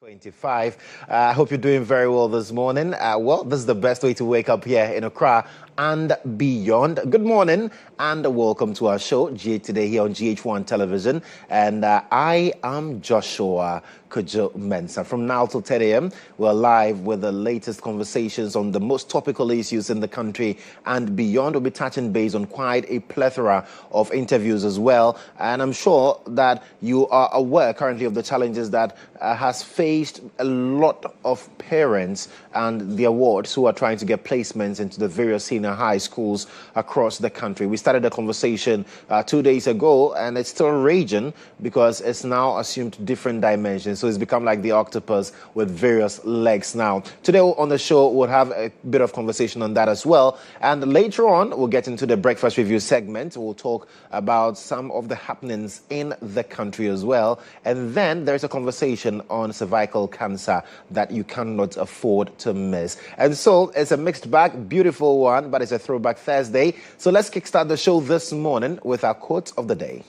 25. I hope you're doing very well this morning. Well, this is the best way to wake up here in Accra and beyond. Good morning and welcome to our show, today here on GHOne Television. And I am Joshua Kodjo Mensah. From now till 10 a.m., we're live with the latest conversations on the most topical issues in the country and beyond. We'll be touching base on quite a plethora of interviews as well. And I'm sure that you are aware currently of the challenges that has faced a lot of parents and the awards who are trying to get placements into the various senior high schools across the country. We started a conversation 2 days ago, and it's still raging because it's now assumed different dimensions. So it's become like the octopus with various legs now. Today on the show, we'll have a bit of conversation on that as well. And later on, we'll get into the breakfast review segment. We'll talk about some of the happenings in the country as well. And then there's a conversation on cervical cancer that you cannot afford to miss. And so it's a mixed bag, beautiful one, but it's a throwback Thursday. So let's kickstart the show this morning with our quote of the day.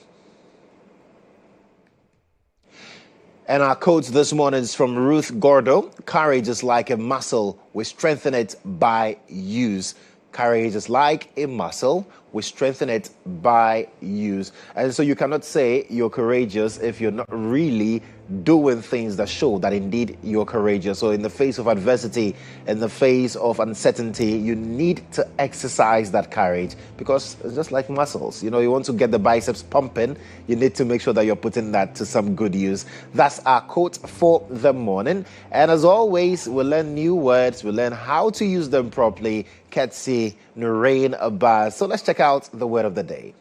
And our quote this morning is from Ruth Gordo. Courage is like a muscle. We strengthen it by use. Courage is like a muscle. We strengthen it by use. And so you cannot say you're courageous if you're not really doing things that show that indeed you're courageous. So in the face of adversity, in the face of uncertainty, you need to exercise that courage because it's just like muscles. You know, you want to get the biceps pumping, you need to make sure that you're putting that to some good use. That's our quote for the morning. And as always, we'll learn new words, we'll learn how to use them properly. Ketsi Nurain Abbas. So let's check out the word of the day.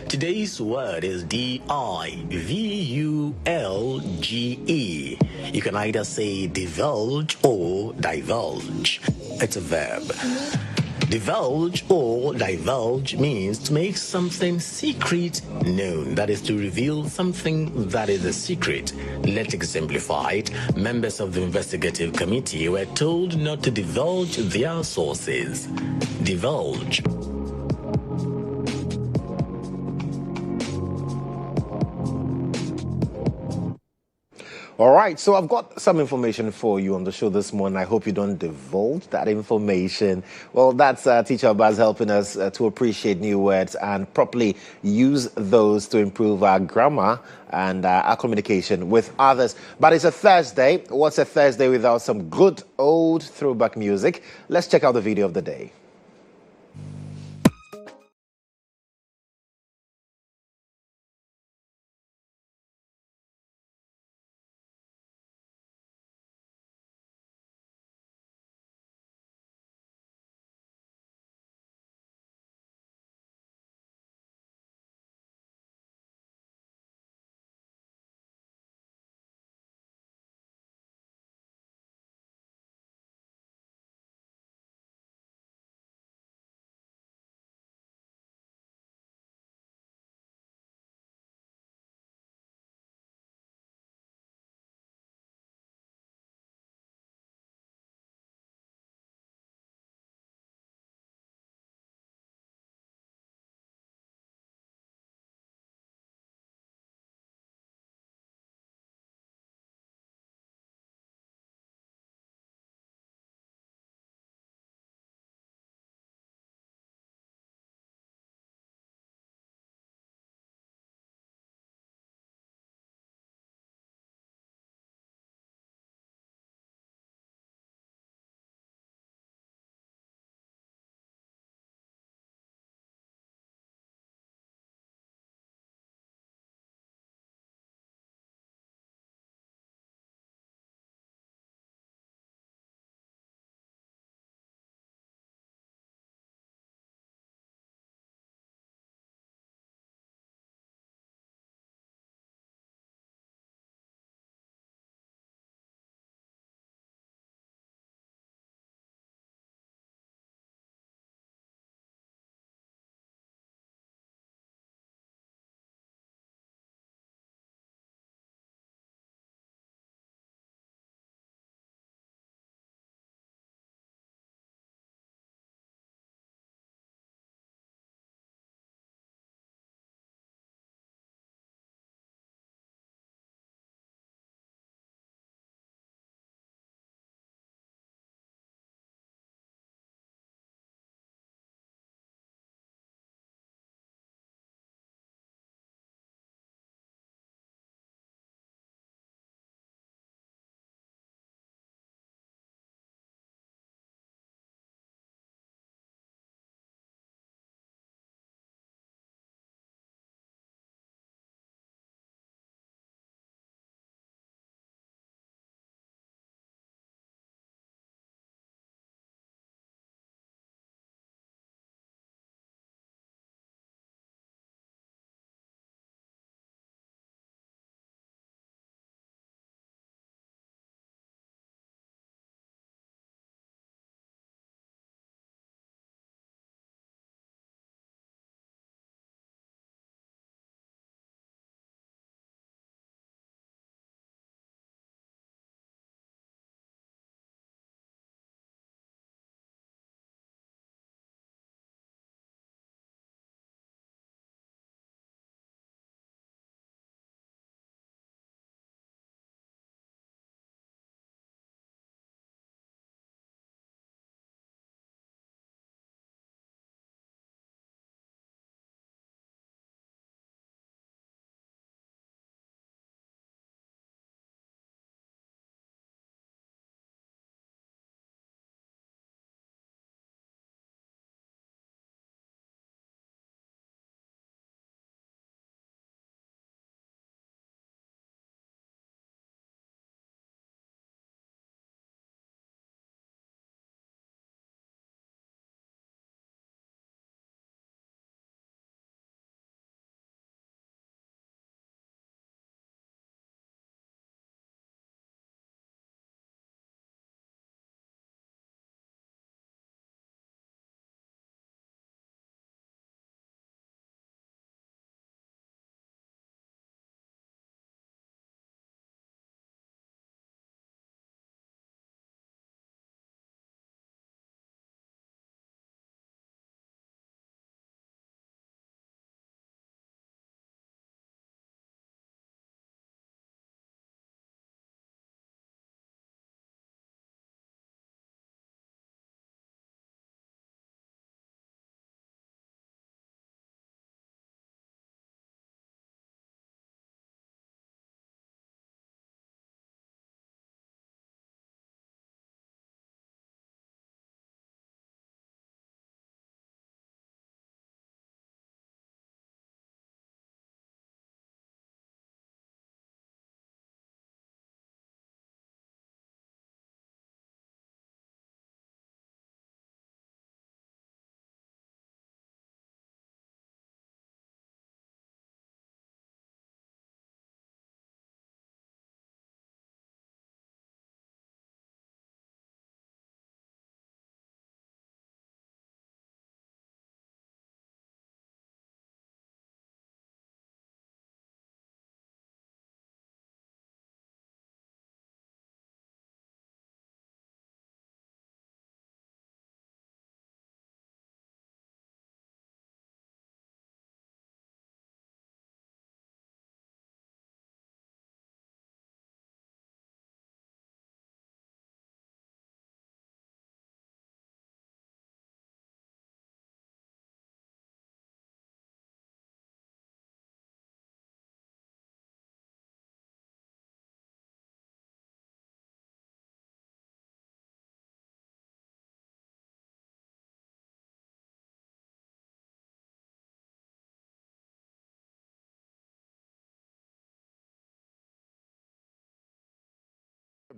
Today's word is D-I-V-U-L-G-E. You can either say divulge or divulge. It's a verb. Divulge or divulge means to make something secret known. That is to reveal something that is a secret. Let's exemplify it. Members of the investigative committee were told not to divulge their sources. Divulge. All right, so I've got some information for you on the show this morning. I hope you don't divulge that information. Well, that's Teacher Baz helping us to appreciate new words and properly use those to improve our grammar and our communication with others. But it's a Thursday. What's a Thursday without some good old throwback music? Let's check out the video of the day.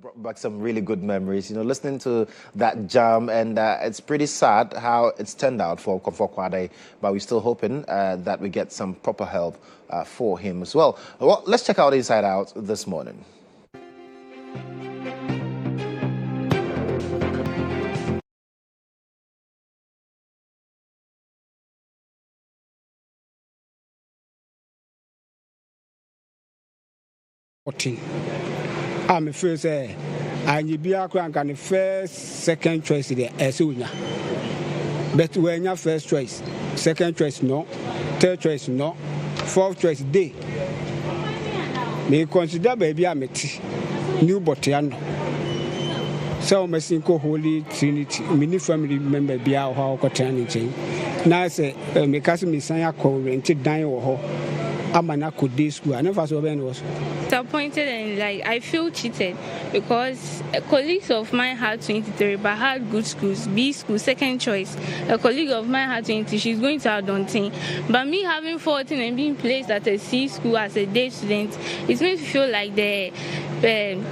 brought back some really good memories. You know, listening to that jam, and it's pretty sad how it's turned out for Kwade, but we're still hoping that we get some proper help for him as well. Well, let's check out Inside Out this morning. I'm first say I need be a crank and the first second choice there as but when your first choice, second choice no, third choice no, fourth choice day. May consider baby I met new botiano. So my single Holy Trinity, many family member be our how cotanity. Now say me cousin Mensah call rented dying or I could day school. I never saw when was disappointed and like I feel cheated because colleagues of mine had 23 but had good schools, B school, second choice. A colleague of mine had 20, she's going to Adontin. But me having 14 and being placed at a C school as a day student, it makes me feel like the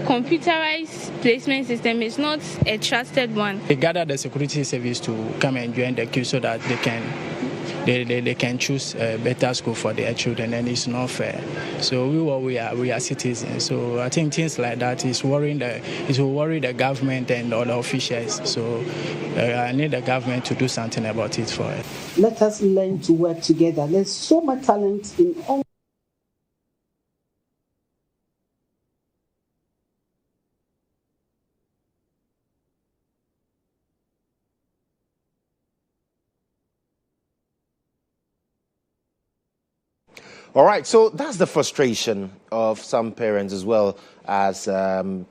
computerized placement system is not a trusted one. They gather the security service to come and join the queue so that they can choose a better school for their children, and it's not fair. So we are citizens. So I think things like that is worrying the government and other officials. So I need the government to do something about it for us. Let us learn to work together. There's so much talent in all. All right, so that's the frustration of some parents as well as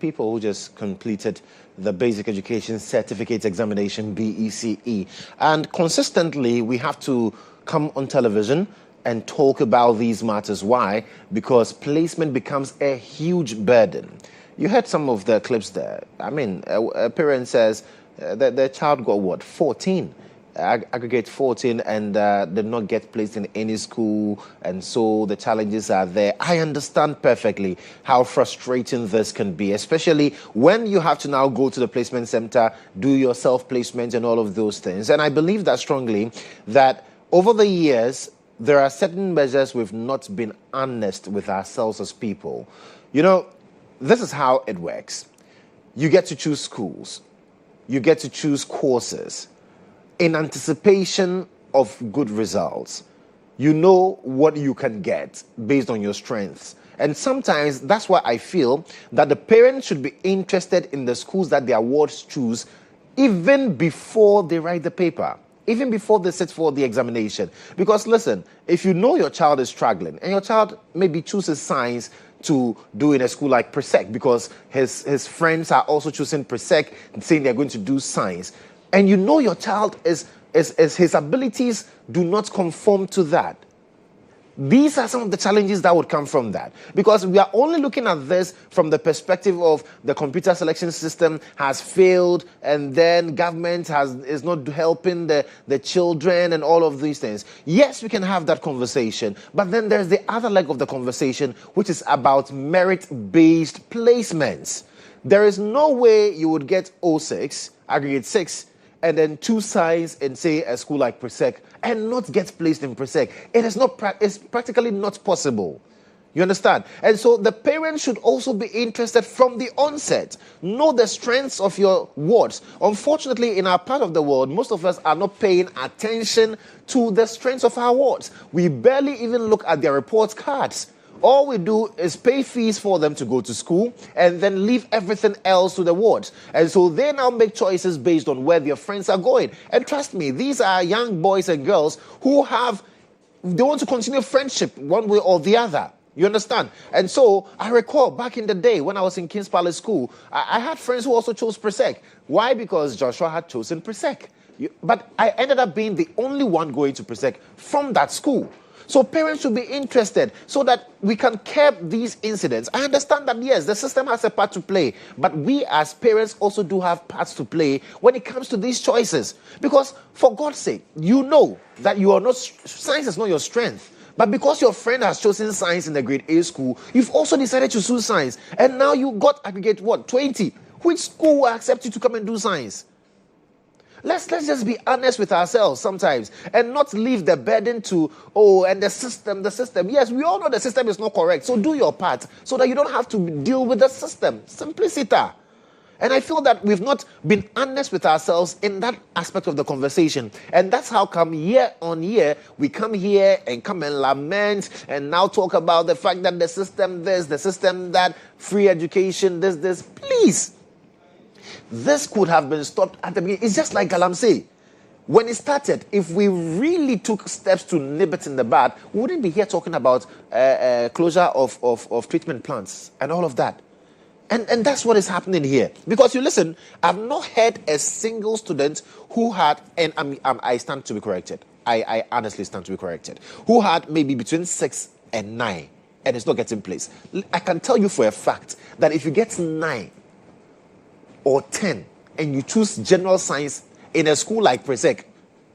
people who just completed the Basic Education Certificate Examination, BECE. And consistently, we have to come on television and talk about these matters. Why? Because placement becomes a huge burden. You heard some of the clips there. I mean, a parent says that their child got, what, 14? Aggregate 14 and did not get placed in any school, and so the challenges are there. I understand perfectly how frustrating this can be, especially when you have to now go to the placement center, do your self-placement and all of those things. And I believe that strongly that over the years, there are certain measures we've not been honest with ourselves as people. You know, this is how it works. You get to choose schools. You get to choose courses. In anticipation of good results, you know what you can get based on your strengths. And sometimes that's why I feel that the parents should be interested in the schools that their wards choose even before they write the paper, even before they sit for the examination. Because listen, if you know your child is struggling and your child maybe chooses science to do in a school like Presec because his friends are also choosing Presec and saying they're going to do science, and you know your child is his abilities do not conform to that. These are some of the challenges that would come from that. Because we are only looking at this from the perspective of the computer selection system has failed, and then government is not helping the children and all of these things. Yes, we can have that conversation, but then there's the other leg of the conversation, which is about merit-based placements. There is no way you would get 06, aggregate 6, and then choose science in, say, a school like Presec and not get placed in Presec. It's practically not possible. You understand? And so the parents should also be interested from the onset. Know the strengths of your wards. Unfortunately, in our part of the world, most of us are not paying attention to the strengths of our wards. We barely even look at their report cards. All we do is pay fees for them to go to school and then leave everything else to the wards. And so they now make choices based on where their friends are going. And trust me, these are young boys and girls who they want to continue friendship one way or the other. You understand? And so I recall back in the day when I was in King's Palace School, I had friends who also chose Presec. Why? Because Joshua had chosen Presec. But I ended up being the only one going to Presec from that school. So parents should be interested so that we can curb these incidents. I understand that, yes, the system has a part to play, but we as parents also do have parts to play when it comes to these choices. Because for God's sake, you know that you are not, science is not your strength, But because your friend has chosen science in the grade A school, you've also decided to choose science. And now you got aggregate, what, 20? Which school will accept you to come and do science? Let's just be honest with ourselves sometimes and not leave the burden to, and the system. Yes, we all know the system is not correct. So do your part so that you don't have to deal with the system. Simplicity. And I feel that we've not been honest with ourselves in that aspect of the conversation. And that's how come year on year, we come here and lament and now talk about the fact that the system this, the system that, free education, this. Please. This could have been stopped at the beginning. It's just like Galamsey. When it started, if we really took steps to nip it in the bud, we wouldn't be here talking about closure of treatment plants and all of that. And that's what is happening here. Because you listen, I've not heard a single student who had, and I stand to be corrected. I honestly stand to be corrected. Who had maybe between 6 and 9 and it's not getting place. I can tell you for a fact that if you get 9 or 10 and you choose general science in a school like Presec,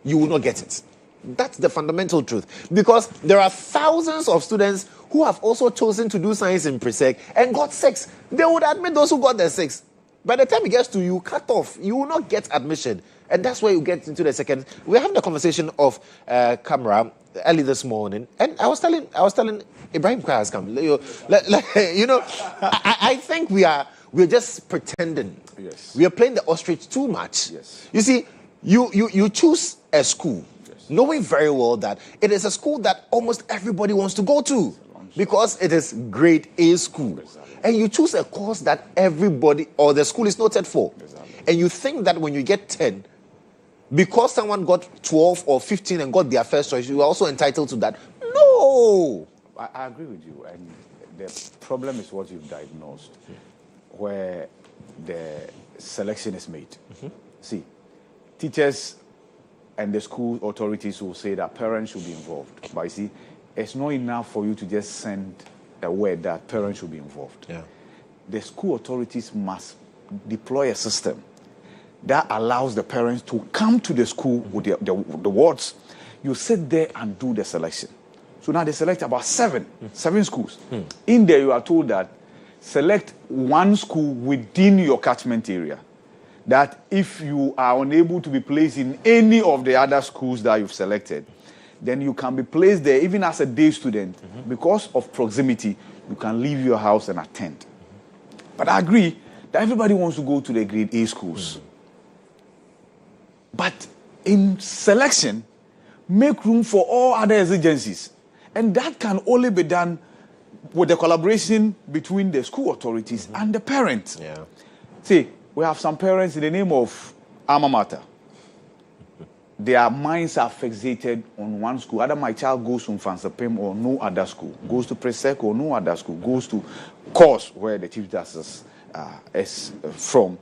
you will not get it. That's the fundamental truth. Because there are thousands of students who have also chosen to do science in Presec and got 6. They would admit those who got their 6. By the time it gets to you, cut off. You will not get admission. And that's where you get into the second. We're having a conversation off camera early this morning. And I was telling Ibrahim Kwa has come. I think we're just pretending. Yes. We are playing the ostrich too much. Yes. You see, you choose a school, yes, knowing very well that it is a school that almost everybody wants to go to because it is grade A school. Exactly. And you choose a course that everybody or the school is noted for. Exactly. And you think that when you get 10, because someone got 12 or 15 and got their first choice, you are also entitled to that. No! I agree with you. And the problem is what you've diagnosed, where the selection is made. Mm-hmm. See, teachers and the school authorities will say that parents should be involved. But you see, it's not enough for you to just send a word that parents should be involved. Yeah. The school authorities must deploy a system that allows the parents to come to the school with the wards. You sit there and do the selection. So now they select about 7 schools. In there, you are told that select one school within your catchment area. That if you are unable to be placed in any of the other schools that you've selected, then you can be placed there even as a day student. Mm-hmm. Because of proximity, you can leave your house and attend. Mm-hmm. But I agree that everybody wants to go to the grade A schools. Mm-hmm. But in selection, make room for all other exigencies. And that can only be done with the collaboration between the school authorities and the parents. Yeah. See, we have some parents in the name of alma mater. Their minds are fixated on one school. Either my child goes to Mfansapim or no other school, goes to Presec or no other school, goes to course where the Chief Justice is from.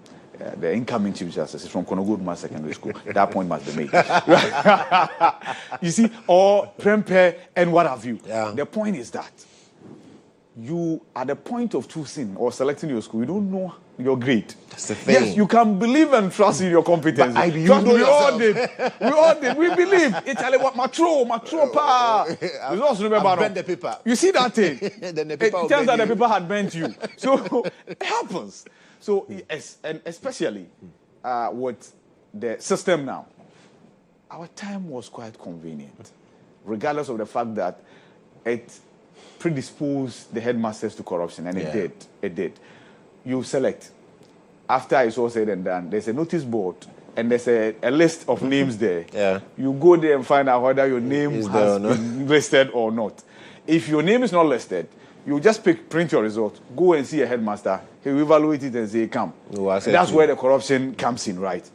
The incoming Chief Justice is from Konogudma Secondary School. That point must be made. You see, or Prempeh and what have you. Yeah. The point is that you, at the point of choosing or selecting your school, you don't know your grade. That's the thing. Yes, you can believe and trust in your competence. But we all did. We all did. We believe. It's what matro pa. Results remember. Bend the paper. You see that thing? Then the paper it turns out the paper had bent you. So it happens. So yes, and especially with the system now, our time was quite convenient, regardless of the fact that it predisposed the headmasters to corruption, and it did. You select. After it's all said and done, there's a notice board and there's a list of names there. Yeah. You go there and find out whether your name has been listed or not. If your name is not listed, you just print your result, go and see a headmaster, he will evaluate it and say, come. That's where the corruption comes in, right?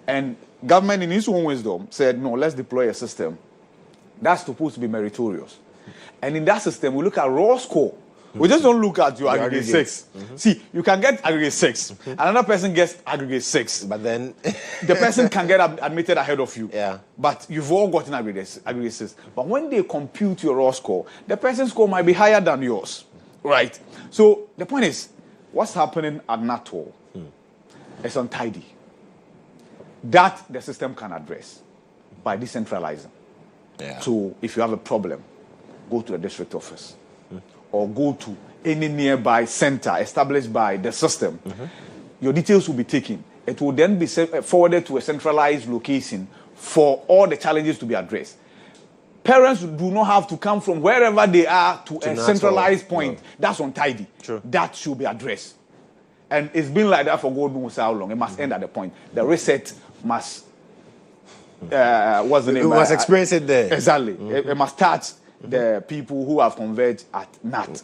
And government, in its own wisdom, said, no, let's deploy a system that's supposed to be meritorious. And in that system, we look at raw score. We just don't look at your aggregate 6. Mm-hmm. See, you can get aggregate 6. Mm-hmm. Another person gets aggregate 6. But then the person can get admitted ahead of you. Yeah. But you've all gotten aggregate 6. But when they compute your raw score, the person's score might be higher than yours. Right? So the point is, what's happening at NATOL is untidy. That the system can address by decentralizing. Yeah. So if you have a problem, go to the district office or go to any nearby center established by the system. Your details will be taken. It will then be forwarded to a centralized location for all the challenges to be addressed. Parents do not have to come from wherever they are to a centralized point. That's untidy. That should be addressed. And it's been like that for God knows how long. It must end at the point. The reset must, what's the name? We must experience it there. Exactly. It must start the people who have converged at NAT.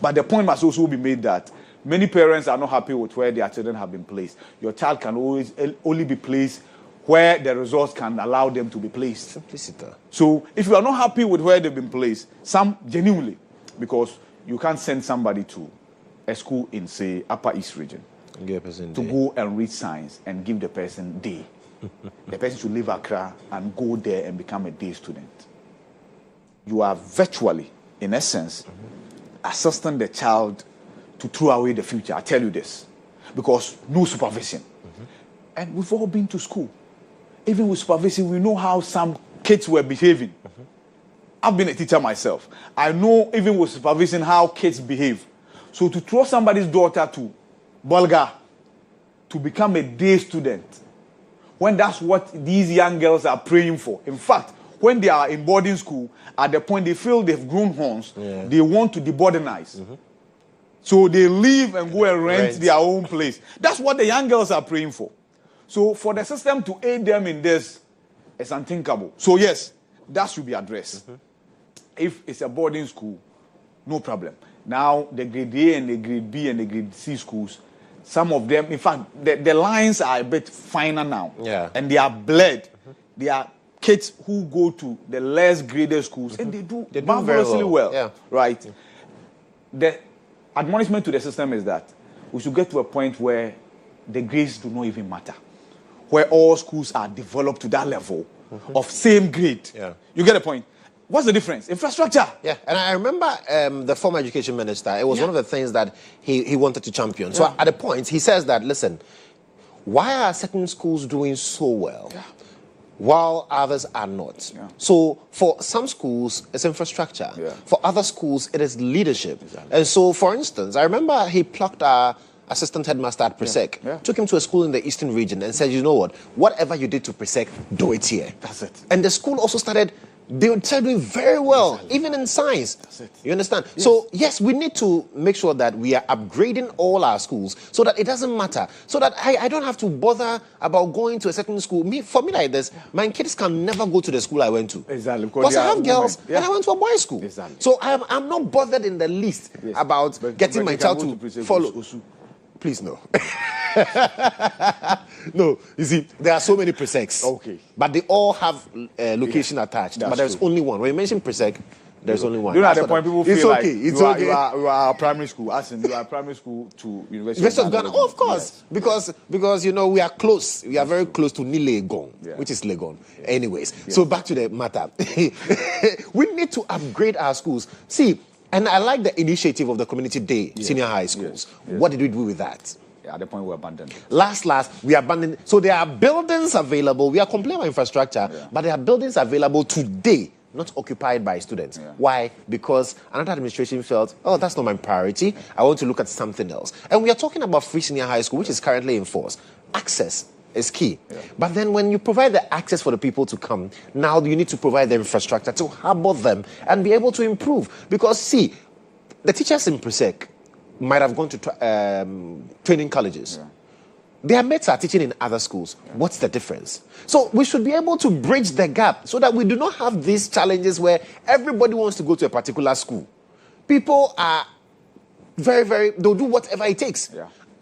But the point must also be made that many parents are not happy with where their children have been placed. Your child can always only be placed where the resource can allow them to be placed. Simplicity. So if you are not happy with where they've been placed, some genuinely, because you can't send somebody to a school in, say, Upper East region to go and read science and give the person day. The person should leave Accra and go there and become a day student. You are virtually, in essence, assisting the child to throw away the future. I tell you this. Because no supervision. And we've all been to school. Even with supervision, we know how some kids were behaving. I've been a teacher myself. I know, even with supervision, how kids behave. So to throw somebody's daughter to Bulga to become a day student, when that's what these young girls are praying for. In fact, when they are in boarding school, at the point they feel they've grown horns, they want to deboardinize. So they leave and go and rent their own place. That's what the young girls are praying for. So for the system to aid them in this, it's unthinkable. So yes, that should be addressed. If it's a boarding school, no problem. Now, the grade A and the grade B and the grade C schools, some of them, in fact, the lines are a bit finer now. And they are blurred. They are kids who go to the less graded schools, and they do marvelously well. Right? The admonishment to the system is that we should get to a point where the grades do not even matter, where all schools are developed to that level of same grade. You get the point? What's the difference? Infrastructure. Yeah, and I remember the former education minister, it was one of the things that he wanted to champion. So at a point, he says that, listen, why are certain schools doing so well while others are not? So for some schools, it's infrastructure. For other schools, it is leadership. And so, for instance, I remember he plucked our assistant headmaster at Presec, took him to a school in the eastern region and said, you know what, whatever you did to Presec, do it here. That's it. And the school also started, they were doing very well, even in science. That's it. You understand? So, yes, we need to make sure that we are upgrading all our schools so that it doesn't matter. So that I don't have to bother about going to a certain school. For me like this, my kids can never go to the school I went to. Exactly. Because I have girls and I went to a boys' school. Exactly. So I'm not bothered in the least about getting my child to follow. Please, no. No, you see, there are so many Presecs. But they all have location attached. But there's only one. When you mention Presec, there's only one. You know, at the point people feel like it's you are primary school. As in, you are primary school to University of Ghana. Oh, of course. Because, you know, we are close. We are very close to Nilegon, which is Legon. Anyways, so back to the matter. We need to upgrade our schools. See, and I like the initiative of the Community Day, senior high schools. What did we do with that? At the point we abandoned it. Last, we abandoned. So there are buildings available. We are complaining about infrastructure, but there are buildings available today, not occupied by students. Why? Because another administration felt, oh, that's not my priority. I want to look at something else. And we are talking about free senior high school, which is currently in force. Access is key. But then when you provide the access for the people to come, now you need to provide the infrastructure to harbor them and be able to improve. Because, see, the teachers in Presec might have gone to training colleges. Their mates are teaching in other schools. What's the difference? So we should be able to bridge the gap so that we do not have these challenges where everybody wants to go to a particular school. People are they'll do whatever it takes.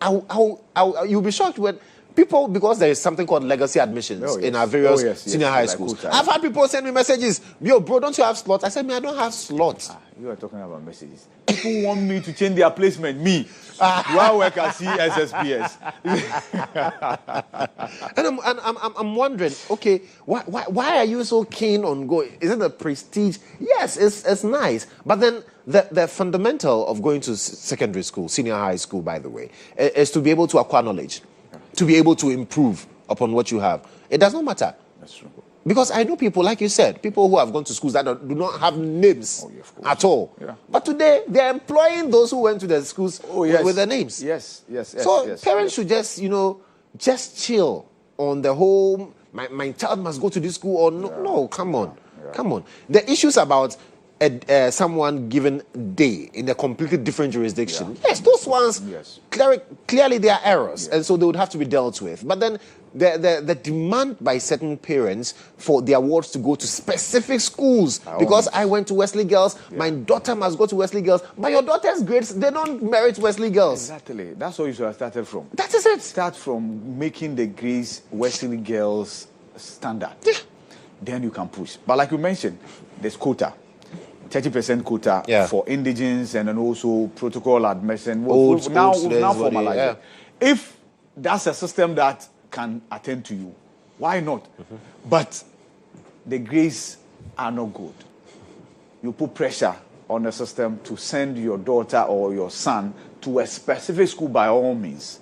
You'll be shocked when people, because there is something called legacy admissions in our various senior high schools. I've had people send me messages, yo, bro, don't you have slots? I said, I don't have slots. You are talking about messages. People want me to change their placement. Me. Do I work at CSSPS? And I'm wondering, okay, why are you so keen on going? Is it the prestige? Yes, it's nice. But then the fundamental of going to secondary school, senior high school, by the way, is to be able to acquire knowledge, to be able to improve upon what you have. It does not matter. That's true. Because I know people, like you said, people who have gone to schools that do not have names at all. Yeah. But today, they're employing those who went to the schools with their names. Yes. So parents should just, just chill on the whole, my child must go to this school or no. No, come on. Come on. The issues about someone given day in a completely different jurisdiction. Yes, those ones, clearly there are errors, and so they would have to be dealt with. But then the demand by certain parents for the awards to go to specific schools, because I went to Wesley Girls, my daughter must go to Wesley Girls, but your daughter's grades, they don't merit Wesley Girls. Exactly. That's where you should have started from. That is it. Start from making the grades Wesley Girls standard. Yeah. Then you can push. But like you mentioned, there's quota. 30% quota for indigens and then also protocol admission. We've now formalized it. If that's a system that can attend to you, why not? But the grades are not good. You put pressure on the system to send your daughter or your son to a specific school by all means.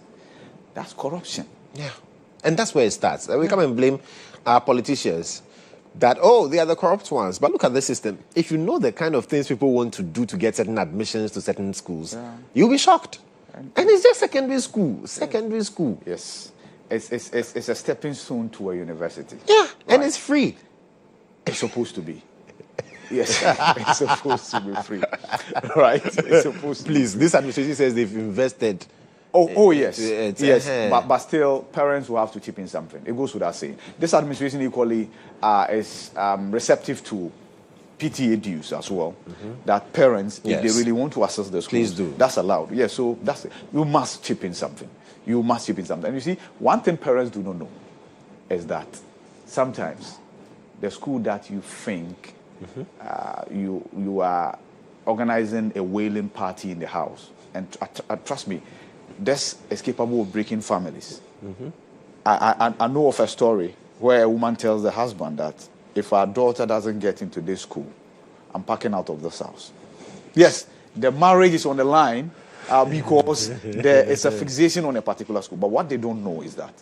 That's corruption. Yeah. And that's where it starts. We come and blame our politicians that, they are the corrupt ones. But look at the system. If you know the kind of things people want to do to get certain admissions to certain schools, you'll be shocked. And it's just secondary school. Secondary school. Yes. It's a stepping stone to a university. Yeah, right. And it's free. It's supposed to be. Yes, it's supposed to be free. Right? It's supposed to Please, this administration says they've invested. Yes. But still, parents will have to chip in something. It goes without saying. This administration equally is receptive to PTA dues as well. That parents, if they really want to access the schools, please do. That's allowed. Yes, so that's it. You must chip in something. You must chip in something. And you see, one thing parents do not know is that sometimes the school that you think you are organizing a wailing party in the house, and trust me, this is capable of breaking families. I know of a story where a woman tells the husband that if our daughter doesn't get into this school, I'm packing out of this house. Yes, the marriage is on the line because there is a fixation on a particular school. But what they don't know is that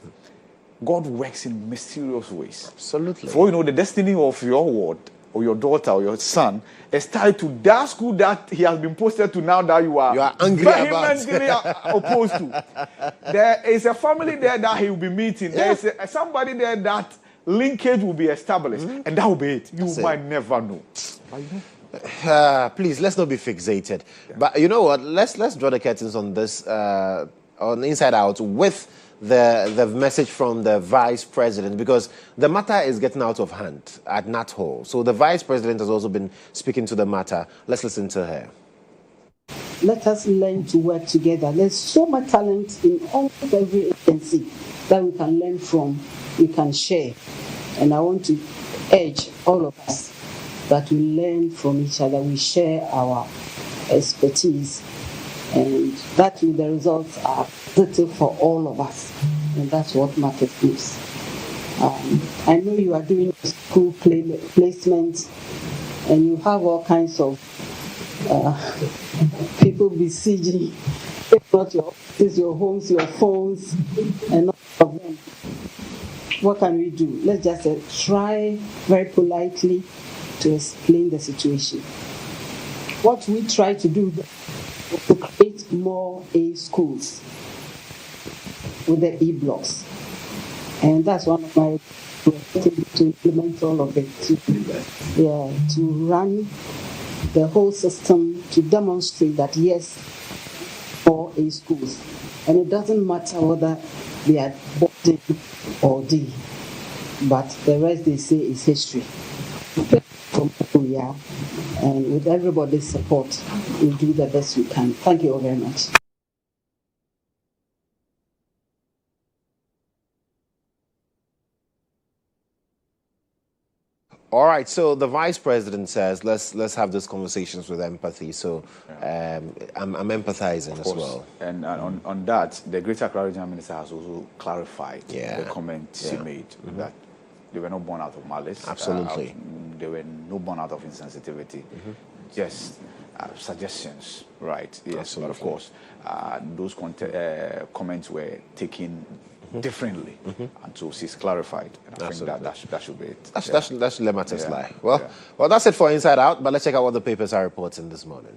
God works in mysterious ways. Absolutely. For the destiny of your ward or your daughter or your son is tied to that school that he has been posted to now that you are angry vehemently opposed to. There is a family there that he will be meeting. There is somebody there that linkage will be established. And that will be it. You might never know. Please, let's not be fixated. But you know what? Let's draw the curtains on this, on Inside Out, with the message from the Vice President, because the matter is getting out of hand at Nat Hall. So the Vice President has also been speaking to the matter. Let's listen to her. Let us learn to work together. There's so much talent in almost every agency that we can learn from, we can share. And I want to urge all of us that we learn from each other, we share our expertise, and that the results are positive for all of us, and that's what matters most. I know you are doing school placements, and you have all kinds of people besieging, if not your offices, your homes, your phones, and all of them. What can we do? Let's just try very politely to explain the situation. What we try to do is to create more A schools with the E-blocks. And that's one of my to implement all of it, to run the whole system, to demonstrate that yes, for A schools. And it doesn't matter whether they are boarding or D, but the rest they say is history. From who we are, and with everybody's support, we'll do the best we can. Thank you all very much. All right, so the Vice President says, let's have these conversations with empathy. So I'm empathizing as well. And on that, the Greater Accra Regional Minister has also clarified the comments she made, that they were not born out of malice. Absolutely. They were not born out of insensitivity. Just suggestions, right? Yes, absolutely. but of course, those comments were taken differently. And so she's clarified. And I think that should be it. That should let matters lie. Well, that's it for Inside Out, but let's check out what the papers are reporting this morning.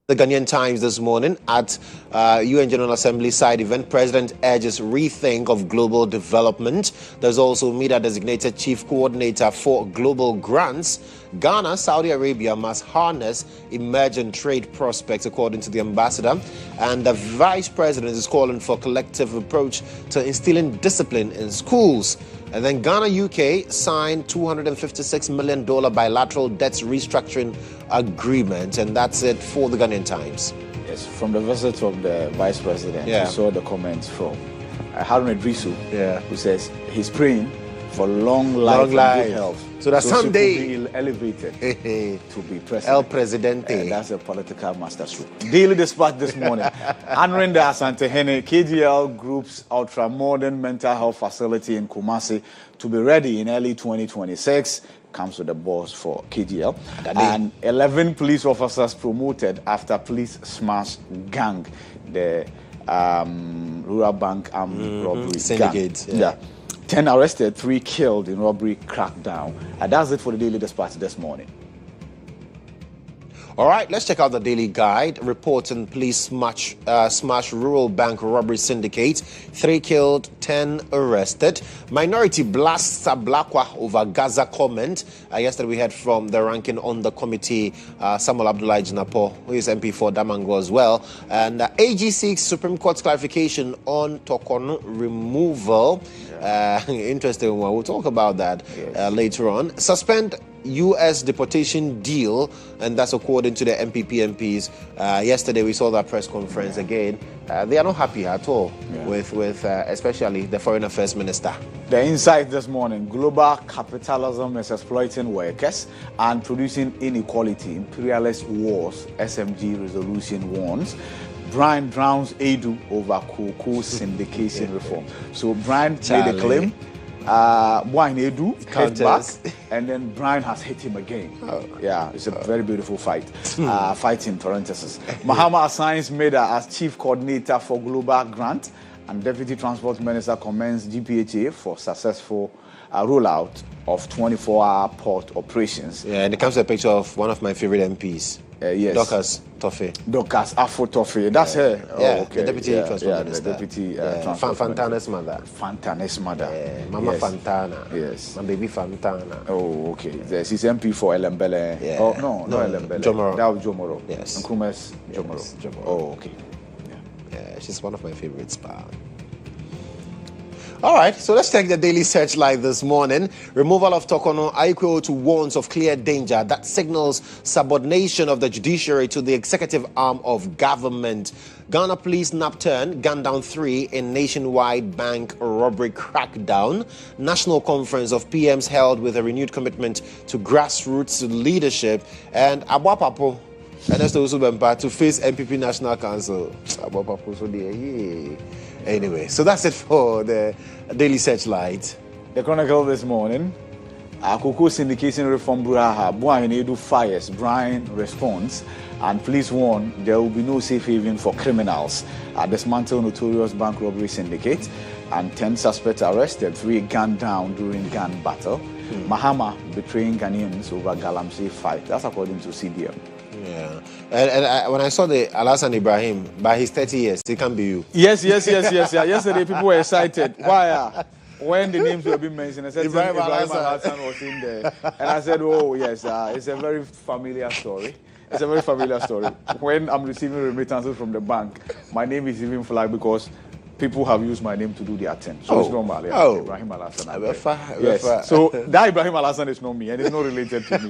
The Ghanaian Times this morning at UN General Assembly side event, President urges rethink of global development. There's also MEDA designated chief coordinator for global grants. Ghana, Saudi Arabia must harness emerging trade prospects, according to the ambassador. And the vice president is calling for collective approach to instilling discipline in schools. And then Ghana, UK signed $256 million bilateral debts restructuring agreement. And that's it for the Ghanaian Times. Yes, from the visit of the vice president, we saw the comments from Harun Idrisu, who says he's praying for long life and good health. So that someday he'll be elevated to be president. El Presidente. That's a political masterstroke. Daily Dispatch this morning. Honoring the Asante Hene, KGL Group's ultra-modern mental health facility in Kumasi to be ready in early 2026. Comes with the boss for KGL. And 11 police officers promoted after police smash gang, the rural bank armed robbery syndicate. Gang. 10 arrested, 3 killed in robbery crackdown. And that's it for the Daily Dispatch this morning. All right, let's check out the Daily Guide. Reporting police smash rural bank robbery syndicate. 3 killed, 10 arrested. Minority blasts Ablakwa over Gaza comment. Yesterday we heard from the ranking on the committee, Samuel Abdullahi Jinapo, who is MP for Damango as well. And AG seeks Supreme Court's clarification on Tokono removal. Interesting one. We'll talk about that later on. Suspend U.S. deportation deal, and that's according to the MPP MPs. Yesterday we saw that press conference again. They are not happy at all with especially the Foreign Affairs Minister. The insight this morning: global capitalism is exploiting workers and producing inequality. Imperialist wars. SMG resolution warns. Brian drowns Edu over cocoa syndication reform. So Brian made a claim. Brian Edu hit back, and then Brian has hit him again. It's a very beautiful fight. Fight in parentheses. Mahama assigns MEDA as chief coordinator for global grant, and Deputy Transport Minister commends GPHA for successful rollout of 24-hour port operations. And it comes to a picture of one of my favorite MPs. Yes. Dorcas Toffee. Dorcas Afo Toffee. That's her. The Deputy Transport Minister. The Deputy Transport Fantana's mother. Fantana's mother. Mama Fantana. Yes. My baby Fantana. Oh, okay. She's MP for Elembele. Oh, no, not Elembele. Jomoro. That was Jomoro. Yes. Nkrumah's Jomoro. Yes, Jomoro. Oh, okay. Yeah, she's one of my favorites, pal. All right, so let's take the Daily Searchlight this morning. Removal of Tokono equal to warns of clear danger that signals subordination of the judiciary to the executive arm of government. Ghana police nap-turn, gunned down 3 in nationwide bank robbery crackdown. National conference of PMs held with a renewed commitment to grassroots leadership. And Abuapapo, Ernesto Usubempa, to face MPP National Council. Abuapapo, so there, Anyway, so that's it for the Daily Searchlight. The Chronicle this morning: Cocoa syndication reform Buraha, Brian Edu fires, Brian responds, and police warn there will be no safe haven for criminals. Dismantle notorious bank robbery syndicate, and 10 suspects arrested, 3 gunned down during gun battle. Mahama betraying Ghanaians over Galamsey fight. That's according to CDM. Yeah, and when I saw the Alassane Ibrahim, by his 30 years, it can be you. Yes. Yesterday, people were excited. Why? When the names were being mentioned, I said Ibrahim Alassane was in there. And I said, oh, yes, it's a very familiar story. When I'm receiving remittances from the bank, my name is even flagged because people have used my name to do their thing. So it's normal. Yeah. Ibrahim Alassane. Yes. So that Ibrahim Alassane is not me, and it's not related to me.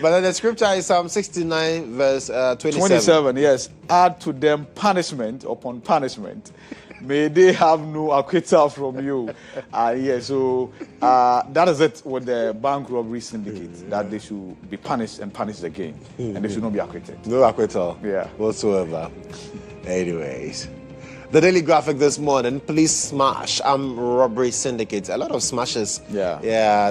But then the scripture is Psalm 69, verse 27. 27, yes. Add to them punishment upon punishment. May they have no acquittal from you. So that is it with the bank robbery syndicate, that they should be punished and punished again. And they should not be acquitted. No acquittal. Yeah. Whatsoever. Anyways. The Daily Graphic this morning, police smash robbery syndicates. A lot of smashes. Yeah.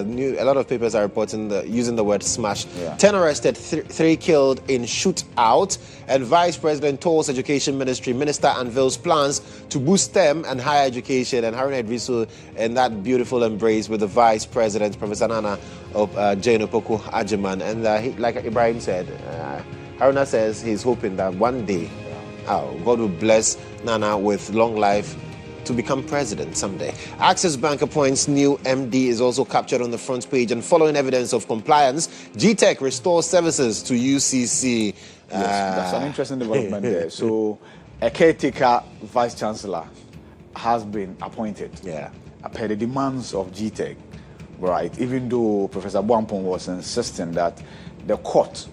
A lot of papers are reporting using the word smash. Yeah. 10 arrested, 3 killed in shootout. And Vice President Toll's Education Minister unveils plans to boost STEM and higher education. And Haruna Idrisu in that beautiful embrace with the Vice President, Professor Nana of GHOne Ajiman. And like Ibrahim said, Haruna says he's hoping that one day God will bless Nana with long life to become president someday. Access Bank appoints new MD is also captured on the front page. And following evidence of compliance, GTech restores services to UCC. Yes, that's an interesting development there. So a caretaker vice chancellor has been appointed. Yeah. Per the demands of GTech, right? Even though Professor Boampong was insisting that the court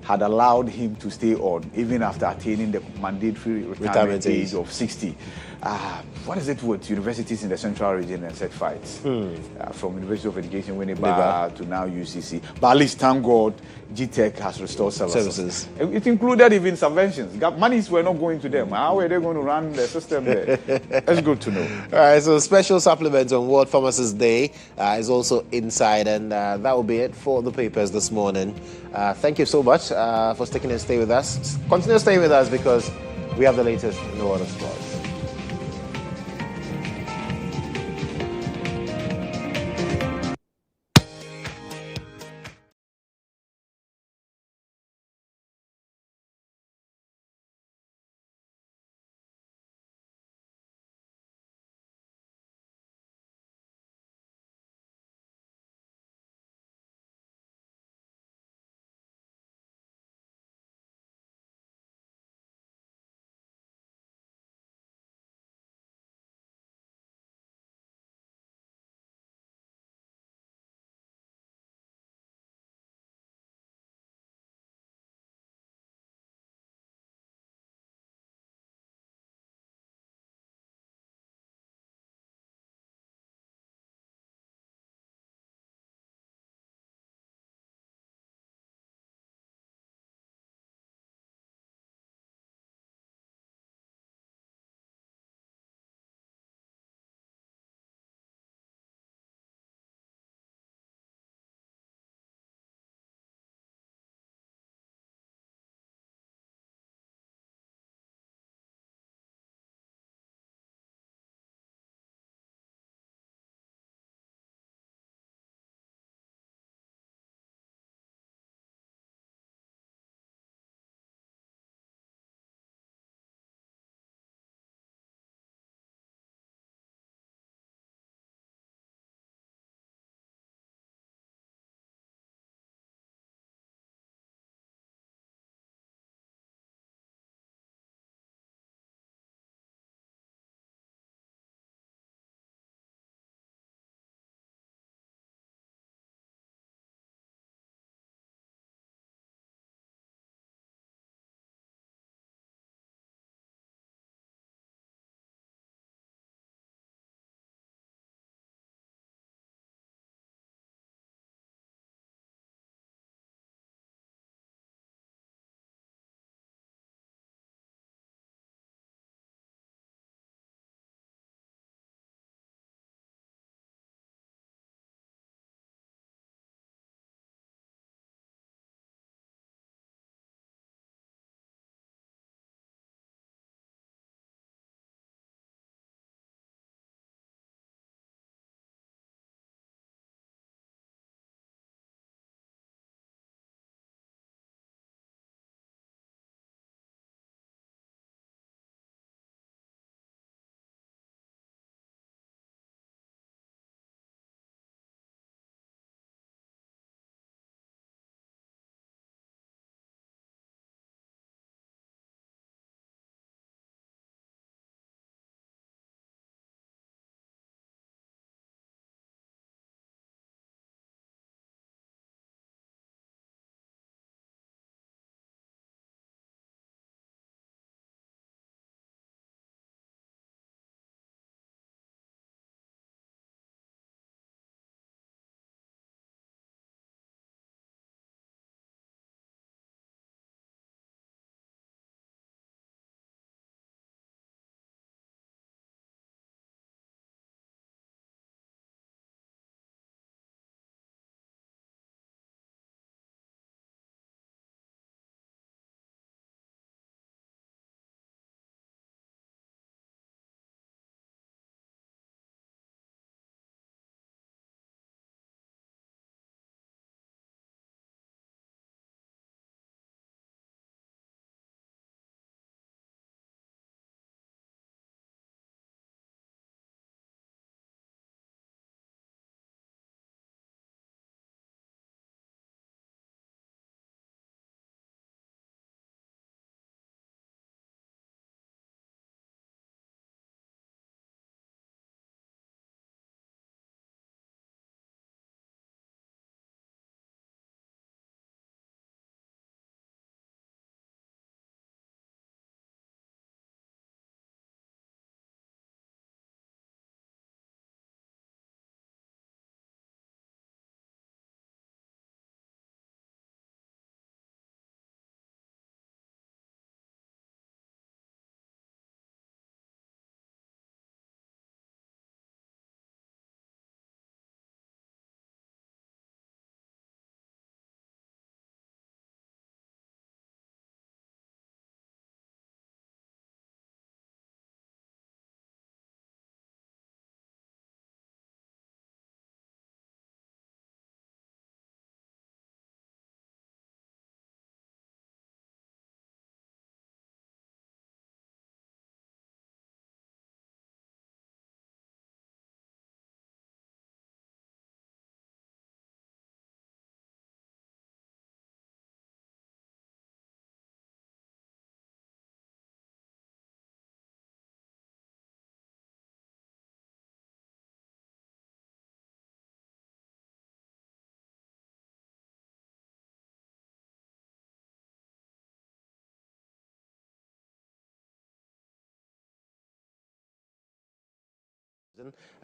had allowed him to stay on even after attaining the mandatory retirement age of 60. What is it with universities in the central region and set fights? From University of Education, Winneba to now UCC. But at least, thank God, GTech has restored services. It included even subventions. Monies were not going to them. How were they going to run the system there? That's good to know. All right, so special supplement on World Pharmacist Day is also inside, and that will be it for the papers this morning. Thank you so much for sticking and stay with us. Continue to stay with us because we have the latest in the world of sports.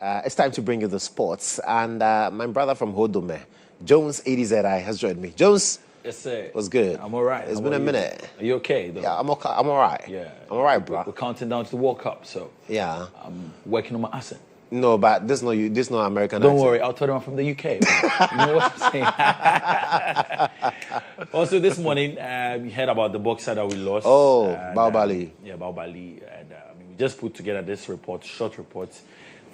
It's time to bring you the sports. And my brother from Hodome, Jones 80ZI, has joined me. Jones, yes, sir. What's good? I'm all right. It's How been a about you? minute. Are you okay, though? Yeah, I'm okay. I'm all right. Yeah. I'm all right, bro. We're counting down to the World Cup, so Yeah. I'm working on my accent. No, but this no you. This no American. Don't accent. worry, I'll tell them I'm from the UK. You know what I'm saying? Also, this morning, we heard about the boxer that we lost. Oh, Baobali. Yeah, Baobali. And we just put together this report, short report.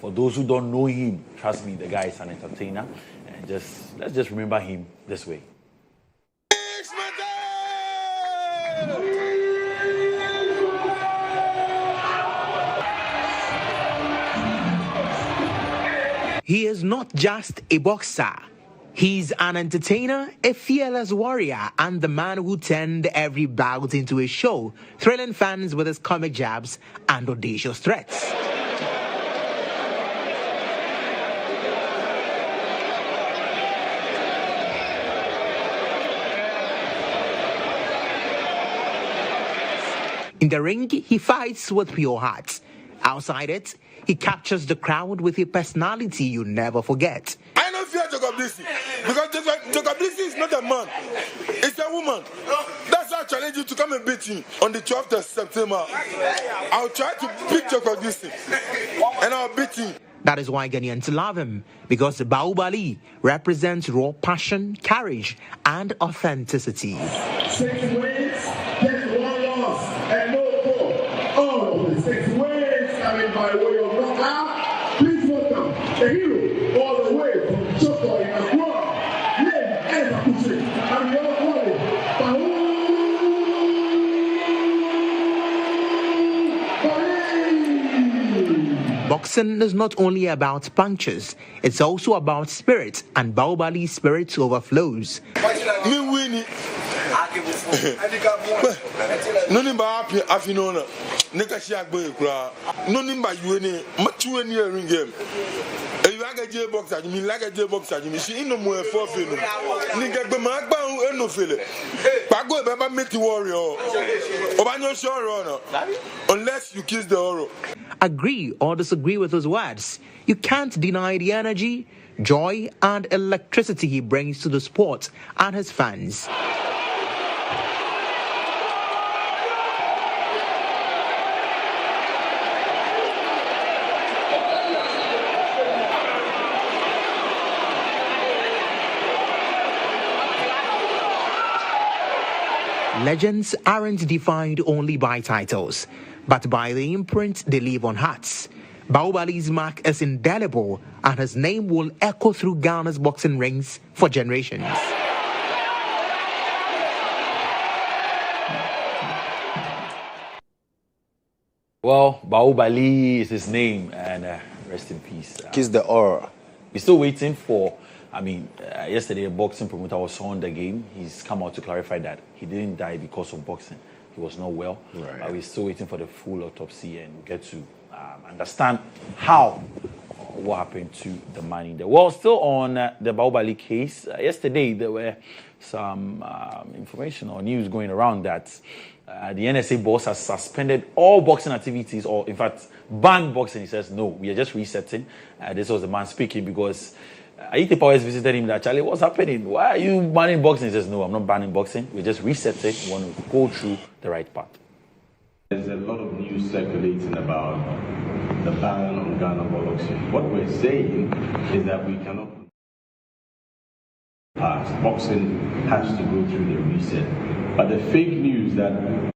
For those who don't know him, trust me, the guy is an entertainer. And let's just remember him this way. He is not just a boxer. He's an entertainer, a fearless warrior, and the man who turned every bout into a show, thrilling fans with his comic jabs and audacious threats. In the ring, he fights with pure heart. Outside it, he captures the crowd with a personality you never forget. I don't fear Jogabisi because Jogabisi is not a man, it's a woman. That's why I challenge you to come and beat me on the 12th of September. I'll try to beat Jogabisi and I'll beat him. That is why Ghanaians love him, because Baobali represents raw passion, courage, and authenticity. 6 wins, just 1 loss, and no goal. All of the 6 wins coming by way of knockout. Please welcome the hero all the way from Choko in Accra, named Ezakuchi, and we all call him Baobali. Boxing is not only about punches, it's also about spirit, and Baobali's spirit overflows. Me winning. No nimba happy afinona. Neka shi agbe kura. No nimba yuene. Matu any ring game. E you aga J boxer, you mean like a J boxer, you mean she no more 4 feel. Nigga gbe ma gba un no feel. Pago e baba make the warrior. Obanyo sure no. Unless you kiss the oro. Agree or disagree with his words, you can't deny the energy, joy, and electricity he brings to the sport and his fans. Legends aren't defined only by titles, but by the imprint they leave on hearts. Baobali's mark is indelible, and his name will echo through Ghana's boxing rings for generations. Well, Baobali is his name, and rest in peace. Kiss the aura. We're still waiting for, yesterday a boxing promoter was on the game. He's come out to clarify that he didn't die because of boxing. He was not well. Right. But we're still waiting for the full autopsy and get to understand what happened to the man in there. Well, still on the Baobali case, yesterday there were some information or news going around that the NSA boss has suspended all boxing activities, or in fact banned boxing. He says, no, we are just resetting. This was the man speaking because Ayite Powers visited him. That, Charlie, what's happening? Why are you banning boxing? He says, no, I'm not banning boxing. We're just resetting. We want to go through the right path. There's a lot of news circulating about the ban on Ghana boxing. What we're saying is that we cannot pass. Boxing has to go through the reset. But the fake news that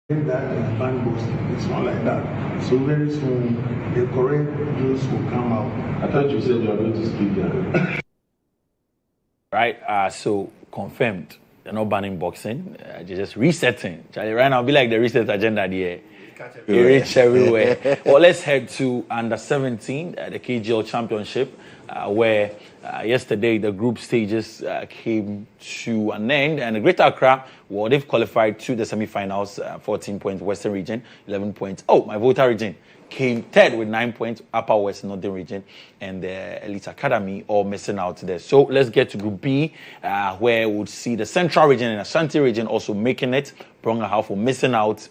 that ban boxing. It's not like that. So very soon the correct news will come out. I thought you said you were going to speak there. Right, so confirmed. They're not banning boxing. They're just resetting. Charlie, right now, be like the reset agenda there. You reach everywhere. Well, let's head to under 17, the KGL Championship, where yesterday the group stages came to an end, and the Greater Accra, well, they've qualified to the semi-finals. 14 points Western Region, 11 points. Oh, my Volta region came third with 9 points. Upper West Northern Region and the Elite Academy all missing out there. So let's get to Group B, where we'll see the Central Region and Ashanti Region also making it. Bronga Half for missing out.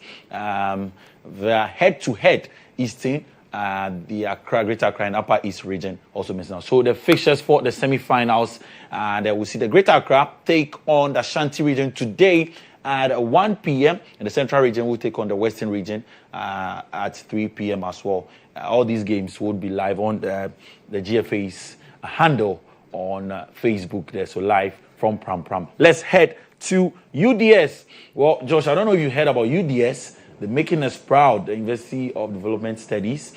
The head-to-head Eastern, the Accra, Greater Accra and Upper East Region also missing out. So the fixtures for the semi-finals, and we'll see the Greater Accra take on the Ashanti Region today at 1 p.m. and the Central Region will take on the Western Region at 3 p.m. as well. All these games will be live on the GFA's handle on Facebook there, so live from Pram Pram. Let's head to UDS. Well, Josh, I don't know if you heard about UDS. They're making us proud, the University of Development Studies,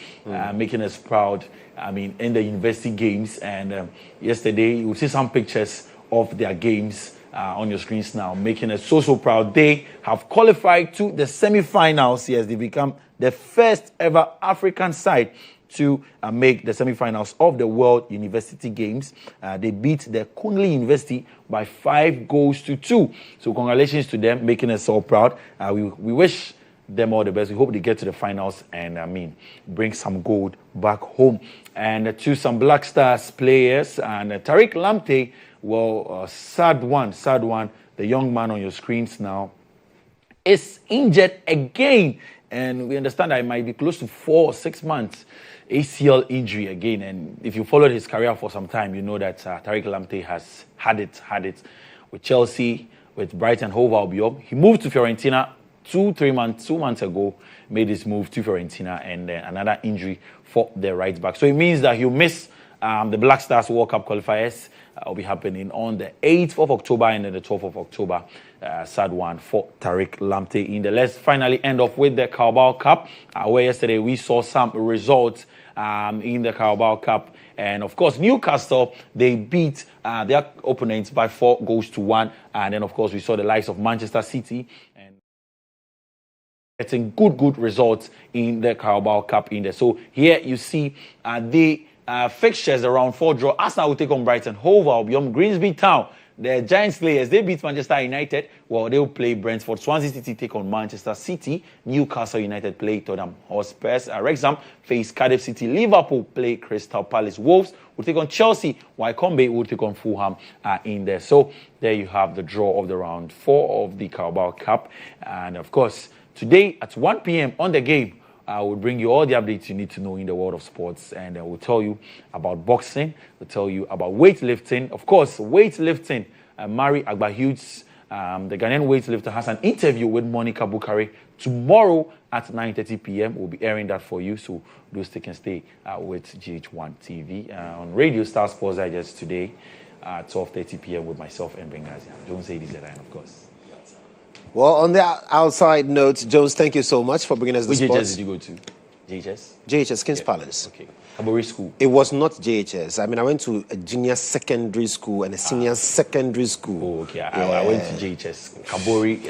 making us proud, I mean, in the university games. And yesterday, you will see some pictures of their games on your screens now, making us so proud. They have qualified to the semi-finals. Yes, they become the first ever African side to make the semi-finals of the World University Games. They beat the Kunli University by 5-2. So congratulations to them, making us so proud. We wish them all the best. We hope they get to the finals and, bring some gold back home. And to some Black Stars players, and Tariq Lamptey, well, sad one. The young man on your screens now is injured again. And we understand that it might be close to 4 or 6 months ACL injury again. And if you followed his career for some time, you know that Tariq Lamptey has had it with Chelsea, with Brighton Hove Albion. He moved to Fiorentina 2 months ago, made his move to Fiorentina, and then another injury for the right back. So it means that he'll miss the Black Stars World Cup qualifiers. Will be happening on the 8th of October and then the 12th of October. Sad one for Tariq Lamptey in the. Let's finally end off with the Carabao Cup, where yesterday we saw some results in the Carabao Cup. And of course, Newcastle, they beat their opponents by 4-1. And then, of course, we saw the likes of Manchester City and getting good results in the Carabao Cup in there. So here you see the fixtures around 4 draw. Arsenal will take on Brighton Hove Albion. Grimsby Town, the Giants players, they beat Manchester United. Well, they will play Brentford. Swansea City take on Manchester City. Newcastle United play Tottenham Hotspur. Wrexham face Cardiff City. Liverpool play Crystal Palace. Wolves will take on Chelsea. Wycombe will take on Fulham in there. So there you have the draw of the round 4 of the Carabao Cup. And of course, today at 1 p.m. on the game, I will bring you all the updates you need to know in the world of sports, and I will tell you about boxing, we'll tell you about weightlifting. Of course, weightlifting, Mary Agba-Hughes, the Ghanaian weightlifter, has an interview with Monica Bukari tomorrow at 9:30 p.m. We'll be airing that for you, so do stick and stay with GHOne TV. On Radio Star Sports Digest today at 12:30 p.m. with myself and Benghazi. Don't say this, of course. Well, on the outside note, Jones, thank you so much for bringing us the Which sports. JHS did you go to? JHS? JHS, King's Palace. Okay. Kabori School. It was not JHS. I mean, I went to a junior secondary school and a senior secondary school. Oh, okay. I went to JHS. Kabori.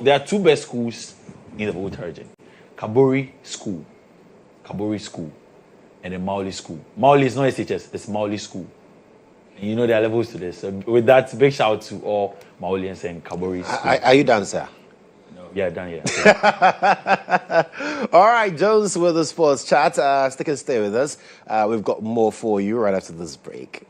There are 2 best schools in the Volta region. Kabori School, and then Mauli School. Mauli is not SHS, it's Mauli School. And there are levels to this. So with that, big shout out to all Maulians and Kabori School. Are you done, sir? No, yeah, done, yeah. All right, Jones with the sports chat. Stick and stay with us. We've got more for you right after this break.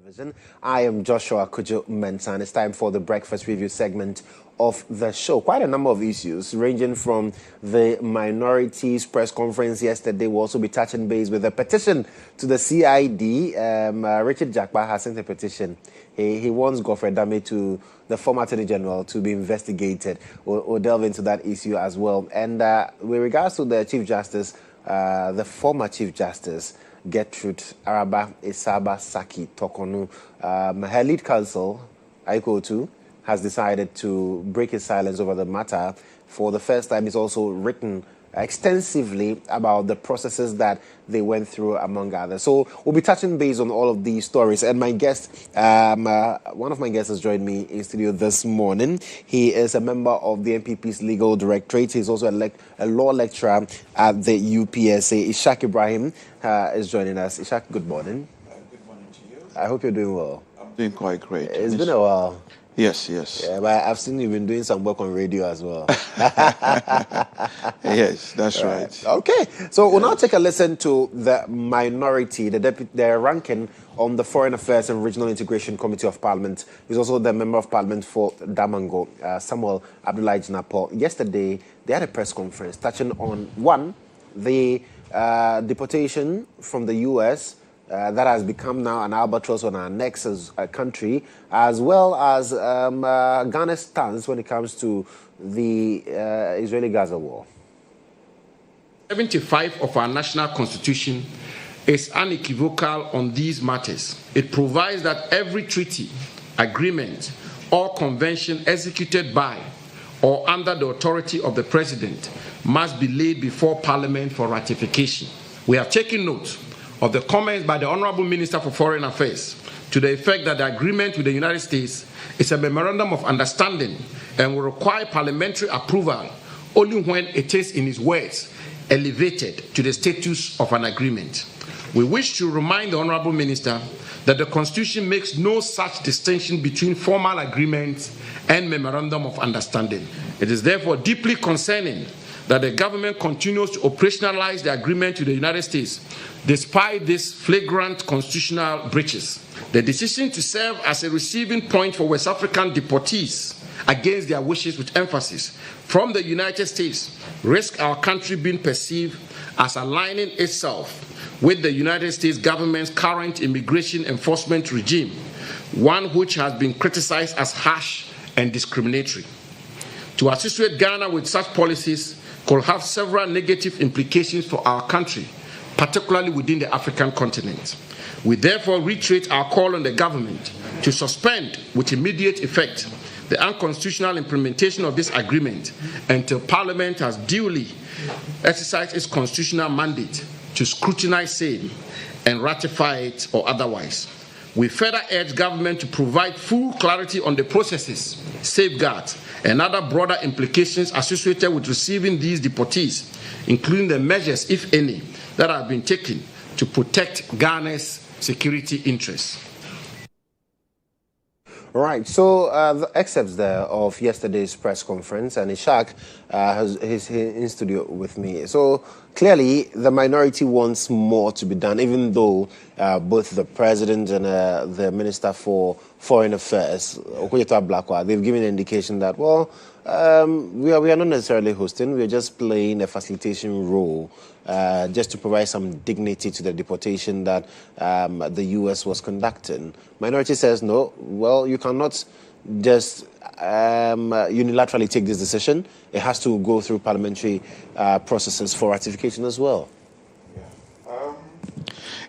Television. I am Joshua Kodjo Mensah, and it's time for the breakfast review segment of the show. Quite a number of issues, ranging from the minorities press conference yesterday. We'll also be touching base with a petition to the CID. Richard Jakpa has sent a petition. He wants Godfrey Dame, to the former Attorney General, to be investigated. We'll delve into that issue as well. And with regards to the Chief Justice, the former Chief Justice, Gertrude Araba Isaba Saki Tokonu, her lead counsel, Aiko Otu, has decided to break his silence over the matter. For the first time, he's also written extensively about the processes that they went through, among others. So we'll be touching base on all of these stories. And my guest, one of my guests has joined me in studio this morning. He is a member of the NPP's Legal Directorate. He's also a law lecturer at the UPSA. Ishaq Ibrahim is joining us. Ishaq, good morning. Good morning to you. I hope you're doing well. I'm doing quite great. It's been a while. Yes, yes. Yeah, but I've seen you been doing some work on radio as well. Yes, that's right. Okay, so we'll now take a listen to the minority, the ranking on the Foreign Affairs and Regional Integration Committee of Parliament. He's also the Member of Parliament for Damango, Samuel Abdullahi Jinapo. Yesterday, they had a press conference touching on, one, the deportation from the U.S., that has become now an albatross on our necks as a country, as well as Ghana's stance when it comes to the Israeli-Gaza war. 75 of our national constitution is unequivocal on these matters. It provides that every treaty, agreement, or convention executed by or under the authority of the President must be laid before Parliament for ratification. We have taken note of the comments by the Honorable Minister for Foreign Affairs to the effect that the agreement with the United States is a memorandum of understanding and will require parliamentary approval only when it is, in his words, elevated to the status of an agreement. We wish to remind the Honorable Minister that the Constitution makes no such distinction between formal agreements and memorandum of understanding. It is therefore deeply concerning that the government continues to operationalize the agreement with the United States despite these flagrant constitutional breaches. The decision to serve as a receiving point for West African deportees against their wishes with emphasis from the United States risks our country being perceived as aligning itself with the United States government's current immigration enforcement regime, one which has been criticized as harsh and discriminatory. To associate Ghana with such policies could have several negative implications for our country, particularly within the African continent. We therefore reiterate our call on the government to suspend with immediate effect the unconstitutional implementation of this agreement until Parliament has duly exercised its constitutional mandate to scrutinize same and ratify it or otherwise. We further urge government to provide full clarity on the processes, safeguards, and other broader implications associated with receiving these deportees, including the measures, if any, that have been taken to protect Ghana's security interests. All right, so the excerpts there of yesterday's press conference, and Ishaq is in studio with me. So clearly, the minority wants more to be done, even though both the president and the Minister for Foreign Affairs, Okoyeto Ablakwa, they've given an indication that, well, we are not necessarily hosting, we are just playing a facilitation role just to provide some dignity to the deportation that the U.S. was conducting. Minority says, no, well, you cannot just unilaterally take this decision. It has to go through parliamentary processes for ratification as well.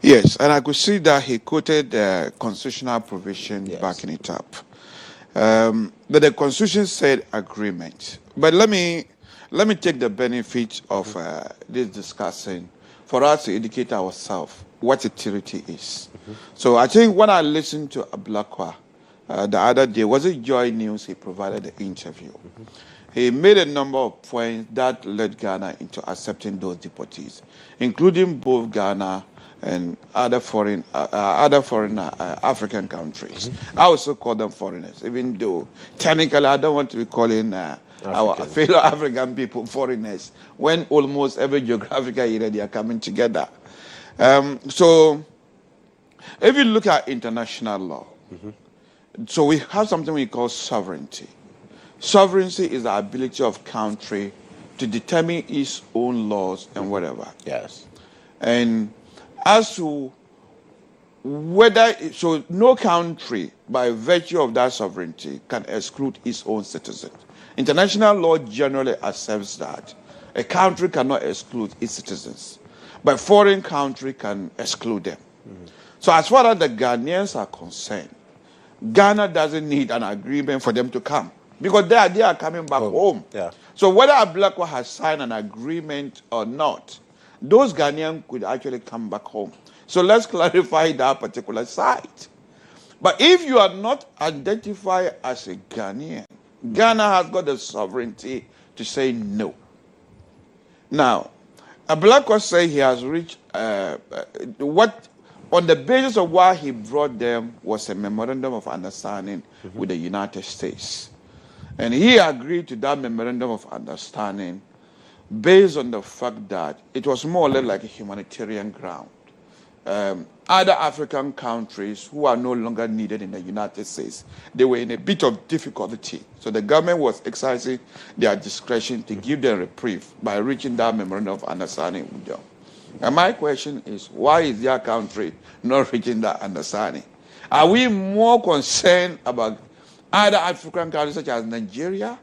Yes, and I could see that he quoted the constitutional provision backing it up. But the Constitution said agreement. But let me take the benefit of this discussion for us to educate ourselves what a treaty is. So I think when I listened to Ablakwa the other day, was it Joy News? He provided the interview. He made a number of points that led Ghana into accepting those deportees, including both Ghana and other foreign African countries. I also call them foreigners, even though technically I don't want to be calling our fellow African people foreigners when almost every geographical area they are coming together. So If you look at international law, so we have something we call sovereignty. Sovereignty is the ability of country to determine its own laws and whatever. Yes. And as to whether, so no country, by virtue of that sovereignty, can exclude its own citizens. International law generally accepts that a country cannot exclude its citizens, but foreign country can exclude them. So as far as the Ghanaians are concerned, Ghana doesn't need an agreement for them to come because they are coming back home. Yeah. So whether Ablakwa has signed an agreement or not, those Ghanaians could actually come back home. So let's clarify that particular side. But if you are not identified as a Ghanaian, Ghana has got the sovereignty to say no. Now, Ablakwa said he has reached what, on the basis of why he brought them was a memorandum of understanding with the United States. And he agreed to that memorandum of understanding based on the fact that it was more or less like a humanitarian ground. Other African countries who are no longer needed in the United States, they were in a bit of difficulty. So the government was exercising their discretion to give them reprieve by reaching that memorandum of understanding with them. And my question is, why is their country not reaching that understanding? Are we more concerned about other African countries such as Nigeria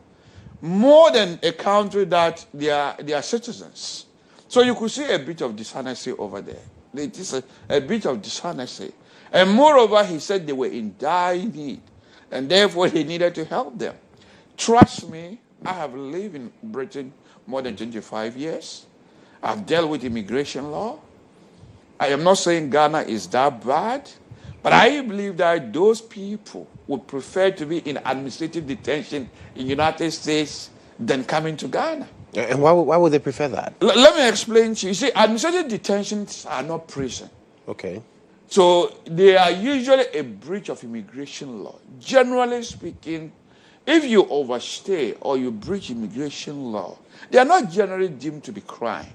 more than a country that they are citizens? So you could see a bit of dishonesty over there. It is a bit of dishonesty. And moreover, he said they were in dire need, and therefore he needed to help them. Trust me, I have lived in Britain more than 25 years. I've dealt with immigration law. I am not saying Ghana is that bad, but I believe that those people would prefer to be in administrative detention in the United States than coming to Ghana. And why would they prefer that? Let me explain to you. You see, administrative detentions are not prison. Okay. So they are usually a breach of immigration law. Generally speaking, if you overstay or you breach immigration law, they are not generally deemed to be crime.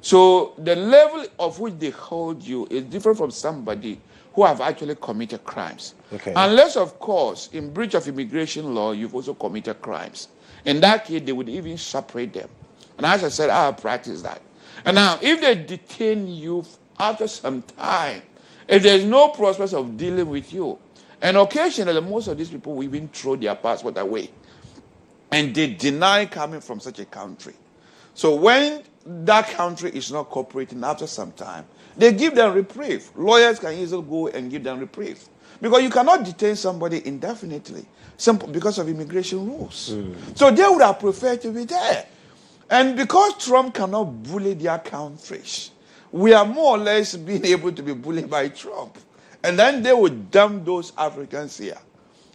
So the level of which they hold you is different from somebody who have actually committed crimes. Okay. Unless, of course, in breach of immigration law, you've also committed crimes. In that case, they would even separate them. And as I said, I have practiced that. And now, if they detain you after some time, if there's no prospect of dealing with you, and occasionally most of these people will even throw their passport away, and they deny coming from such a country. So when that country is not cooperating after some time, they give them reprieve. Lawyers can easily go and give them reprieve. Because you cannot detain somebody indefinitely because of immigration rules. So they would have preferred to be there. And because Trump cannot bully their countries, we are more or less being able to be bullied by Trump. And then they would dump those Africans here.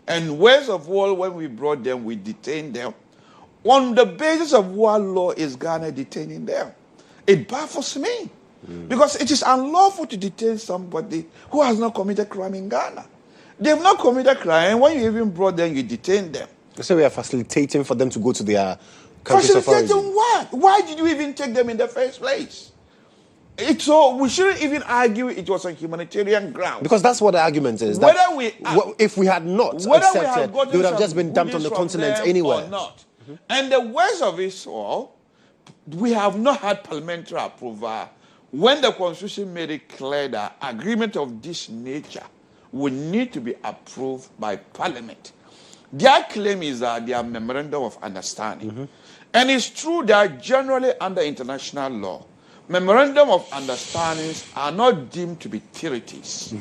And worst of all, when we brought them, we detained them. On the basis of what law is Ghana detaining them? It baffles me. Because it is unlawful to detain somebody who has not committed crime in Ghana. They have not committed crime, and when you even brought them, you detain them. So we are facilitating for them to go to their countries of origin. Facilitating what? Why did you even take them in the first place? So we shouldn't even argue it was on humanitarian grounds. Because that's what the argument is. If we had not accepted, they would have just been dumped on the continent anywhere. Or not. And the worst of it all, we have not had parliamentary approval when the Constitution made it clear that agreement of this nature would need to be approved by Parliament. Their claim is that they are memorandum of understanding. And it's true that generally under international law, memorandum of understandings are not deemed to be treaties.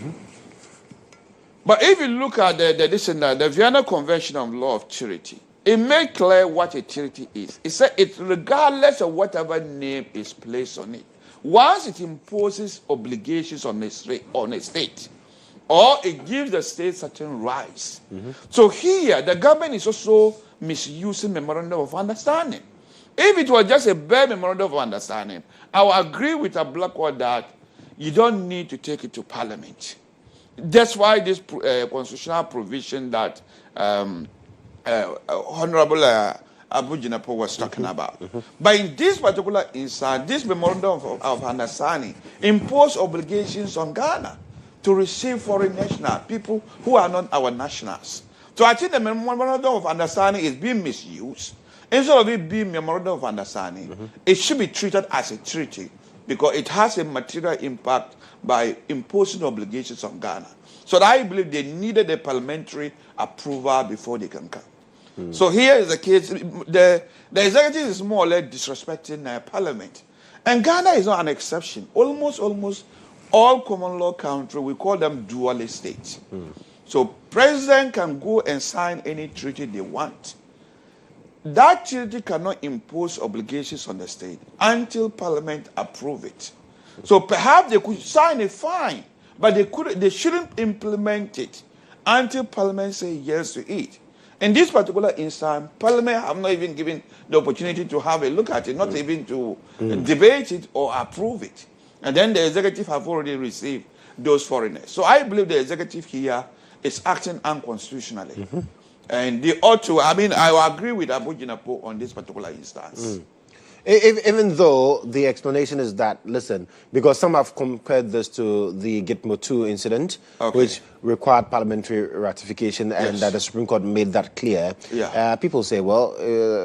But if you look at the Vienna Convention on Law of Treaty, it made clear what a treaty is. It said it regardless of whatever name is placed on it, once it imposes obligations on a state, or it gives the state certain rights. So here, the government is also misusing memorandum of understanding. If it was just a bare memorandum of understanding, I will agree with Ablakwa that you don't need to take it to Parliament. That's why this constitutional provision that Honorable Abu Jinapo was talking about. But in this particular instance, this memorandum of understanding imposed obligations on Ghana. to receive foreign nationals, people who are not our nationals. So I think the memorandum of understanding is being misused. Instead of it being memorandum of understanding, it should be treated as a treaty because it has a material impact by imposing obligations on Ghana. So I believe they needed a parliamentary approval before they can come. So here is the case. The executive is more or less disrespecting Parliament. And Ghana is not an exception. Almost all common law countries, we call them dual states. So president can go and sign any treaty they want. That treaty cannot impose obligations on the state until Parliament approve it. So perhaps they could sign it fine, but they shouldn't implement it until Parliament say yes to it. In this particular instance, Parliament have not even given the opportunity to have a look at it, not even to debate it or approve it. And then the executive have already received those foreigners. So I believe the executive here is acting unconstitutionally. And they ought to, I agree with Abu Jinapo on this particular instance. Even though the explanation is that, listen, because some have compared this to the Gitmo 2 incident, which required parliamentary ratification, and that the Supreme Court made that clear. People say, well,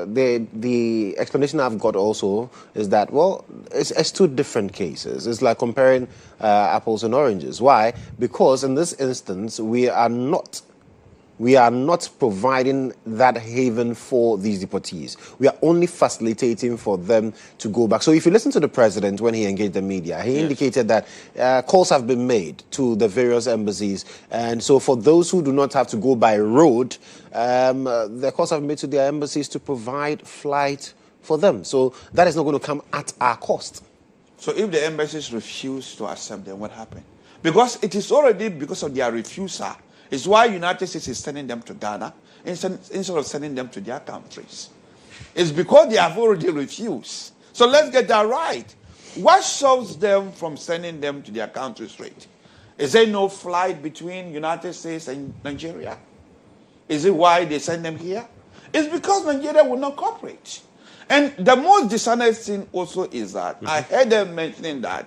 the explanation I've got also is that, well, it's two different cases. It's like comparing apples and oranges. Why? Because in this instance, we are not providing that haven for these deportees. We are only facilitating for them to go back. So if you listen to the president when he engaged the media, he indicated that calls have been made to the various embassies. And so for those who do not have to go by road, the calls have been made to their embassies to provide flight for them. So that is not going to come at our cost. So if the embassies refuse to accept them, what happened? Because it is already because of their refusal. It's why United States is sending them to Ghana instead of sending them to their countries. It's because they have already refused. So let's get that right. What stops them from sending them to their countries straight? Is there no flight between United States and Nigeria? Is it why they send them here? It's because Nigeria will not cooperate. And the most dishonest thing also is that I heard them mentioning that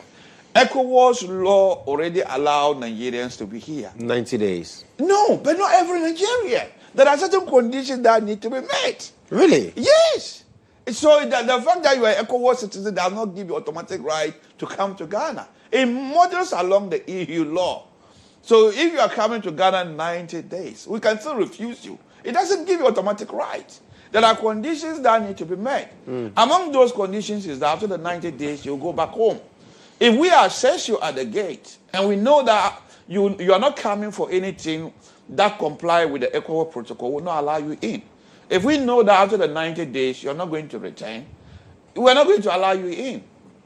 ECOWAS law already allowed Nigerians to be here. 90 days. No, but not every Nigerian. There are certain conditions that need to be met. Really? Yes. So the fact that you are an ECOWAS citizen does not give you automatic right to come to Ghana. It models along the EU law. So if you are coming to Ghana in 90 days, we can still refuse you. It doesn't give you automatic right. There are conditions that need to be met. Among those conditions is that after the 90 days, you go back home. If we assess you at the gate and we know that you are not coming for anything that comply with the ECOWAS protocol, we'll not allow you in. If we know that after the 90 days you're not going to return, we're not going to allow you in.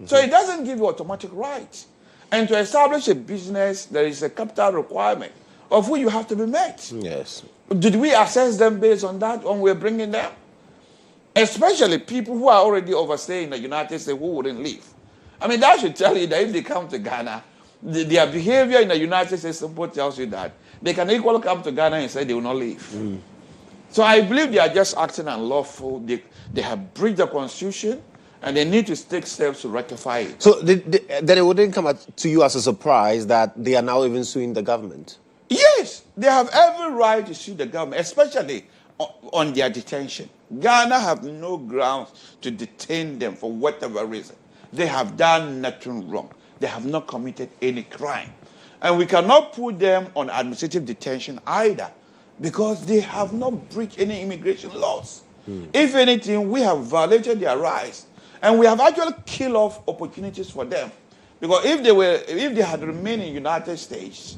So it doesn't give you automatic rights. And to establish a business, there is a capital requirement of which you have to be met. Yes. Did we assess them based on that when we're bringing them? Especially people who are already overstaying in the United States who wouldn't leave. That should tell you that if they come to Ghana, their behavior in the United States simply tells you that they can equally come to Ghana and say they will not leave. So I believe they are just acting unlawful. They have breached the Constitution, and they need to take steps to rectify it. So then it wouldn't come to you as a surprise that they are now even suing the government? Yes, they have every right to sue the government, especially on their detention. Ghana have no grounds to detain them for whatever reason. They have done nothing wrong. They have not committed any crime. And we cannot put them on administrative detention either because they have not breached any immigration laws. If anything, we have violated their rights. And we have actually killed off opportunities for them. Because if they had remained in the United States,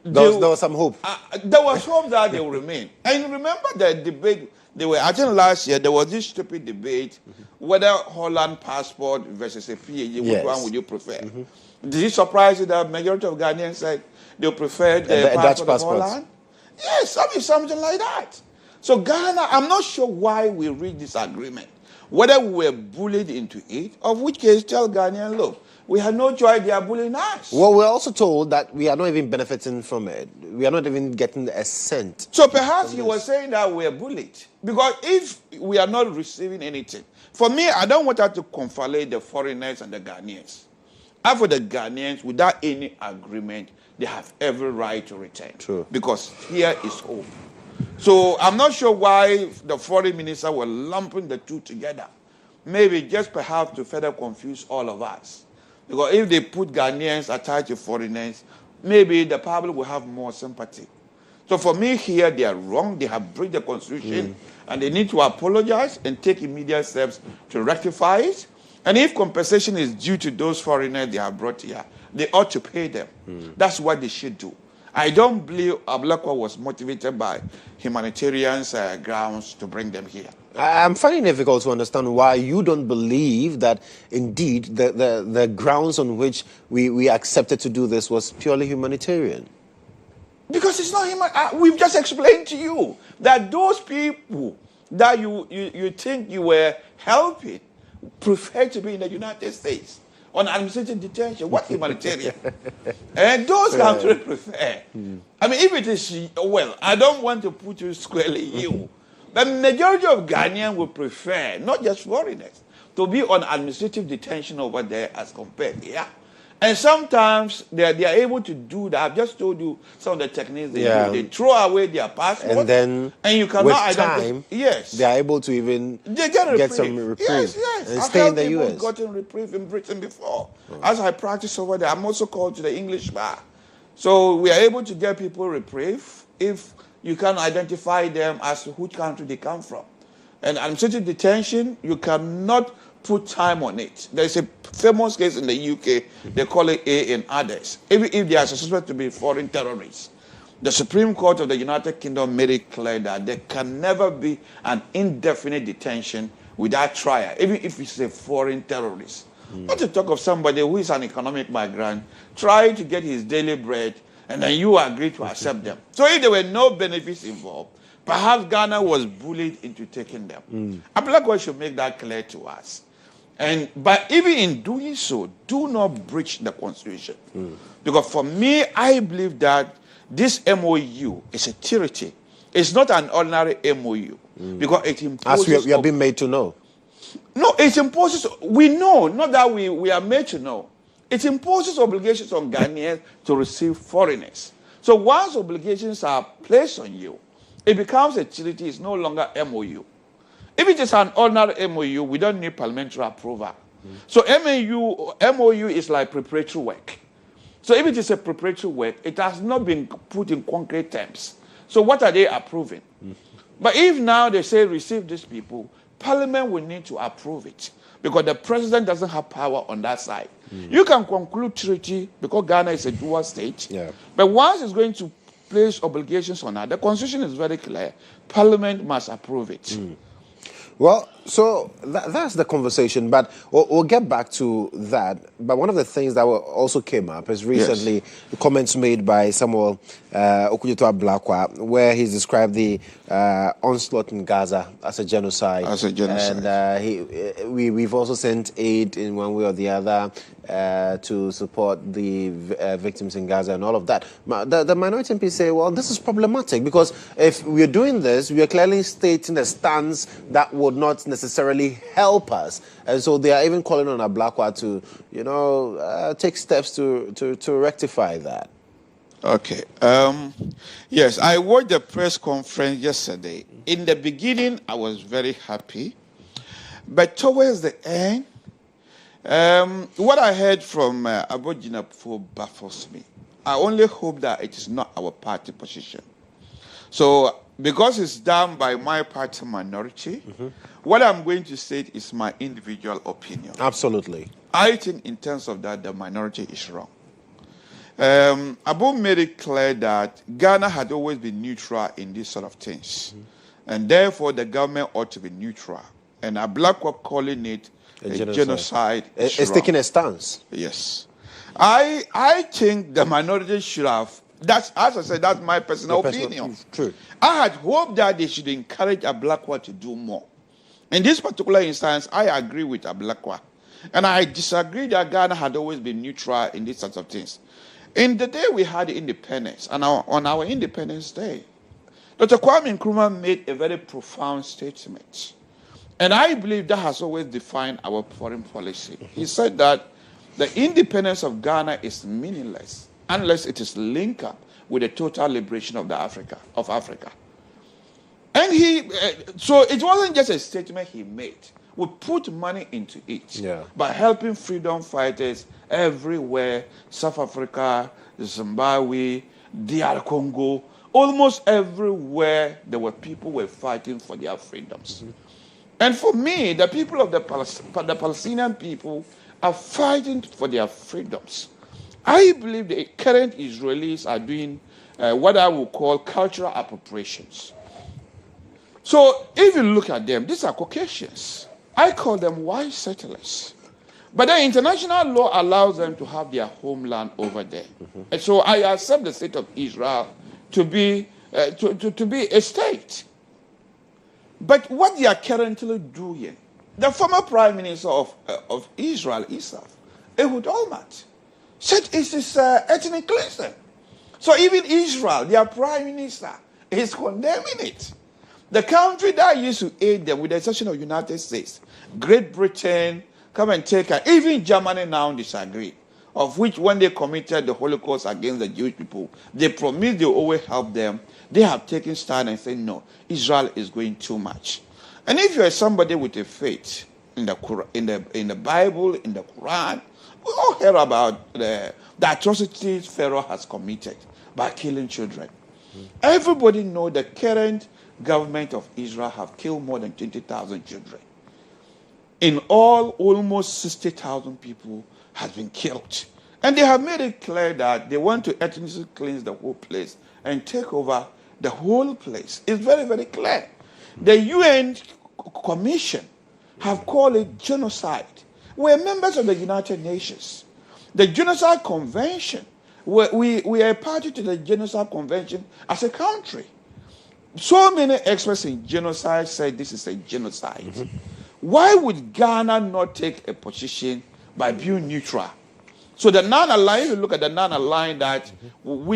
there was some hope. There was hope that they will remain. And remember the debate I think last year there was this stupid debate whether Holland passport versus a PhD, which one would you prefer? Did it surprise you that majority of Ghanaians said they preferred the passport of Holland? Yes, something like that. So Ghana, I'm not sure why we reached this agreement. Whether we were bullied into it, of which case tell Ghanaians, look, we had no choice, they are bullying us. Well, we're also told that we are not even benefiting from it. We are not even getting a cent. So perhaps he was saying that we are bullied. Because if we are not receiving anything, for me, I don't want us to conflate the foreigners and the Ghanaians. And for the Ghanaians, without any agreement, they have every right to return. True. Because here is home. So I'm not sure why the foreign minister were lumping the two together. Maybe just perhaps to further confuse all of us. Because if they put Ghanaians attached to foreigners, maybe the public will have more sympathy. So for me here, they are wrong. They have breached the constitution, and they need to apologize and take immediate steps to rectify it. And if compensation is due to those foreigners they have brought here, they ought to pay them. That's what they should do. I don't believe Ablakwa was motivated by humanitarian grounds to bring them here. I'm finding it difficult to understand why you don't believe that indeed the grounds on which we accepted to do this was purely humanitarian. Because it's not human. We've just explained to you that those people that you think you were helping prefer to be in the United States on administrative detention. What humanitarian? And those countries prefer. I mean, if it is, well, I don't want to put you squarely you. The majority of Ghanaians would prefer, not just foreigners, to be on administrative detention over there as compared here. And sometimes they are able to do that. I've just told you some of the techniques they do. They throw away their passport, and then you cannot with time, they are able to even get some reprieve and stay in the U.S. I've gotten reprieve in Britain before. As I practice over there, I'm also called to the English bar. So we are able to get people reprieve if you can identify them as to which country they come from. And administrative detention, you cannot put time on it. There's a famous case in the UK, they call it A and others. Even if they are suspected to be foreign terrorists, the Supreme Court of the United Kingdom made it clear that there can never be an indefinite detention without trial, even if it's a foreign terrorist. Not to talk of somebody who is an economic migrant, trying to get his daily bread, and then you agree to accept them. So if there were no benefits involved, perhaps Ghana was bullied into taking them. Ablakwa should make that clear to us. But even in doing so, do not breach the Constitution. Because for me, I believe that this MOU is a treaty. It's not an ordinary MOU. Because it imposes... As we are being made to know. No, it imposes... We know, not that we are made to know. It imposes obligations on Ghanaians to receive foreigners. So once obligations are placed on you, it becomes a treaty. It's no longer MOU. If it is an ordinary MOU, we don't need parliamentary approval. So MOU is like preparatory work. So if it is a preparatory work, it has not been put in concrete terms. So what are they approving? But if now they say receive these people, Parliament will need to approve it because the president doesn't have power on that side. You can conclude treaty because Ghana is a dual state. But once it's going to place obligations on that, the Constitution is very clear. Parliament must approve it. Well, so that's the conversation, but we'll get back to that. But one of the things that also came up is recently the comments made by Samuel Okudzeto Ablakwa, where he's described the onslaught in Gaza as a genocide. And we've also sent aid in one way or the other to support the victims in Gaza and all of that. The minority MPs say, well, this is problematic because if we're doing this, we are clearly stating a stance that would not necessarily help us. And so they are even calling on Ablakwa to, take steps to rectify that. Okay. Yes, I watched the press conference yesterday. In the beginning, I was very happy. But towards the end, what I heard from Abogina baffles me. I only hope that it is not our party position. So, because it's done by my party minority, what I'm going to state is my individual opinion. Absolutely. I think in terms of that, the minority is wrong. Abu made it clear that Ghana had always been neutral in these sort of things. And therefore, the government ought to be neutral. And Ablakwa calling it a genocide. It's taking a stance. Yes. I think the minority should have, as I said, that's my personal opinion. True. I had hoped that they should encourage Ablakwa to do more. In this particular instance, I agree with Ablakwa. And I disagree that Ghana had always been neutral in these sorts of things. In the day we had independence, and on our Independence Day, Dr. Kwame Nkrumah made a very profound statement. And I believe that has always defined our foreign policy. He said that the independence of Ghana is meaningless unless it is linked up with the total liberation of Africa. And so it wasn't just a statement he made. We put money into it by helping freedom fighters everywhere, South Africa, Zimbabwe, DR Congo, almost everywhere there were people were fighting for their freedoms. And for me, the people of the Palestinian people are fighting for their freedoms. I believe the current Israelis are doing what I would call cultural appropriations. So if you look at them, these are Caucasians. I call them white settlers. But the international law allows them to have their homeland over there. And so I accept the state of Israel to be a state. But what they are currently doing, the former prime minister of Israel, Ehud Olmert, said it is ethnic cleansing. So even Israel, their prime minister, is condemning it. The country that used to aid them, with the exception of the United States, Great Britain, come and take her. Even Germany now disagree, of which when they committed the Holocaust against the Jewish people, they promised they will always help them. They have taken stand and said, no, Israel is going too much. And if you are somebody with a faith in the Bible, in the Quran, we all hear about the atrocities Pharaoh has committed by killing children. Everybody knows the current government of Israel have killed more than 20,000 children. In all, almost 60,000 people have been killed. And they have made it clear that they want to ethnically cleanse the whole place and take over the whole place. It's very, very clear. The UN Commission have called it genocide. We're members of the United Nations. The Genocide Convention, we are a party to the Genocide Convention as a country. So many experts in genocide say this is a genocide. Why would Ghana not take a position by being neutral? So the non-aligned, if you look at the non-aligned, that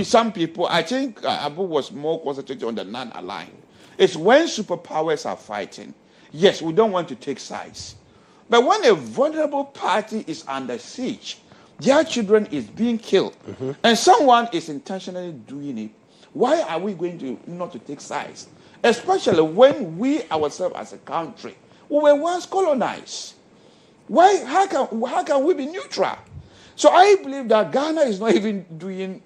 some people, I think Abu was more concentrated on the non-aligned. It's when superpowers are fighting. Yes, we don't want to take sides. But when a vulnerable party is under siege, their children is being killed, and someone is intentionally doing it, why are we going to not to take sides? Especially when we ourselves as a country, we were once colonized. How can we be neutral? So I believe that Ghana is not even doing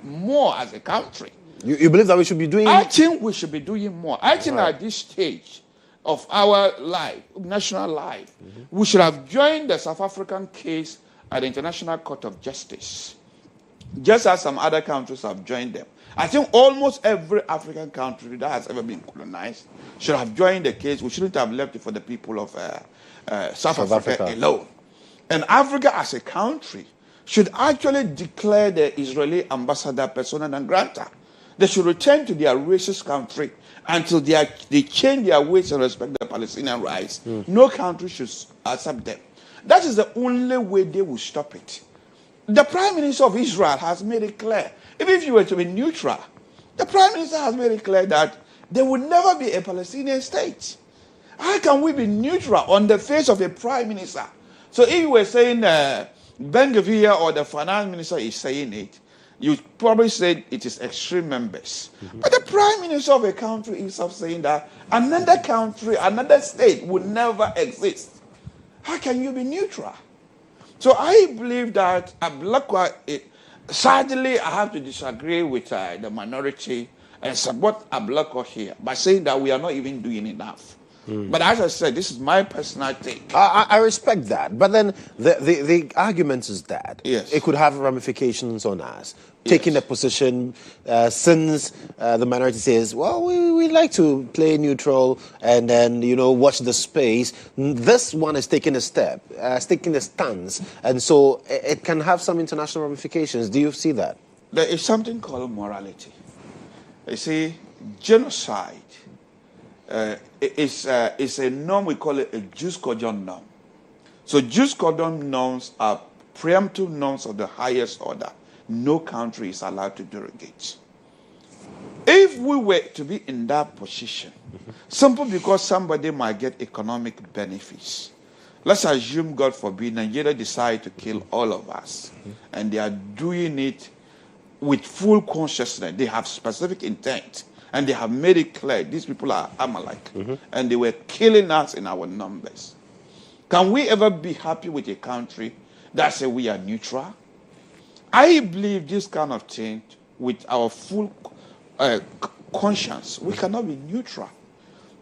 more as a country. You believe that we should be doing? I think we should be doing more. I think at this stage of our life, national life, we should have joined the South African case at the International Court of Justice, just as some other countries have joined them. I think almost every African country that has ever been colonized should have joined the case. We shouldn't have left it for the people of South Africa alone. And Africa as a country should actually declare the Israeli ambassador persona non grata. They should return to their racist country until they change their ways and respect the Palestinian rights. No country should accept them. That is the only way they will stop it. The Prime Minister of Israel has made it clear. Even if you were to be neutral, the Prime Minister has made it clear that there will never be a Palestinian state. How can we be neutral on the face of a Prime Minister? So if you were saying Ben-Gvir or the Finance Minister is saying it, you probably say it is extreme members. But the Prime Minister of a country is saying that another country, another state would never exist. How can you be neutral? So I believe that sadly, I have to disagree with the minority and support Ablako here by saying that we are not even doing enough. But as I said, this is my personal take. I respect that. But then the argument is that it could have ramifications on us. Taking a position since the minority says, well, we like to play neutral and then, watch the space. This one is taking a step, taking a stance. And so it can have some international ramifications. Do you see that? There is something called morality. You see, genocide is a norm, we call it a jus cordon norm. So jus cordon norms are preemptive norms of the highest order. No country is allowed to derogate. If we were to be in that position, simply because somebody might get economic benefits, let's assume, God forbid, Nigeria decide to kill all of us, and they are doing it with full consciousness. They have specific intent, and they have made it clear these people are Amalek, and they were killing us in our numbers. Can we ever be happy with a country that says we are neutral? I believe this kind of thing, with our full conscience, we cannot be neutral.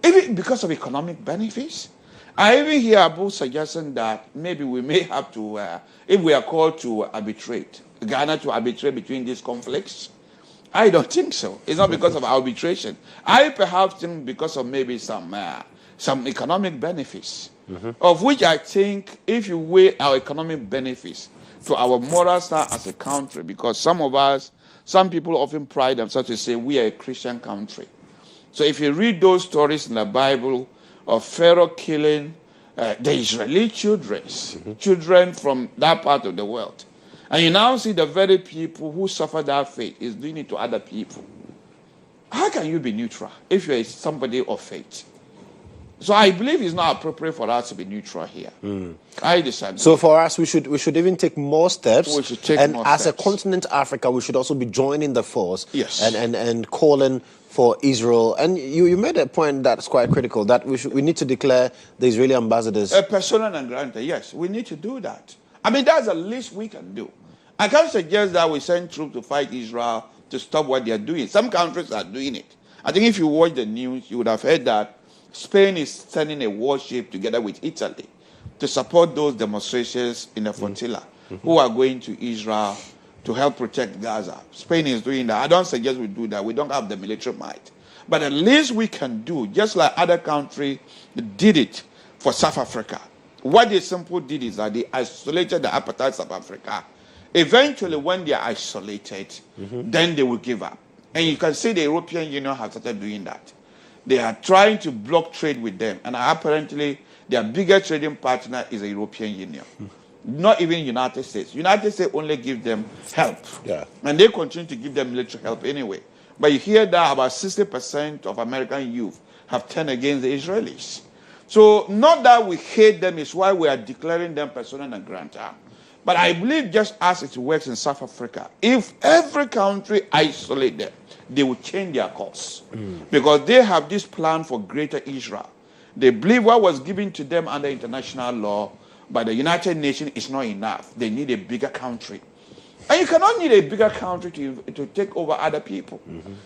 Even because of economic benefits. I even hear about suggesting that maybe we may have to, if we are called to arbitrate, Ghana to arbitrate between these conflicts. I don't think so. It's not because of arbitration. I perhaps think because of maybe some economic benefits, of which I think if you weigh our economic benefits to our moral side as a country, because some people often pride themselves to say we are a Christian country. So if you read those stories in the Bible of Pharaoh killing the Israeli children from that part of the world, and you now see the very people who suffer that fate is doing it to other people. How can you be neutral if you're somebody of faith? So I believe it's not appropriate for us to be neutral here. I disagree. So for us, we should even take more steps. We should take and more as steps. a continent, Africa, we should also be joining the force. Yes. And calling for Israel. And you made a point that's quite critical, that we need to declare the Israeli ambassadors. A persona non grata, yes, we need to do that. I mean, that's the least we can do. I can't suggest that we send troops to fight Israel to stop what they are doing. Some countries are doing it. I think if you watch the news, you would have heard that Spain is sending a warship together with Italy to support those demonstrations in the flotilla who are going to Israel to help protect Gaza. Spain is doing that. I don't suggest we do that. We don't have the military might. But at least we can do, just like other countries did it for South Africa. What they simply did is that they isolated the apartheid South Africa. Eventually, when they are isolated, then they will give up. And you can see the European Union has started doing that. They are trying to block trade with them. And apparently, their biggest trading partner is the European Union. Not even United States. United States only give them help. Yeah. And they continue to give them military help anyway. But you hear that about 60% of American youth have turned against the Israelis. So not that we hate them, is why we are declaring them persona non grata. But I believe just as it works in South Africa, if every country isolate them, they will change their course. Because they have this plan for greater Israel. They believe what was given to them under international law by the United Nations is not enough. They need a bigger country. And you cannot need a bigger country to take over other people.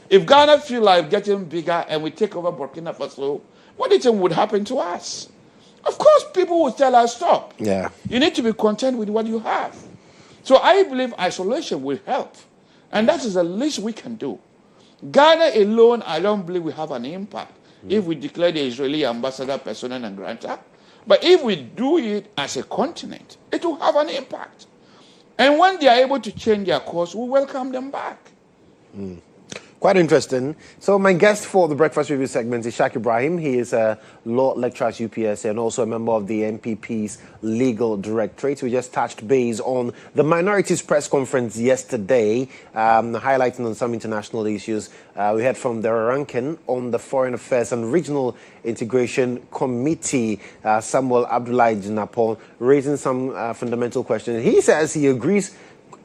If Ghana feel like getting bigger and we take over Burkina Faso, what do you think would happen to us? Of course, people will tell us, stop. Yeah. You need to be content with what you have. So I believe isolation will help. And that is the least we can do. Ghana alone, I don't believe we have an impact if we declare the Israeli ambassador persona non grata. But if we do it as a continent, it will have an impact. And when they are able to change their course, we welcome them back. Quite interesting. So my guest for the Breakfast Review segment is Shak Ibrahim. He is a law lecturer at UPS and also a member of the MPP's Legal Directorate. We just touched base on the minorities press conference yesterday, highlighting on some international issues. We heard from the ranking on the Foreign Affairs and Regional Integration Committee, Samuel Abdullahi Jinapon, raising some fundamental questions. He says he agrees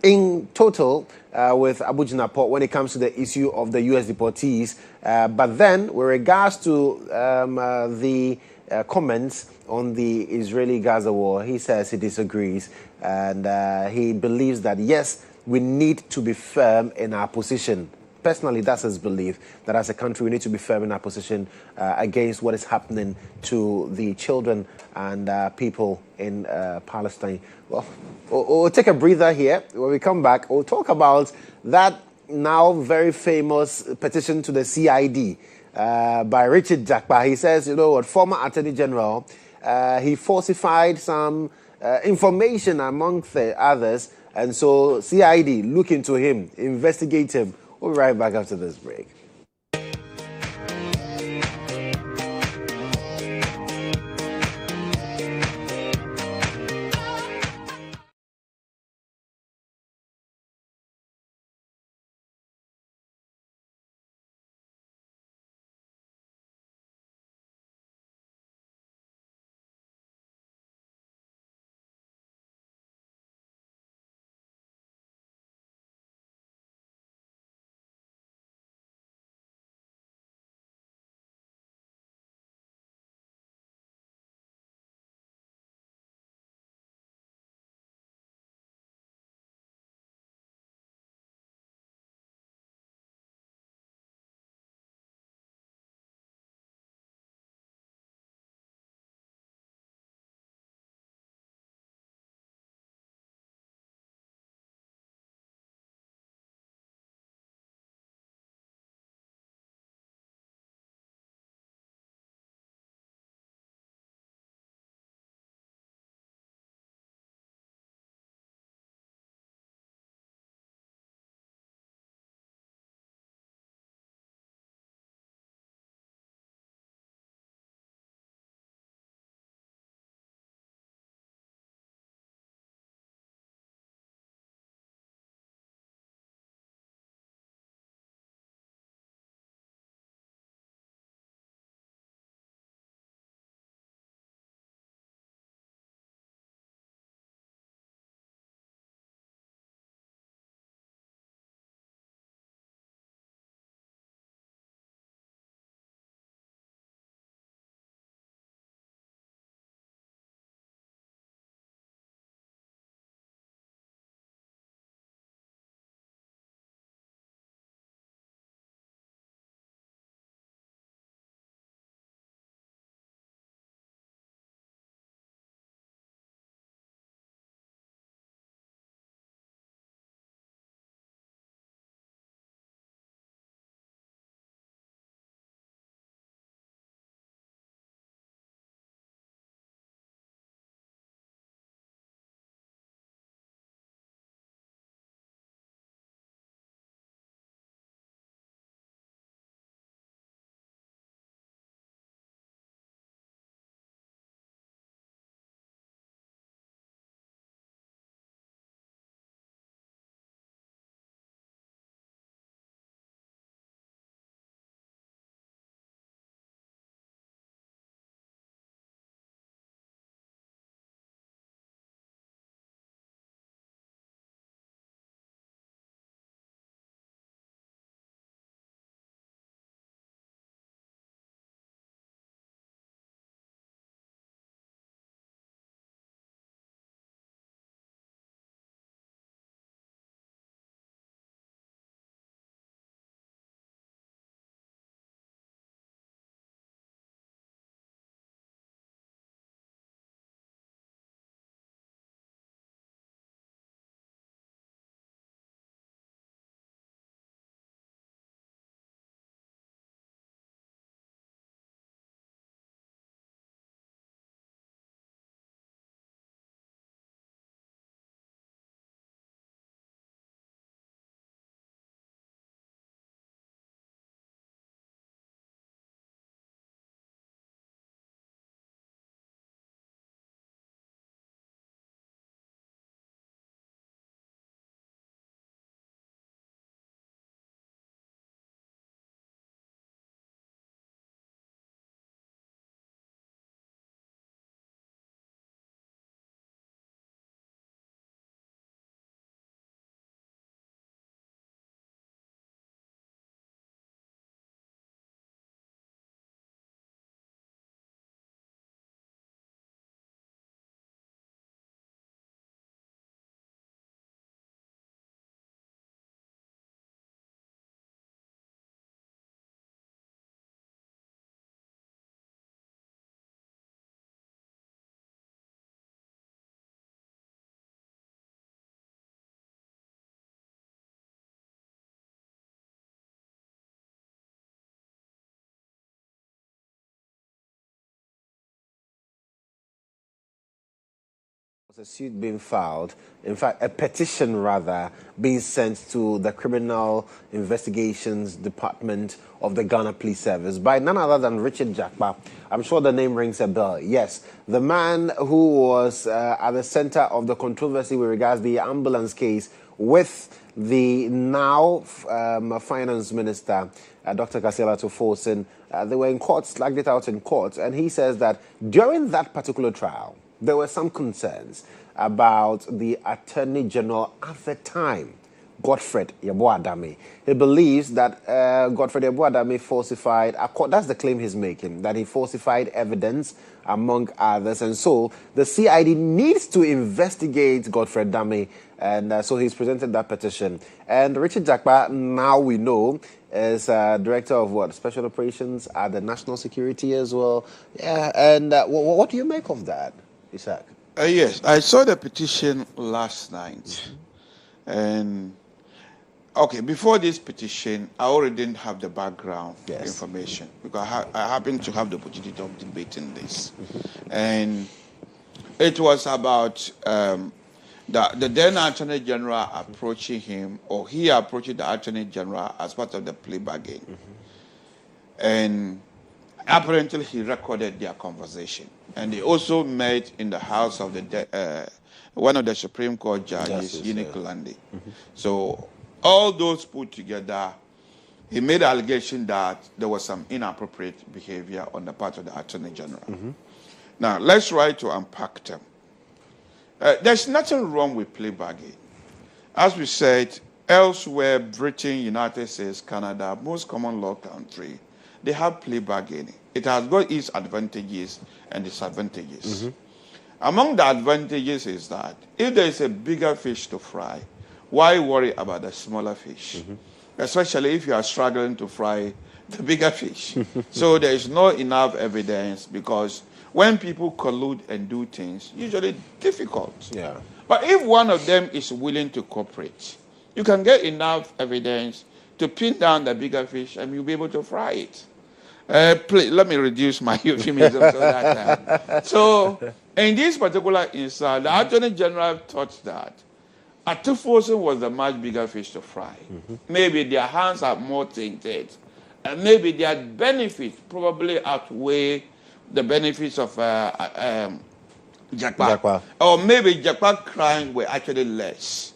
in total with Abu Jinapor when it comes to the issue of the U.S. deportees. But then, with regards to the comments on the Israeli-Gaza war, he says he disagrees. And he believes that, yes, we need to be firm in our position. Personally, that's his belief, that as a country we need to be firm in our position against what is happening to the children and people in Palestine. Well, we'll take a breather here. When we come back, we'll talk about that now very famous petition to the CID by Richard Jakpa. He says, you know what, former Attorney General, he falsified some information amongst the others, and so CID, look into him, investigate him. We'll be right back after this break. A suit being filed, in fact, a petition rather, being sent to the Criminal Investigations Department of the Ghana Police Service by none other than Richard Jakpa. I'm sure the name rings a bell. Yes, the man who was at the center of the controversy with regards to the ambulance case with the now Finance Minister, Dr. Kasela Tofosin. They were in court, slugged it out in court, and he says that during that particular trial, there were some concerns about the Attorney General at the time, Godfred Yeboah-Dame. He believes that Godfred Yeboah-Dame falsified, that's the claim he's making, that he falsified evidence, among others. And so the CID needs to investigate Godfred Dame, and so he's presented that petition. And Richard Jakpa, now we know, is Director of Special Operations at the National Security as well. Yeah, and what do you make of that? Isaac. Yes, I saw the petition last night. And, okay, before this petition, I already didn't have the background information because I happened to have the opportunity of debating this. And it was about the then Attorney General approaching him, or he approaching the Attorney General as part of the plea bargain. And apparently he recorded their conversation. And they also met in the house of one of the Supreme Court judges, Unikulandi. So all those put together, he made the allegation that there was some inappropriate behavior on the part of the Attorney General. Now, let's try to unpack them. There's nothing wrong with plea bargain. As we said, elsewhere, Britain, United States, Canada, most common law country, they have plea bargaining. It has got its advantages and disadvantages. Among the advantages is that if there is a bigger fish to fry, why worry about the smaller fish? Especially if you are struggling to fry the bigger fish. So there is not enough evidence, because when people collude and do things, usually difficult. But if one of them is willing to cooperate, you can get enough evidence to pin down the bigger fish and you'll be able to fry it. Please, let me reduce my euphemism so that So, in this particular instance, the Attorney General thought that Atufosin was the much bigger fish to fry. Maybe their hands are more tainted, and maybe their benefits probably outweigh the benefits of Jakpa. Or maybe Jakpa crime were actually less.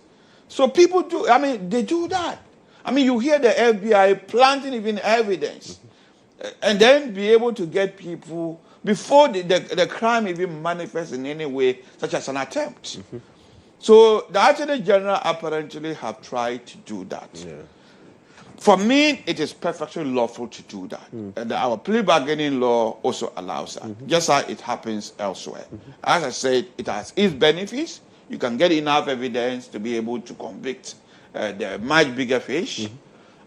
So people do, they do that. You hear the FBI planting even evidence. And then be able to get people before the crime even manifests in any way, such as an attempt. So the Attorney General apparently have tried to do that. For me, it is perfectly lawful to do that. And our plea bargaining law also allows that, just as it happens elsewhere. As I said, it has its benefits. You can get enough evidence to be able to convict the much bigger fish.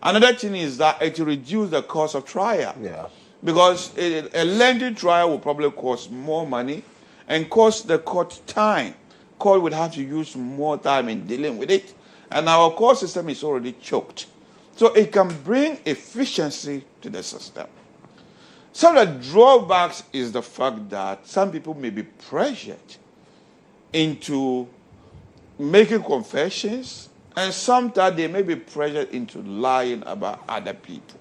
Another thing is that it reduces the cost of trial. Because a lengthy trial will probably cost more money and cost the court time. Court would have to use more time in dealing with it. And our court system is already choked. So it can bring efficiency to the system. Some of the drawbacks is the fact that some people may be pressured into making confessions, and sometimes they may be pressured into lying about other people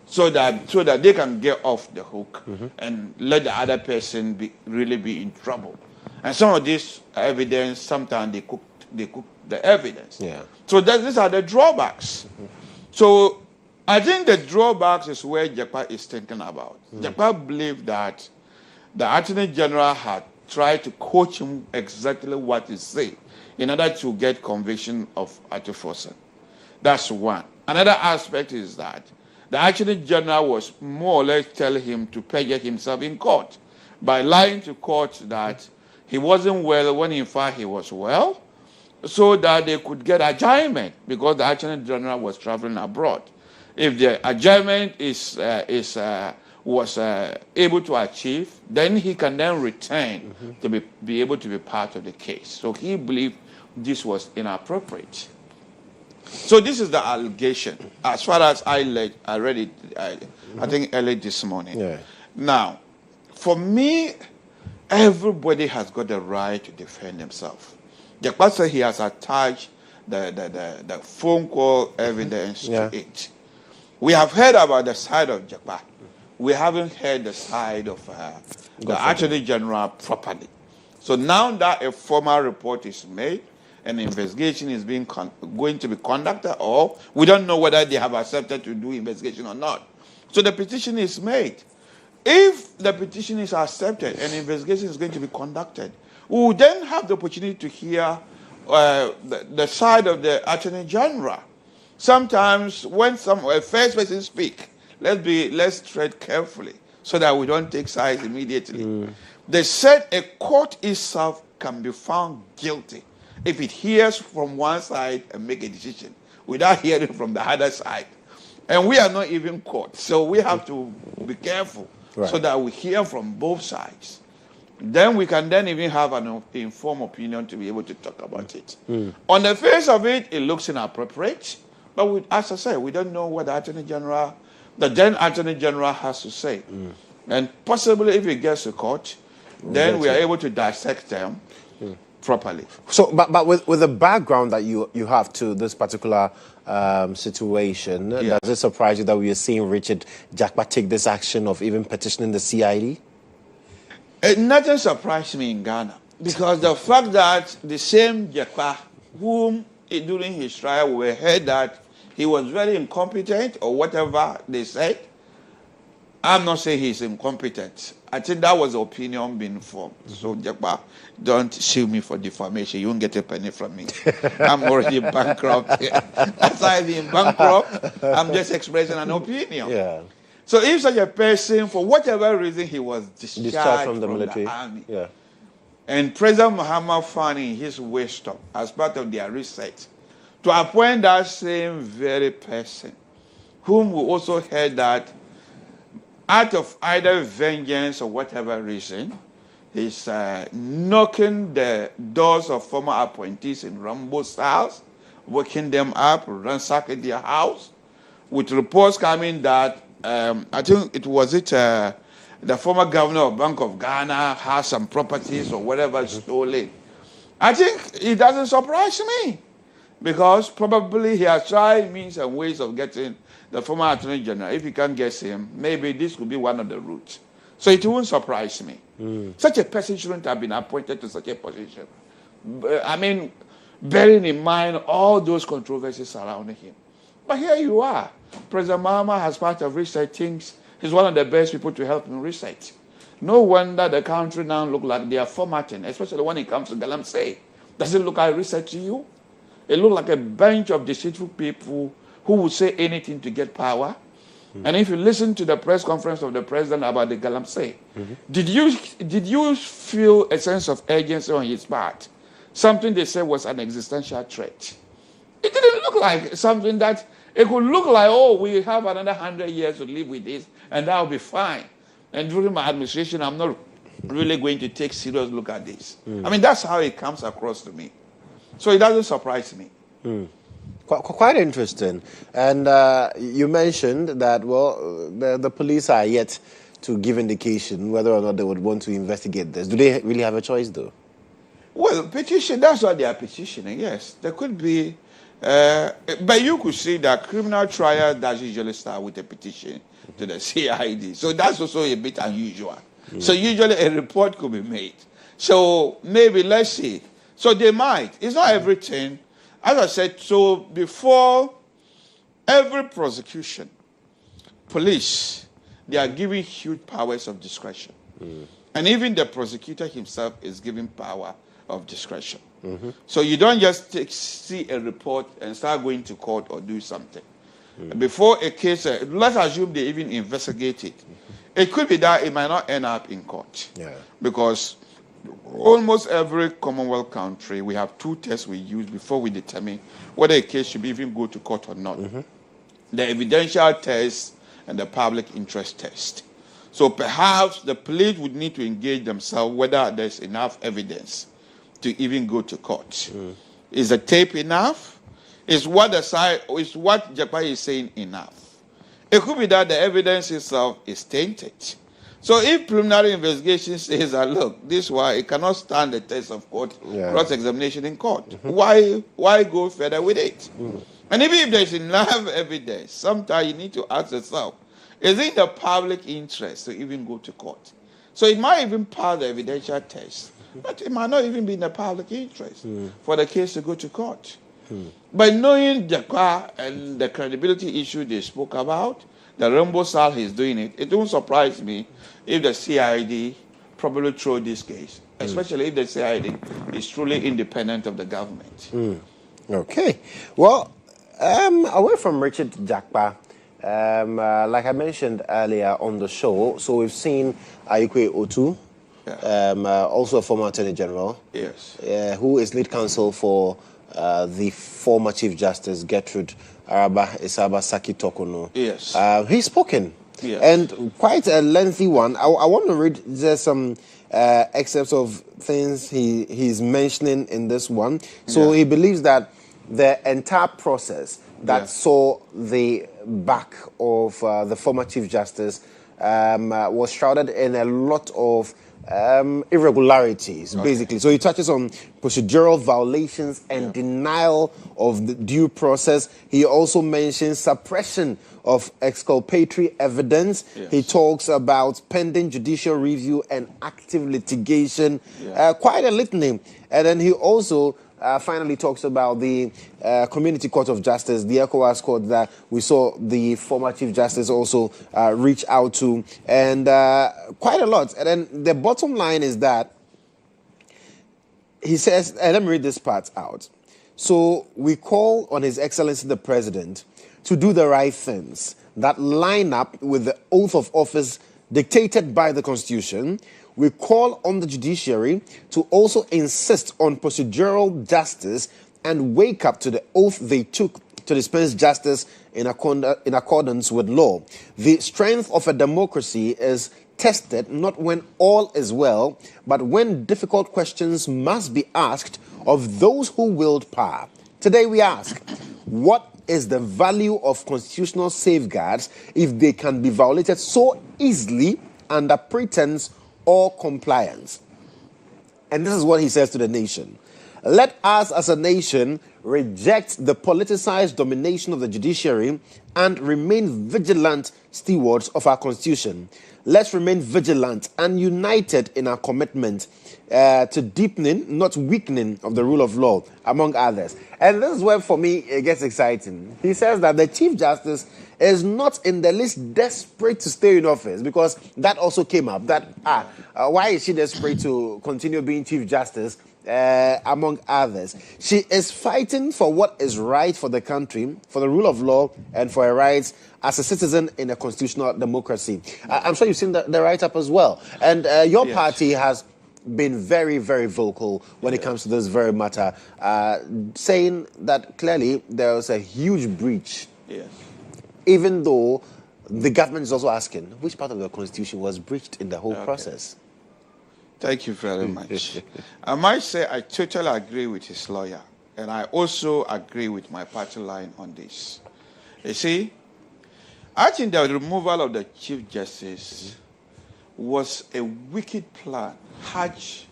so that they can get off the hook and let the other person really be in trouble. And some of this evidence, sometimes they cook the evidence. So these are the drawbacks. So I think the drawbacks is where Jakpa is thinking about. Jakpa believed that the Attorney General had tried to coach him exactly what to say in order to get conviction of Atufosin. That's one. Another aspect is that the Attorney General was more or less telling him to perjure himself in court by lying to court that he wasn't well when in fact he was well, so that they could get adjournment because the Attorney General was traveling abroad. If the adjournment was able to achieve, then he can then return to be able to be part of the case. So he believed this was inappropriate. So this is the allegation, as far as I read it, I think early this morning. Now, for me, everybody has got the right to defend himself. Jakpa said he has attached the phone call evidence to it. We have heard about the side of Jakpa. We haven't heard the side of the Attorney General properly. So now that a formal report is made, an investigation is going to be conducted, or we don't know whether they have accepted to do investigation or not. So the petition is made. If the petition is accepted and investigation is going to be conducted, we will then have the opportunity to hear the side of the Attorney General. Sometimes when a first person speak, let's tread carefully so that we don't take sides immediately. They said a court itself can be found guilty if it hears from one side and make a decision without hearing from the other side. And we are not even court, so we have to be careful so that we hear from both sides. Then we can then even have an informed opinion to be able to talk about it. On the face of it, it looks inappropriate, but as I said, we don't know what the then Attorney General has to say. And possibly if it gets to court, then we are able to dissect them properly. So, but with the background that you have to this particular situation, does it surprise you that we are seeing Richard Jakpa take this action of even petitioning the CID? Nothing surprised me in Ghana, because the fact that the same Jakpa, whom during his trial we heard that he was very incompetent or whatever they said, I'm not saying he's incompetent. I think that was the opinion being formed. So, Jakpa, don't sue me for defamation. You won't get a penny from me. I'm already bankrupt. As I've been bankrupt, I'm just expressing an opinion. So, if such a person, for whatever reason, he was discharged from the military, army, and President Muhammad found in his wisdom, as part of their research, to appoint that same very person, whom we also heard that out of either vengeance or whatever reason, he's knocking the doors of former appointees in Rambo styles, waking them up, ransacking their house, with reports coming that I think it was the former governor of Bank of Ghana has some properties or whatever stolen. I think it doesn't surprise me, because probably he has tried means and ways of getting the former Attorney General. If he can't get him, maybe this could be one of the routes. So it won't surprise me. Such a person shouldn't have been appointed to such a position. I mean, bearing in mind all those controversies surrounding him. But here you are. President Mahama, as part of research, thinks he's one of the best people to help in research. No wonder the country now looks like they are formatting, especially when it comes to Galamsey. Does it look like research to you? It looks like a bunch of deceitful people who would say anything to get power. And if you listen to the press conference of the president about the Galamsey, did you feel a sense of urgency on his part? Something they said was an existential threat. It didn't look like something that it could look like, oh, we have another 100 years to live with this, and that'll be fine. And during my administration, I'm not really going to take a serious look at this. I mean, that's how it comes across to me. So it doesn't surprise me. Quite interesting. And you mentioned that, well, the police are yet to give indication whether or not they would want to investigate this. Do they really have a choice, though? Well, petition, that's what they are petitioning, yes. There could be, but you could see that criminal trial does usually start with a petition to the CID. So that's also a bit unusual. So usually a report could be made. So maybe, let's see. So they might. It's not everything. As I said, so before every prosecution, police, they are giving huge powers of discretion. And even the prosecutor himself is given power of discretion. So you don't just see a report and start going to court or do something. Before a case, let's assume they even investigate it. It could be that it might not end up in court. Because almost every Commonwealth country, we have two tests we use before we determine whether a case should even go to court or not. The evidential test and the public interest test. So perhaps the police would need to engage themselves whether there's enough evidence to even go to court. Is the tape enough? Is what Jakpa is saying enough? It could be that the evidence itself is tainted. So if preliminary investigation says that, look, this one, it cannot stand the test of court, cross-examination in court, why go further with it? And even if there's enough evidence, sometimes you need to ask yourself, is it in the public interest to even go to court? So it might even pass the evidential test, but it might not even be in the public interest for the case to go to court. But knowing Jakwa and the credibility issue they spoke about, the Rainbow Sal is doing it, it won't surprise me if the CID probably throw this case, especially if the CID is truly independent of the government. Okay. Well, away from Richard Jakpa, like I mentioned earlier on the show, so we've seen Ayikwe Otu, also a former Attorney General, who is lead counsel for the former Chief Justice Gertrude Araba Isaba Saki Tokono. He's spoken, and quite a lengthy one. I want to read just some excerpts of things he's mentioning in this one. So he believes that the entire process that saw the back of the former Chief Justice was shrouded in a lot of irregularities, basically. So he touches on procedural violations and denial of the due process. He also mentions suppression of exculpatory evidence. He talks about pending judicial review and active litigation, quite a litany. And then he also finally talks about the Community Court of Justice, the ECOWAS court that we saw the former Chief Justice also reach out to, and quite a lot. And then the bottom line is that he says, and let me read this part out. So we call on His Excellency the President to do the right things that line up with the oath of office dictated by the Constitution. We call on the judiciary to also insist on procedural justice and wake up to the oath they took to dispense justice in accordance with law. The strength of a democracy is tested not when all is well, but when difficult questions must be asked of those who wield power. Today we ask, what is the value of constitutional safeguards if they can be violated so easily under pretense or compliance? And this is what he says to the nation. Let us as a nation reject the politicized domination of the judiciary and remain vigilant stewards of our Constitution. Let's remain vigilant and united in our commitment to deepening, not weakening, of the rule of law, among others. And this is where, for me, it gets exciting. He says that the Chief Justice is not in the least desperate to stay in office, because that also came up. That why is she desperate to continue being Chief Justice, among others? She is fighting for what is right for the country, for the rule of law, and for her rights as a citizen in a constitutional democracy. I'm sure you've seen the write-up as well. And your party has been very, very vocal when it comes to this very matter, saying that clearly there was a huge breach. Even though the government is also asking which part of the Constitution was breached in the whole process. Thank you very much. I might say I totally agree with his lawyer, and I also agree with my party line on this. You see, I think the removal of the Chief Justice was a wicked plan hatched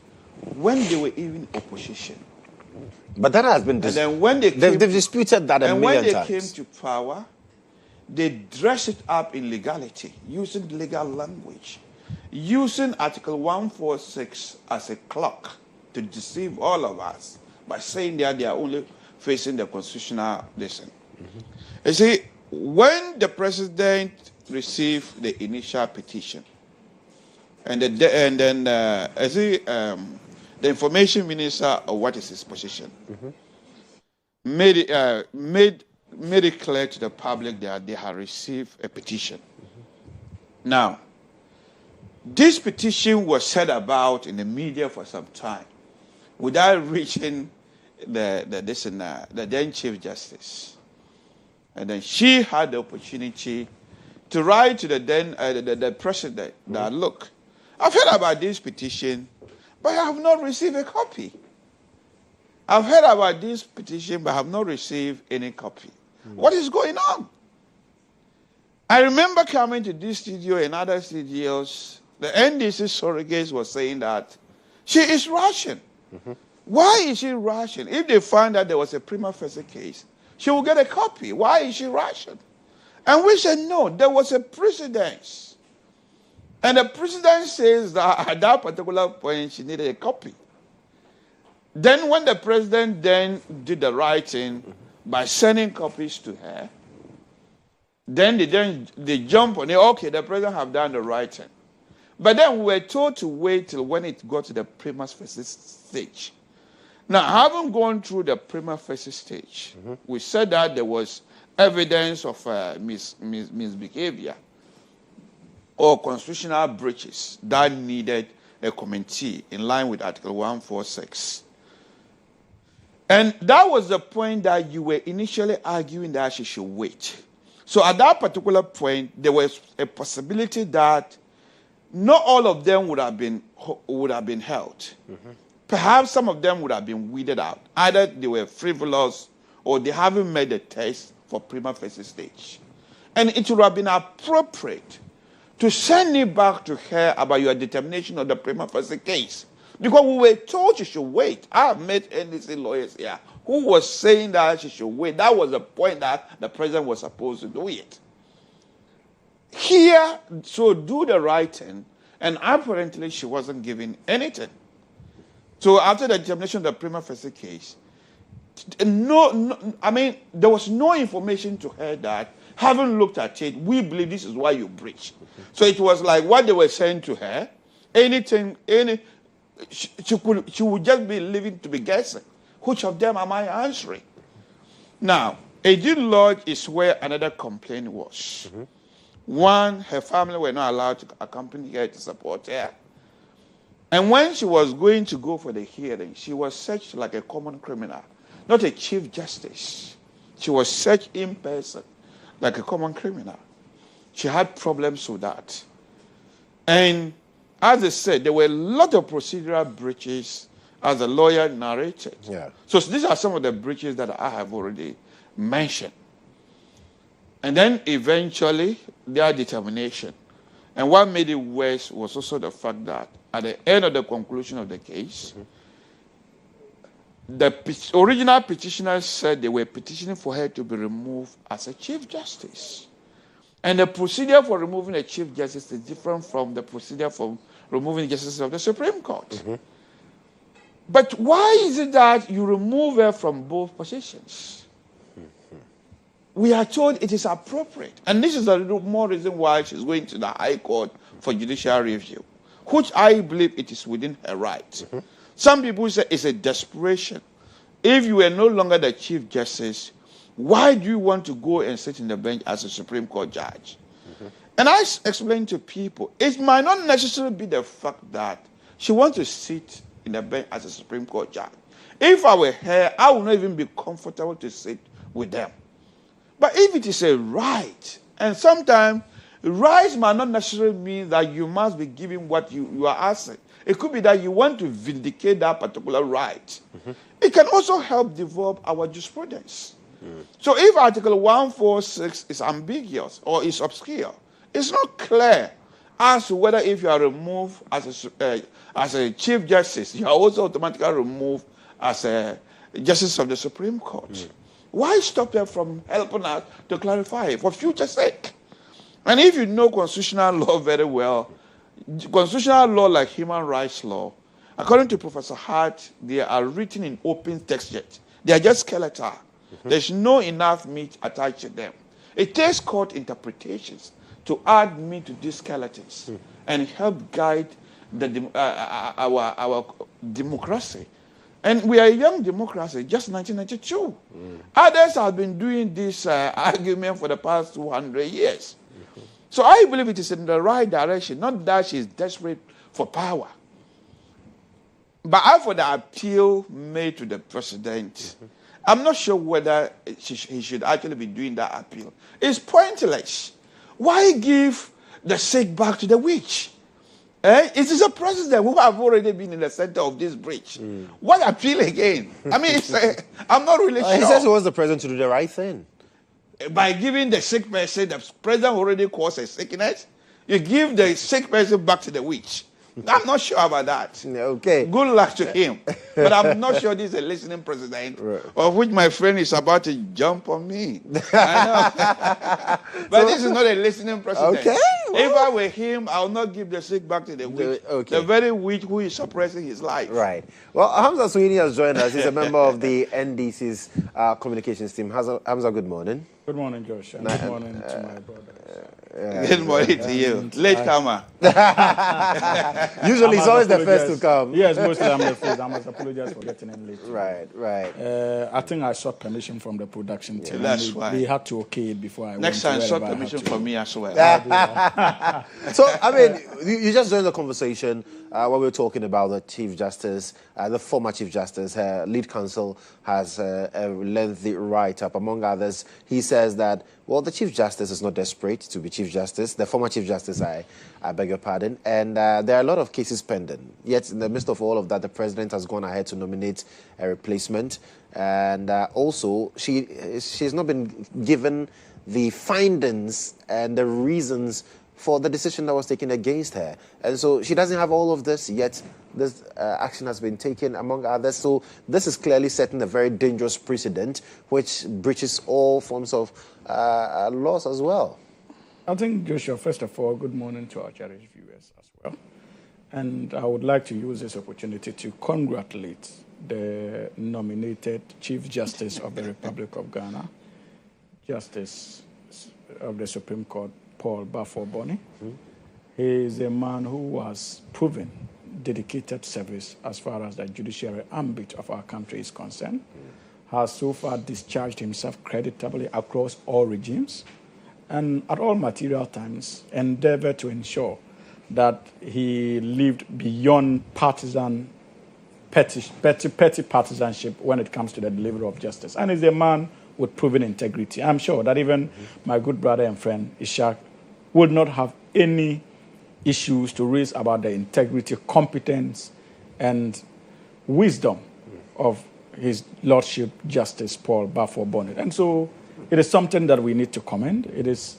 when they were even opposition. But that has been and then when they've disputed that a million times. And when they came to power, they dressed it up in legality, using legal language, using Article 146 as a clock to deceive all of us by saying that they are only facing the constitutional lesson. You see, when the president received the initial petition, and then the information minister, or what is his position, made it clear to the public that they had received a petition. Now, this petition was said about in the media for some time without reaching the then Chief Justice. And then she had the opportunity to write to the then the president that, look, I've heard about this petition, but I have not received a copy. I've heard about this petition, but I have not received any copy. What is going on? I remember coming to this studio and other studios The NDC surrogates were saying that she is Russian. Why is she Russian? If they find that there was a prima facie case, she will get a copy. Why is she Russian? And we said, no, there was a precedence. And the president says that at that particular point, she needed a copy. Then when the president then did the writing by sending copies to her, then they jump on it. Okay, the president have done the writing. But then we were told to wait till when it got to the prima facie stage. Now, having gone through the prima facie stage, we said that there was evidence of misbehavior or constitutional breaches that needed a committee in line with Article 146. And that was the point that you were initially arguing that she should wait. So at that particular point, there was a possibility that not all of them would have been held. Perhaps some of them would have been weeded out. Either they were frivolous or they haven't met the test for prima facie stage. And it would have been appropriate to send it back to her about your determination of the prima facie case. Because we were told she should wait. I have met NDC lawyers here who was saying that she should wait. That was the point that the president was supposed to do it. Here, so do the writing, and apparently she wasn't given anything. So after the determination of the prima facie case, there was no information to her that, having looked at it, we believe this is why you breached. So it was like what they were saying to her, she would just be living to be guessing. Which of them am I answering? Now, a deed lodge is where another complaint was. One, her family were not allowed to accompany her to support her. And when she was going to go for the hearing, she was searched like a common criminal, not a chief justice. She was searched in person like a common criminal. She had problems with that. And as I said, there were a lot of procedural breaches as the lawyer narrated. So these are some of the breaches that I have already mentioned. And then eventually, their determination. And what made it worse was also the fact that at the end of the conclusion of the case, the original petitioners said they were petitioning for her to be removed as a chief justice. And the procedure for removing a chief justice is different from the procedure for removing justices of the Supreme Court. But why is it that you remove her from both positions? We are told it is appropriate. And this is a little more reason why she's going to the High Court for judicial review, which I believe it is within her right. Some people say it's a desperation. If you are no longer the Chief Justice, why do you want to go and sit in the bench as a Supreme Court judge? And I explain to people, it might not necessarily be the fact that she wants to sit in the bench as a Supreme Court judge. If I were her, I would not even be comfortable to sit with them. But if it is a right, and sometimes rights might not necessarily mean that you must be giving what you are asking. It could be that you want to vindicate that particular right. It can also help develop our jurisprudence. So if Article 146 is ambiguous or is obscure, it's not clear as to whether if you are removed as a Chief Justice, you are also automatically removed as a Justice of the Supreme Court. Why stop them from helping us to clarify it for future sake? And if you know constitutional law very well, constitutional law like human rights law, according to Professor Hart, they are written in open text yet. They are just skeletal. There's no enough meat attached to them. It takes court interpretations to add meat to these skeletons and help guide our democracy. And we are a young democracy, just 1992. Others have been doing this argument for the past 200 years. So I believe it is in the right direction, not that she's desperate for power. But as for the appeal made to the president, I'm not sure whether he should actually be doing that appeal. It's pointless. Why give the sick back to the witch? It is a president who have already been in the center of this breach. What appeal again? I mean, I'm not really sure. He says he wants the president to do the right thing. By giving the sick person, the president already caused a sickness. You give the sick person back to the witch. I'm not sure about that. Okay. Good luck to him. But I'm not sure this is a listening president, of which my friend is about to jump on me. I know. But this is not a listening president. Okay. If I were him, I would not give the sick back to the witch. Okay. The very witch who is suppressing his life. Right. Well, Hamza Sweeney has joined us. He's a member of the NDC's communications team. Hamza, good morning. Good morning, Josh. And good morning to my brother. Good morning to you. Late comer. Usually it's always the first to come. Yes, mostly I'm the first. I must apologize for getting in late. Right. I think I sought permission from the production team. That's why. They had to okay it before I Next went. time, sought permission from me as well. So, I mean, you just joined the conversation when we were talking about the Chief Justice, the former Chief Justice. Her lead counsel has a lengthy write-up. Among others, he says that, well, the Chief Justice is not desperate to be Chief Justice. The former Chief Justice, I beg your pardon. And there are a lot of cases pending. Yet, in the midst of all of that, the President has gone ahead to nominate a replacement. And also, she's not been given the findings and the reasons for the decision that was taken against her. And so she doesn't have all of this, yet this action has been taken, among others. So this is clearly setting a very dangerous precedent, which breaches all forms of laws as well. I think, Joshua, first of all, good morning to our cherished viewers as well. And I would like to use this opportunity to congratulate the nominated Chief Justice of the Republic of Ghana, Justice of the Supreme Court, Paul Baffour-Bonney. He is a man who has proven dedicated service as far as the judiciary ambit of our country is concerned, has so far discharged himself creditably across all regimes, and at all material times endeavored to ensure that he lived beyond petty partisanship when it comes to the delivery of justice. And is a man with proven integrity. I'm sure that even my good brother and friend Ishak would not have any issues to raise about the integrity, competence, and wisdom of his Lordship Justice Paul Baffour-Bonney. And so it is something that we need to commend. It is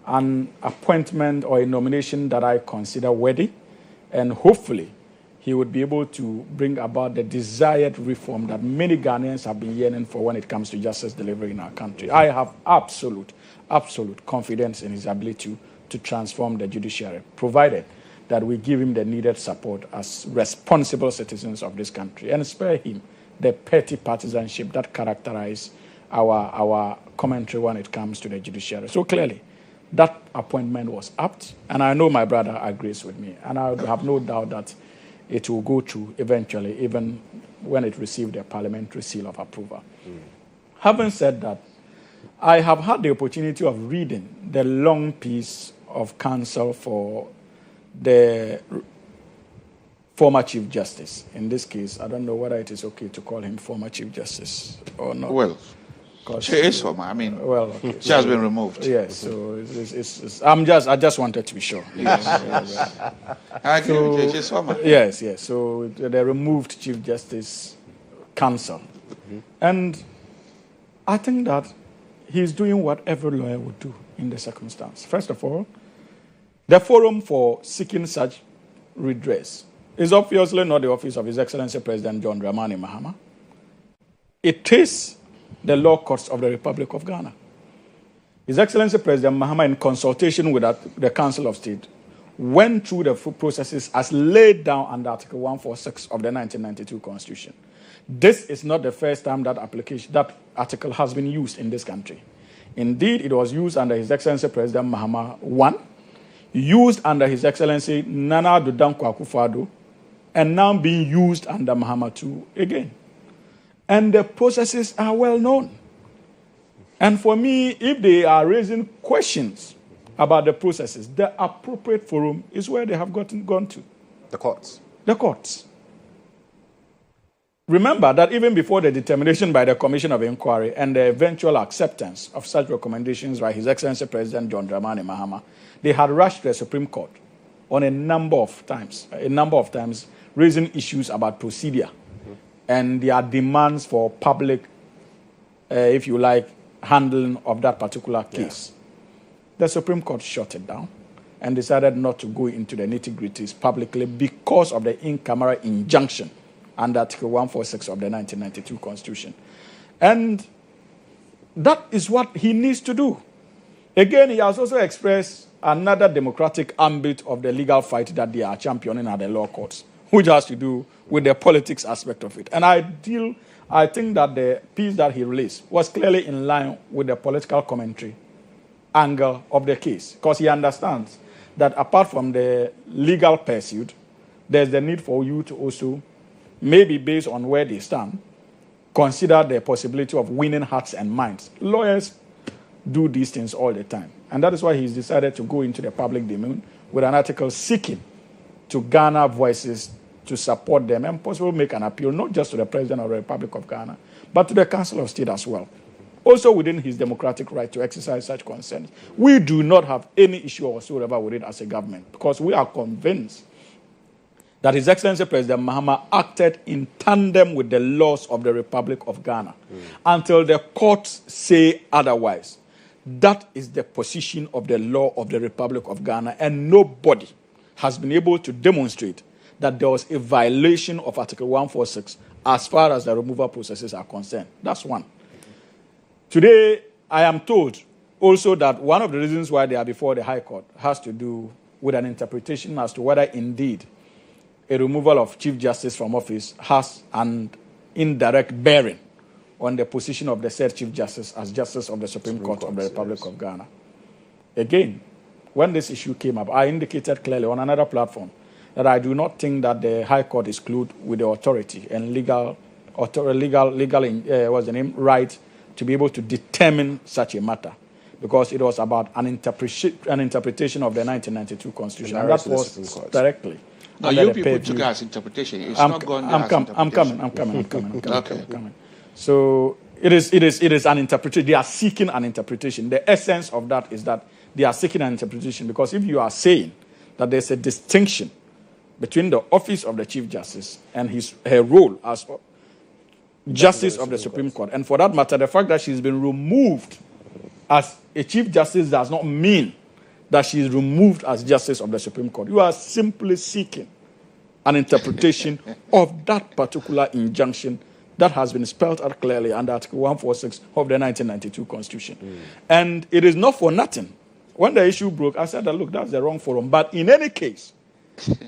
an appointment or a nomination that I consider worthy, and hopefully he would be able to bring about the desired reform that many Ghanaians have been yearning for when it comes to justice delivery in our country. I have absolute confidence in his ability to transform the judiciary, provided that we give him the needed support as responsible citizens of this country and spare him the petty partisanship that characterize our commentary when it comes to the judiciary. So clearly, that appointment was apt, and I know my brother agrees with me, and I have no doubt that it will go through eventually, even when it received the parliamentary seal of approval. Having said that, I have had the opportunity of reading the long piece of counsel for the former Chief Justice. In this case, I don't know whether it is okay to call him former Chief Justice or not. Well, she is former. I mean, well, okay, she has been removed. Yes, so I just wanted to be sure. Yes, I agree with you. She's former. Yes. So the removed Chief Justice counsel, and I think that he's doing what every lawyer would do in the circumstance. First of all, the forum for seeking such redress is obviously not the office of His Excellency President John Dramani Mahama. It is the law courts of the Republic of Ghana. His Excellency President Mahama, in consultation with the Council of State, went through the full processes as laid down under Article 146 of the 1992 Constitution. This is not the first time that article has been used in this country. Indeed, it was used under His Excellency President Mahama I, used under His Excellency Nana Addo Dankwa Akufo-Addo, and now being used under Mahama II again. And the processes are well known. And for me, if they are raising questions about the processes, the appropriate forum is where they have gone to. The courts. The courts. Remember that even before the determination by the Commission of Inquiry and the eventual acceptance of such recommendations by His Excellency President John Dramani Mahama, they had rushed the Supreme Court on a number of times, raising issues about procedure and their demands for public, if you like, handling of that particular case. The Supreme Court shut it down. and decided not to go into the nitty-gritties publicly because of the in-camera injunction under Article 146 of the 1992 Constitution. And that is what he needs to do. Again, he has also expressed another democratic ambit of the legal fight that they are championing at the law courts, which has to do with the politics aspect of it. And I think that the piece that he released was clearly in line with the political commentary angle of the case, because he understands that apart from the legal pursuit, there's the need for you to also, maybe based on where they stand, consider the possibility of winning hearts and minds. Lawyers do these things all the time. And that is why he's decided to go into the public domain with an article seeking to garner voices to support them and possibly make an appeal, not just to the President of the Republic of Ghana, but to the Council of State as well. Also within his democratic right to exercise such concerns. We do not have any issue whatsoever with it as a government, because we are convinced that His Excellency President Mahama acted in tandem with the laws of the Republic of Ghana until the courts say otherwise. That is the position of the law of the Republic of Ghana, and nobody has been able to demonstrate that there was a violation of Article 146 as far as the removal processes are concerned. That's one. Today, I am told also that one of the reasons why they are before the High Court has to do with an interpretation as to whether indeed a removal of Chief Justice from office has an indirect bearing on the position of the said Chief Justice as Justice of the Supreme Court of the Republic of Ghana. Again, when this issue came up, I indicated clearly on another platform that I do not think that the High Court is clothed with the authority and legal right to be able to determine such a matter, because it was about an interpretation of the 1992 Constitution, and that was directly. Now, you people took it as interpretation. It's not gone as interpretation. I'm coming. So it is an interpretation. They are seeking an interpretation. The essence of that is that they are seeking an interpretation, because if you are saying that there's a distinction between the office of the Chief Justice and her role as Justice of the Supreme Court, and for that matter, the fact that she's been removed as a Chief Justice does not mean that she is removed as Justice of the Supreme Court. You are simply seeking an interpretation of that particular injunction that has been spelled out clearly under Article 146 of the 1992 Constitution. And it is not for nothing. When the issue broke, I said that, look, that's the wrong forum. But in any case,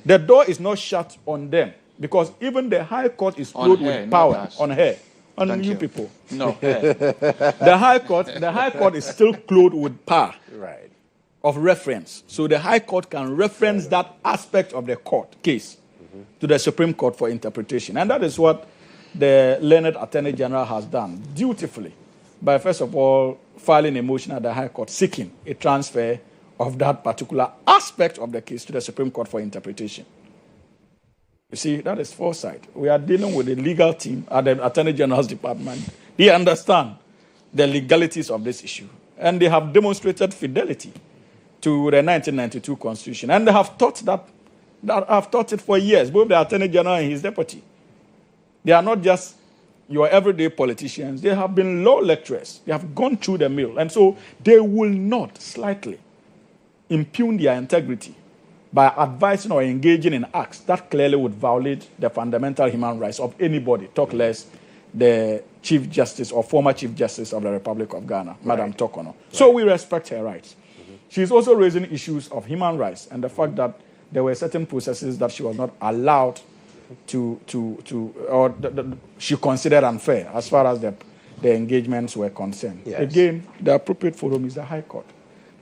the door is not shut on them, because even the High Court is clothed with power on her. On you people. No. The High Court is still clothed with power. Right. Of reference. So the High Court can reference that aspect of the court case to the Supreme Court for interpretation. And that is what the learned Attorney General has done dutifully by, first of all, filing a motion at the High Court seeking a transfer of that particular aspect of the case to the Supreme Court for interpretation. You see, that is foresight. We are dealing with the legal team at the Attorney General's department. They understand the legalities of this issue, and they have demonstrated fidelity to the 1992 Constitution. And they have taught have taught it for years, both the Attorney General and his deputy. They are not just your everyday politicians. They have been law lecturers. They have gone through the mill. And so they will not slightly impugn their integrity by advising or engaging in acts that clearly would violate the fundamental human rights of anybody, talk less the Chief Justice or former Chief Justice of the Republic of Ghana, Madam Tokono. Right. So we respect her rights. She's also raising issues of human rights and the fact that there were certain processes that she was not allowed she considered unfair as far as the engagements were concerned. Yes. Again, the appropriate forum is the High Court.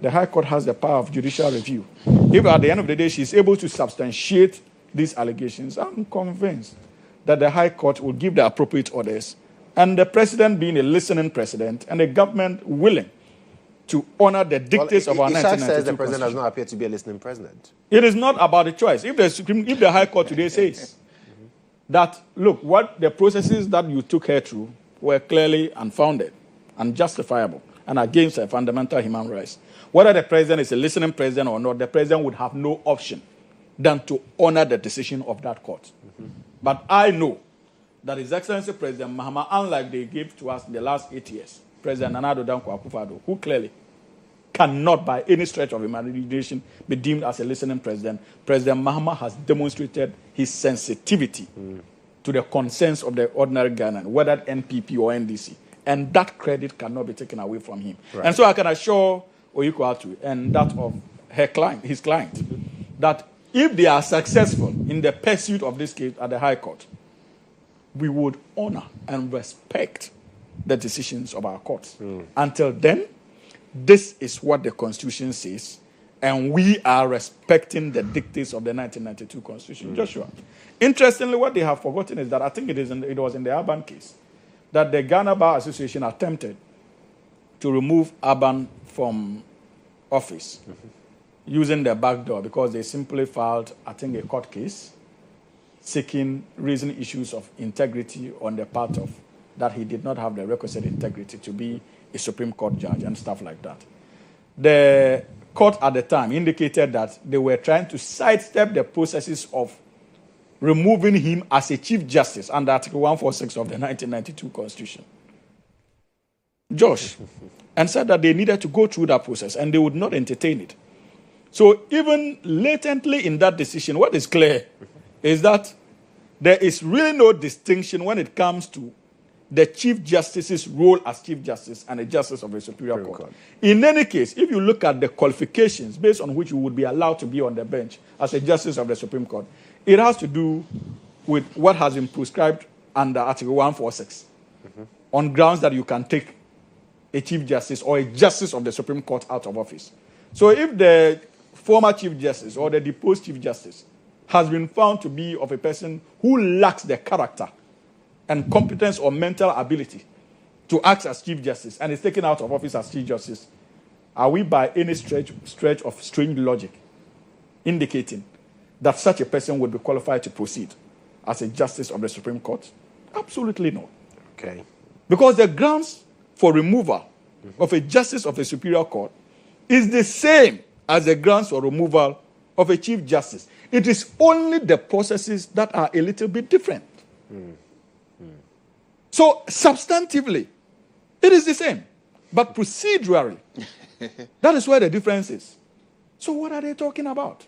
The High Court has the power of judicial review. If at the end of the day she's able to substantiate these allegations, I'm convinced that the High Court will give the appropriate orders, and the president being a listening president and the government willing to honor the dictates of our 1992 says the president does not appear to be a listening president. It is not about a choice. If the High Court today says that, look, what the processes that you took her through were clearly unfounded, unjustifiable, and against her fundamental human rights, whether the president is a listening president or not, the president would have no option than to honor the decision of that court. But I know that His Excellency President Mahama, unlike they gave to us in the last 8 years, President Nana Addo Dankwa Akufo-Addo, who clearly cannot, by any stretch of imagination, be deemed as a listening president. President Mahama has demonstrated his sensitivity to the concerns of the ordinary Ghanaian, whether NPP or NDC. And that credit cannot be taken away from him. Right. And so I can assure Oyiko Atu and that of his client, that if they are successful in the pursuit of this case at the High Court, we would honor and respect the decisions of our courts. Until then, this is what the Constitution says, and we are respecting the dictates of the 1992 Constitution. Joshua, interestingly, what they have forgotten is that I think it was in the Urban case that the Ghana Bar Association attempted to remove Urban from office using the back door because they simply filed, I think, a court case seeking raising issues of integrity on the part of that he did not have the requisite integrity to be a Supreme Court judge and stuff like that. The court at the time indicated that they were trying to sidestep the processes of removing him as a Chief Justice under Article 146 of the 1992 Constitution. Josh, and said that they needed to go through that process and they would not entertain it. So even latently in that decision, what is clear is that there is really no distinction when it comes to the Chief Justice's role as Chief Justice and a Justice of the Superior Court. In any case, if you look at the qualifications based on which you would be allowed to be on the bench as a Justice of the Supreme Court, it has to do with what has been prescribed under Article 146 on grounds that you can take a Chief Justice or a Justice of the Supreme Court out of office. So if the former Chief Justice or the deposed Chief Justice has been found to be of a person who lacks the character and competence or mental ability to act as Chief Justice and is taken out of office as Chief Justice, are we by any stretch of strange logic indicating that such a person would be qualified to proceed as a Justice of the Supreme Court? Absolutely not. Okay. Because the grounds for removal of a Justice of the Superior Court is the same as the grounds for removal of a Chief Justice. It is only the processes that are a little bit different. So, substantively, it is the same. But procedurally, that is where the difference is. So, what are they talking about?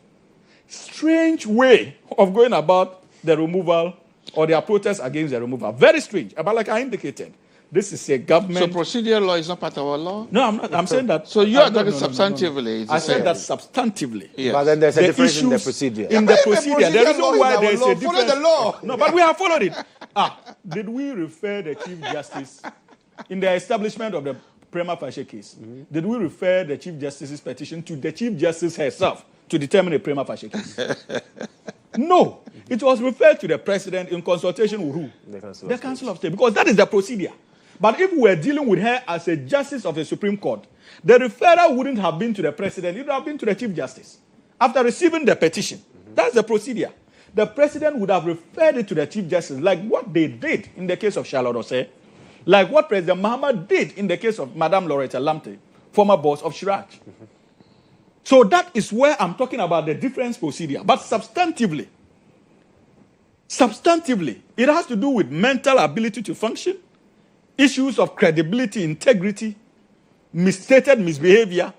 Strange way of going about the removal or their protest against the removal. Very strange. But like I indicated, this is a government... So procedural law is not part of our law? No, I'm not. I'm saying that... So you are talking substantively. I said that substantively. Yes. But then there's a difference in the procedure. In the procedure, the reason why there's a difference... Follow the law. No, but we have followed it. Did we refer the Chief Justice in the establishment of the prima facie case? Did we refer the Chief Justice's petition to the Chief Justice herself to determine a prima facie case? No. It was referred to the President in consultation with who? The Council of State. Because that is the procedure. But if we were dealing with her as a Justice of the Supreme Court, the referral wouldn't have been to the President, it would have been to the Chief Justice. After receiving the petition, that's the procedure. The President would have referred it to the Chief Justice, like what they did in the case of Charlotte Osei, like what President Mahama did in the case of Madame Loretta Lamte, former boss of Shiraj. So that is where I'm talking about the difference procedure. But substantively, it has to do with mental ability to function, issues of credibility, integrity, misstated misbehavior.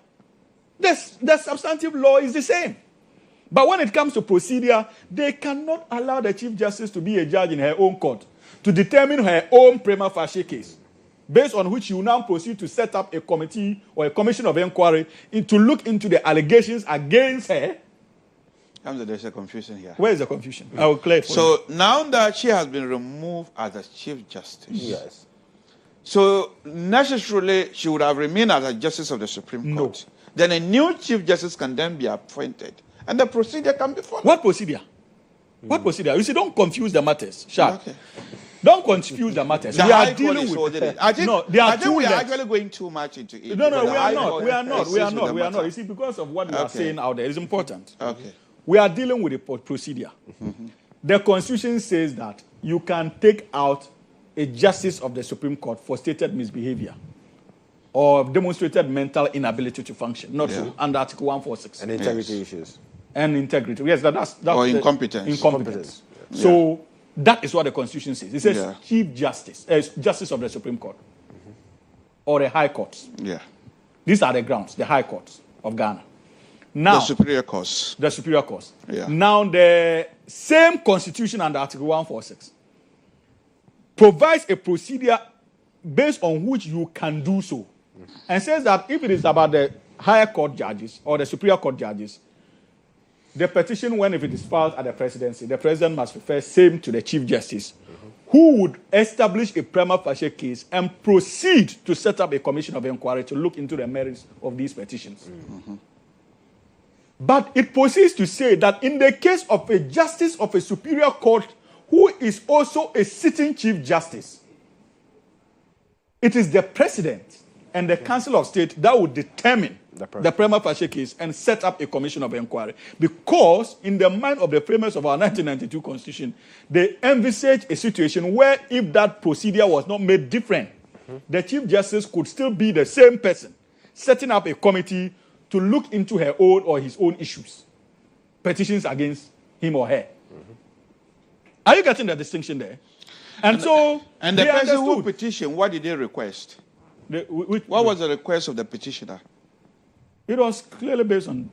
The substantive law is the same. But when it comes to procedure, they cannot allow the Chief Justice to be a judge in her own court to determine her own prima facie case, based on which you now proceed to set up a committee or a commission of inquiry to look into the allegations against her. There's a confusion here. Where is the confusion? I will clear it for you. So now that she has been removed as a Chief Justice, yes. So necessarily she would have remained as a Justice of the Supreme Court. Then a new Chief Justice can then be appointed, and the procedure can be followed. What procedure? What procedure? You see, don't confuse the matters, Shark. Okay. Don't confuse the matters. We are dealing with... I think we are actually going too much into it. No, we are not. You see, because of what you are saying out there, it's important. Okay. We are dealing with a procedure. The Constitution says that you can take out a Justice of the Supreme Court for stated misbehavior or demonstrated mental inability to function, not so, under Article 146. And integrity issues. And integrity. Yes, that's or incompetence. Incompetence. So that is what the Constitution says. It says Chief Justice, Justice of the Supreme Court or a High Court. Yeah. These are the grounds, the high courts of Ghana. Now, the superior courts. The superior courts. Yeah. Now, the same constitution under Article 146 provides a procedure based on which you can do so. And says that if it is about the higher court judges or the superior court judges, the petition, if it is filed at the presidency, the president must refer same to the chief justice, who would establish a prima facie case and proceed to set up a commission of inquiry to look into the merits of these petitions. But it proceeds to say that in the case of a justice of a superior court who is also a sitting chief justice, it is the president and the Council of State that would determine the prima facie case and set up a commission of inquiry. Because in the mind of the framers of our 1992 Constitution, they envisage a situation where if that procedure was not made different, the Chief Justice could still be the same person, setting up a committee to look into her own or his own issues, petitions against him or her. Are you getting the distinction there? And so, and the person who petitioned, what did they request? What was the request of the petitioner? It was clearly based on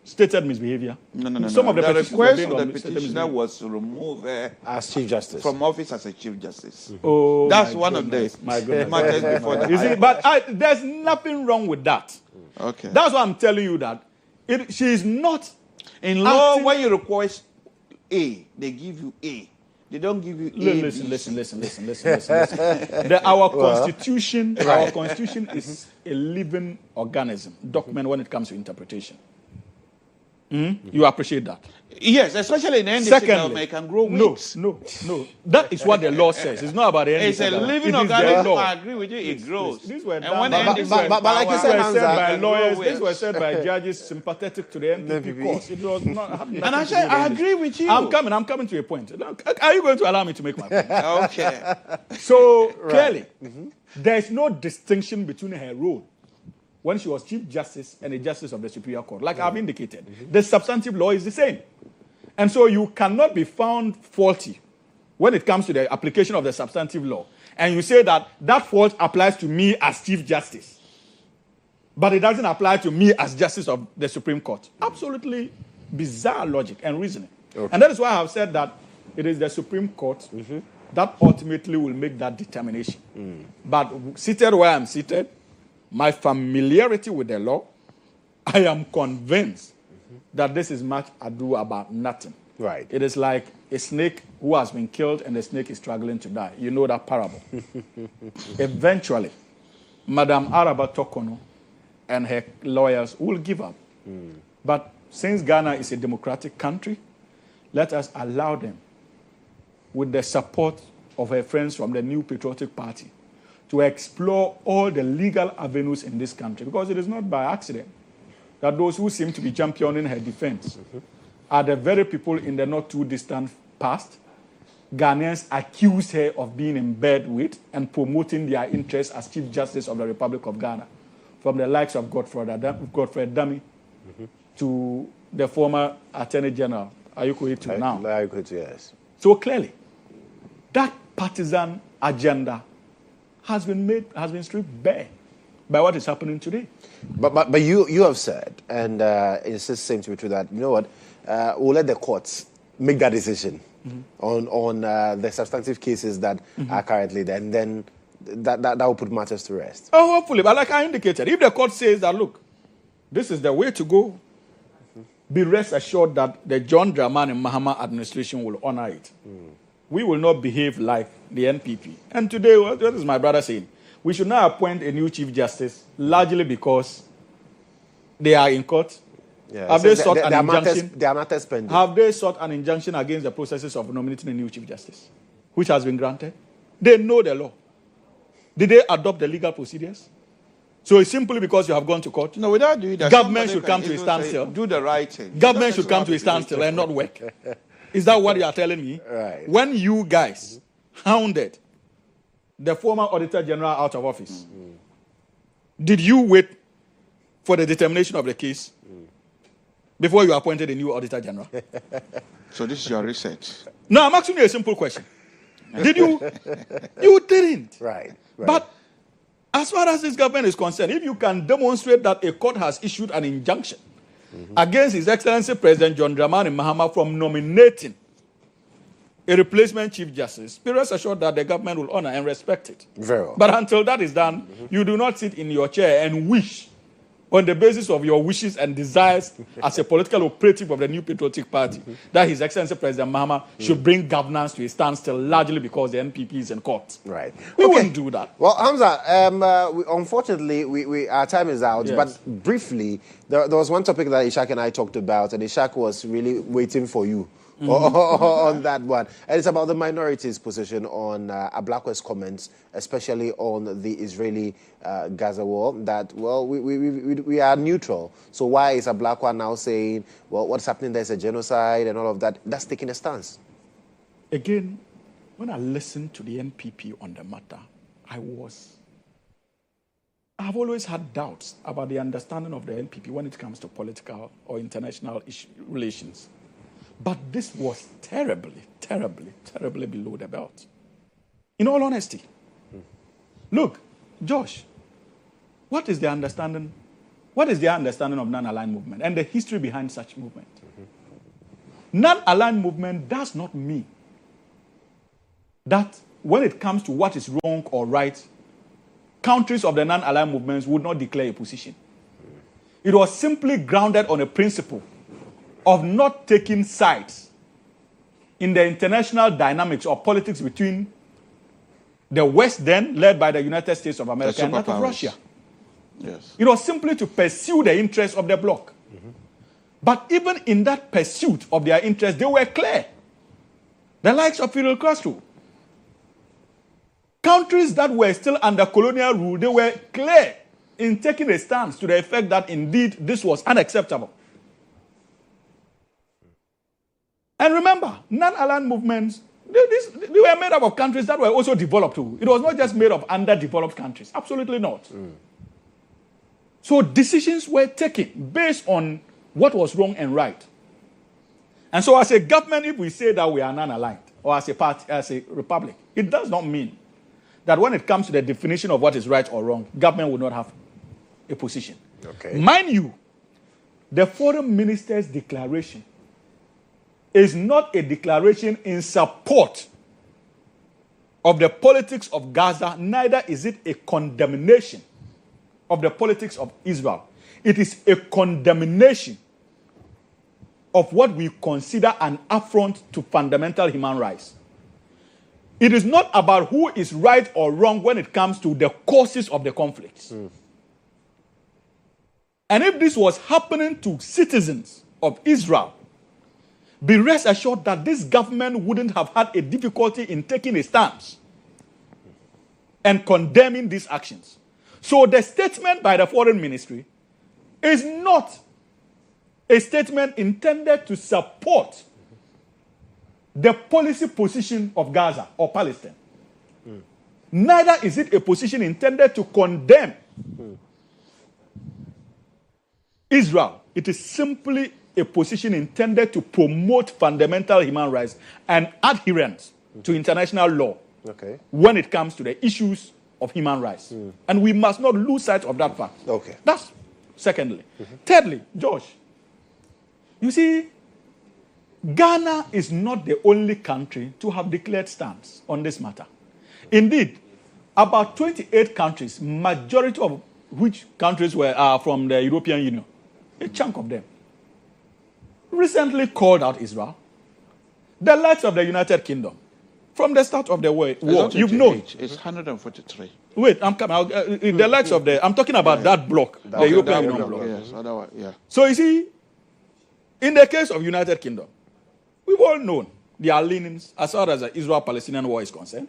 stated misbehavior. No. Some of the request of the petitioner was to remove as Chief Justice from office as a Chief Justice. Oh, that's one of the matters before that. You see, but there's nothing wrong with that. Okay. That's why I'm telling you that she is not in law. When you request A, they give you A. They don't give you A. Listen. Our constitution is a living organism, document when it comes to interpretation. You appreciate that? Yes, especially in any secondly, it can grow weeds. No. That is what the law says. It's not about any. It's a living organism. I agree with you. It grows. These were but like you said, by lawyers. These were said by judges sympathetic to the NPP cause. It was not. And I said, I agree with you. I'm coming to a point. Are you going to allow me to make my point? Okay. So clearly, there is no distinction between her role when she was Chief Justice and a Justice of the Superior Court. Like I've indicated, the substantive law is the same. And so you cannot be found faulty when it comes to the application of the substantive law. And you say that fault applies to me as Chief Justice, but it doesn't apply to me as Justice of the Supreme Court. Absolutely bizarre logic and reasoning. Okay. And that is why I have said that it is the Supreme Court that ultimately will make that determination. But seated where I'm seated, my familiarity with the law, I am convinced that this is much ado about nothing. Right. It is like a snake who has been killed and the snake is struggling to die. You know that parable. Eventually, Madam Araba Tokono and her lawyers will give up. But since Ghana is a democratic country, let us allow them, with the support of her friends from the New Patriotic Party, to explore all the legal avenues in this country, because it is not by accident that those who seem to be championing her defense are the very people in the not too distant past Ghanaians accused her of being in bed with and promoting their interests as Chief Justice of the Republic of Ghana, from the likes of Godfrey Dami to the former Attorney General, Ayuko Etu now. Ayuko Etu, yes. So clearly, that partisan agenda has been stripped bare by what is happening today. But you have said, and it seems to be true, that, you know what, we'll let the courts make that decision on the substantive cases that are currently there, and then that will put matters to rest. Oh, hopefully. But like I indicated, if the court says that, look, this is the way to go, be rest assured that the John Dramani Mahama administration will honor it. We will not behave like the NPP. And today, what is my brother saying? We should now appoint a new Chief Justice, largely because they are in court. Yeah, have they sought an injunction? They are not spending. Have they sought an injunction against the processes of nominating a new Chief Justice, which has been granted? They know the law. Did they adopt the legal procedures? So it's simply because you have gone to court. No, without doing that, government should come to a standstill. Do the right thing. Government should come to a standstill and not work. Is that what you are telling me? Right. When you guys hounded the former Auditor General out of office, did you wait for the determination of the case before you appointed a new Auditor General? So this is your research. No, I'm asking you a simple question. Did you? You didn't. Right. But As far as this government is concerned, if you can demonstrate that a court has issued an injunction against His Excellency President John Dramani Mahama from nominating a replacement Chief Justice, be rest assured that the government will honor and respect it. Very well. But until that is done, you do not sit in your chair and wish on the basis of your wishes and desires as a political operative of the New Patriotic Party that His Excellency President Mahama should bring governance to a standstill largely because the NPP is in court. Right. We wouldn't do that. Well, Hamza, unfortunately, our time is out. Yes. But briefly, there was one topic that Ishak and I talked about, and Ishak was really waiting for you on that one. And it's about the minorities' position on Ablakwe's comments, especially on the Israeli-Gaza war, that, well, we are neutral. So why is Ablakwe now saying, well, what's happening there is a genocide and all of that? That's taking a stance. Again, when I listened to the NPP on the matter, I've always had doubts about the understanding of the NPP when it comes to political or international relations. But this was terribly, terribly, terribly below the belt. In all honesty. Look, Josh, what is their understanding of non-aligned movement and the history behind such movement? Non-aligned movement does not mean that when it comes to what is wrong or right, countries of the non-aligned movements would not declare a position. It was simply grounded on a principle of not taking sides in the international dynamics or politics between the West then, led by the United States of America, and that of Russia. Yes. It was simply to pursue the interests of the bloc. But even in that pursuit of their interests, they were clear. The likes of Fidel Castro. Countries that were still under colonial rule, they were clear in taking a stance to the effect that indeed this was unacceptable. And remember, non-aligned movements, they were made up of countries that were also developed too. It was not just made of underdeveloped countries. Absolutely not. So decisions were taken based on what was wrong and right. And so as a government, if we say that we are non-aligned, or as a party, as a republic, it does not mean that when it comes to the definition of what is right or wrong, government will not have a position. Okay. Mind you, the foreign minister's declaration is not a declaration in support of the politics of Gaza, neither is it a condemnation of the politics of Israel. It is a condemnation of what we consider an affront to fundamental human rights. It is not about who is right or wrong when it comes to the causes of the conflicts. And if this was happening to citizens of Israel, be rest assured that this government wouldn't have had a difficulty in taking a stance and condemning these actions. So the statement by the foreign ministry is not a statement intended to support the policy position of Gaza or Palestine. Neither is it a position intended to condemn Israel. It is simply a position intended to promote fundamental human rights and adherence to international law when it comes to the issues of human rights. And we must not lose sight of that fact. Okay. That's secondly. Thirdly, Josh, you see, Ghana is not the only country to have declared stance on this matter. Indeed, about 28 countries, majority of which countries are from the European Union, a chunk of them, recently called out Israel. The likes of the United Kingdom, from the start of the war, you've known. It's 143. Wait, I'm coming. The likes of I'm talking about that bloc, the European Union bloc. Yes, otherwise, yeah. So you see, in the case of United Kingdom, we've all known their leanings as far as the Israel-Palestinian war is concerned.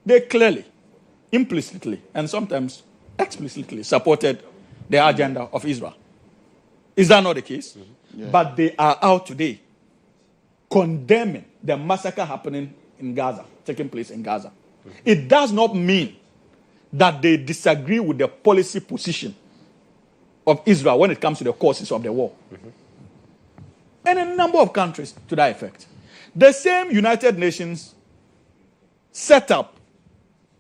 They clearly, implicitly, and sometimes explicitly supported the agenda of Israel. Is that not the case? Yeah. But they are out today condemning the massacre happening in Gaza, taking place in Gaza. It does not mean that they disagree with the policy position of Israel when it comes to the causes of the war. And a number of countries to that effect. The same United Nations set up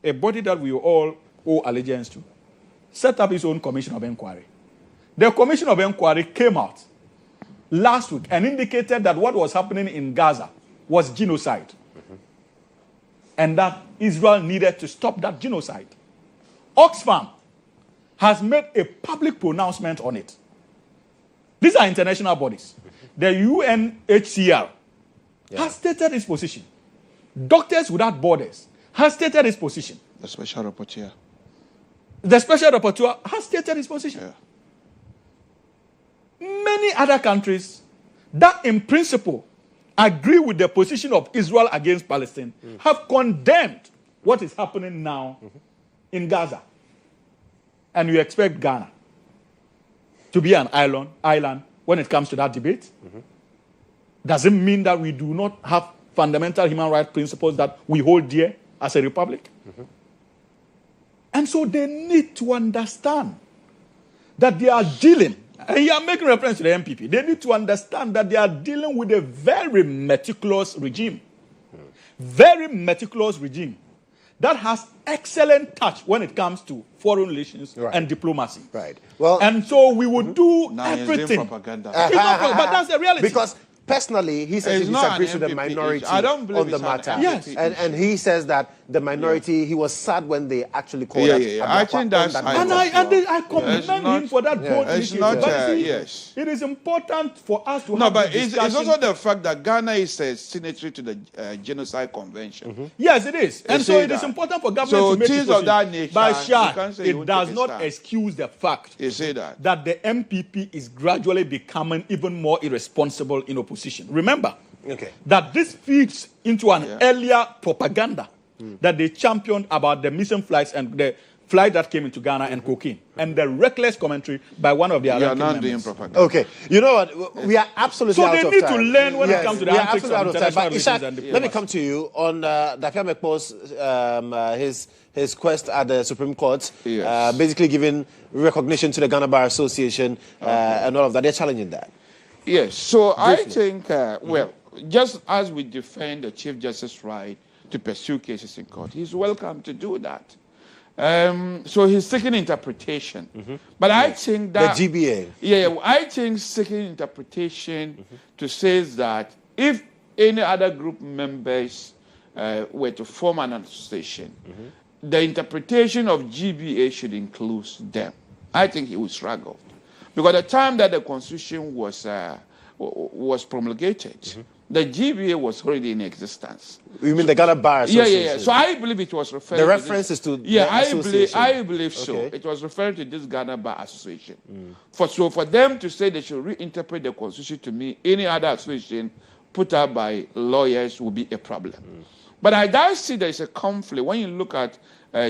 a body that we all owe allegiance to, set up his own commission of inquiry. The commission of inquiry came out last week and indicated that what was happening in Gaza was genocide. And that Israel needed to stop that genocide. Oxfam has made a public pronouncement on it. These are international bodies. The UNHCR has stated its position. Doctors Without Borders has stated its position. The special rapporteur. The special rapporteur has stated its position. Many other countries that in principle agree with the position of Israel against Palestine have condemned what is happening now in Gaza. And you expect Ghana to be an island when it comes to that debate? Does it mean that we do not have fundamental human rights principles that we hold dear as a republic? And so they need to understand that they are dealing, and you are making reference to the MPP, they need to understand that they are dealing with a very meticulous regime. Very meticulous regime that has excellent touch when it comes to foreign relations and diplomacy. Right. Well, and so we would do now everything. It's propaganda. It's not, but that's the reality. Because personally, he says he disagrees with the minority on the matter. Yes. And he says that the minority, he was sad when they actually called that. I think that's... I commend him for that bold It's not, yes. It is important for us to have but the it's also the fact that Ghana is a signatory to the Genocide Convention. Yes, it is. And so it is important for government to make things of that nature, but it does not excuse the fact that the MPP is gradually becoming even more irresponsible in opposition. Remember that this feeds into an earlier propaganda that they championed about the missing flights and the flight that came into Ghana and cocaine, and the reckless commentary by one of their members. Okay, you know what? We are absolutely out of time. So they need to learn when it comes to the antics of international relations and diplomacy. Let me come to you on Dakia Mekpo's his quest at the Supreme Court, basically giving recognition to the Ghana Bar Association and all of that. They're challenging that. Yes, so I think, well, just as we defend the Chief Justice's right to pursue cases in court, he's welcome to do that. So he's seeking interpretation. But I think that... The GBA. Yeah, I think seeking interpretation to say that if any other group members were to form an association, the interpretation of GBA should include them. I think he would struggle. Because the time that the Constitution was promulgated, the GBA was already in existence. You mean the Ghana Bar Association? Yeah. So I believe it was referred to... The references to the association. I believe so. It was referred to this Ghana Bar Association. So for them to say they should reinterpret the Constitution to mean any other association put up by lawyers will be a problem. But I do see there is a conflict when you look at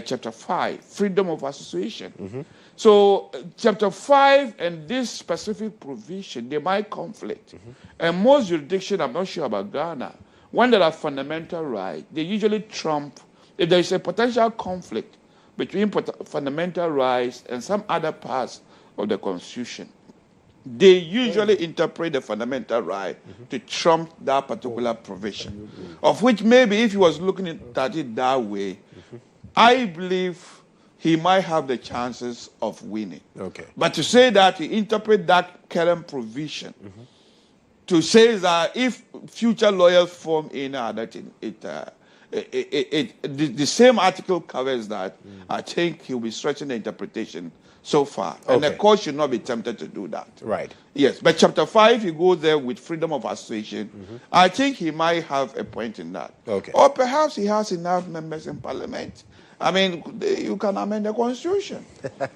Chapter 5, Freedom of Association. So Chapter 5 and this specific provision, they might conflict. And most jurisdictions, I'm not sure about Ghana, when there are fundamental rights, they usually trump, if there is a potential conflict between fundamental rights and some other parts of the Constitution, they usually interpret the fundamental right to trump that particular provision. Of which maybe if he was looking at it that way, I believe he might have the chances of winning. But to say that he interpret that current provision to say that if future lawyers form any other thing, the same article covers that. I think he'll be stretching the interpretation so far. And the court should not be tempted to do that. Right. Yes, but Chapter 5, he goes there with freedom of association. I think he might have a point in that. Or perhaps he has enough members in Parliament. I mean, you can amend the Constitution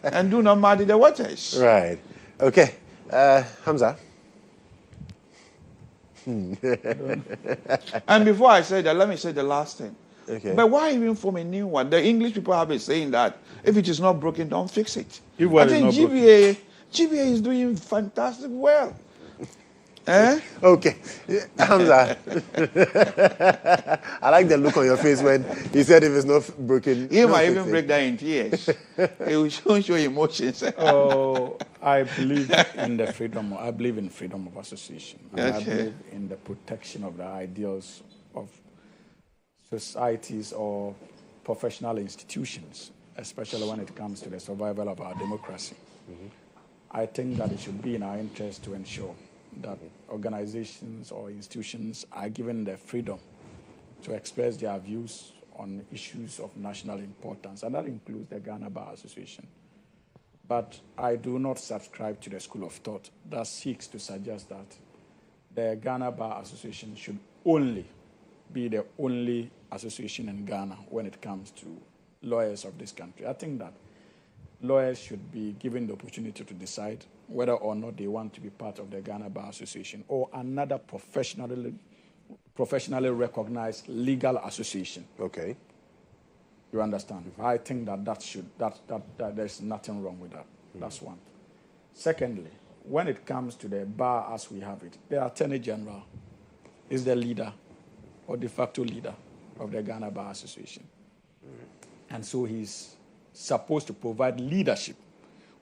and do not muddy the waters. Right. Okay. Hamza? And before I say that, let me say the last thing. But why even form a new one? The English people have been saying that if it is not broken, don't fix it. I think GBA is doing fantastic well. Okay. Hamza. I like the look on your face when he said if it's not broken. He might even break that in tears. He will show emotions. I believe in the freedom. I believe in freedom of association. And I believe in the protection of the ideals of societies or professional institutions. especially when it comes to the survival of our democracy. I think that it should be in our interest to ensure that organizations or institutions are given the freedom to express their views on issues of national importance, and that includes the Ghana Bar Association. But I do not subscribe to the school of thought that seeks to suggest that the Ghana Bar Association should only be the only association in Ghana when it comes to lawyers of this country. I think that lawyers should be given the opportunity to decide whether or not they want to be part of the Ghana Bar Association or another professionally recognized legal association. Okay. You understand? I think that there's nothing wrong with that. That's one. Secondly, when it comes to the bar as we have it, the Attorney General is the leader or de facto leader of the Ghana Bar Association. And so he's supposed to provide leadership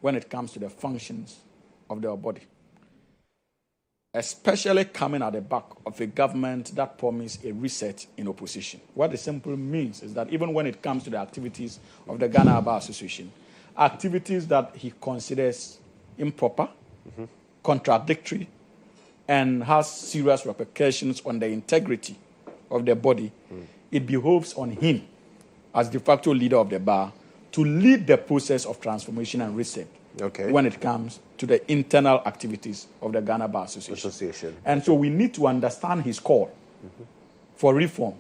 when it comes to the functions of their body, especially coming at the back of a government that promised a reset in opposition. What it simply means is that even when it comes to the activities of the Ghana Bar Association, activities that he considers improper, contradictory, and has serious repercussions on the integrity of the body, it behoves on him as de facto leader of the bar to lead the process of transformation and reset when it comes to the internal activities of the Ghana Bar Association. And so we need to understand his call for reform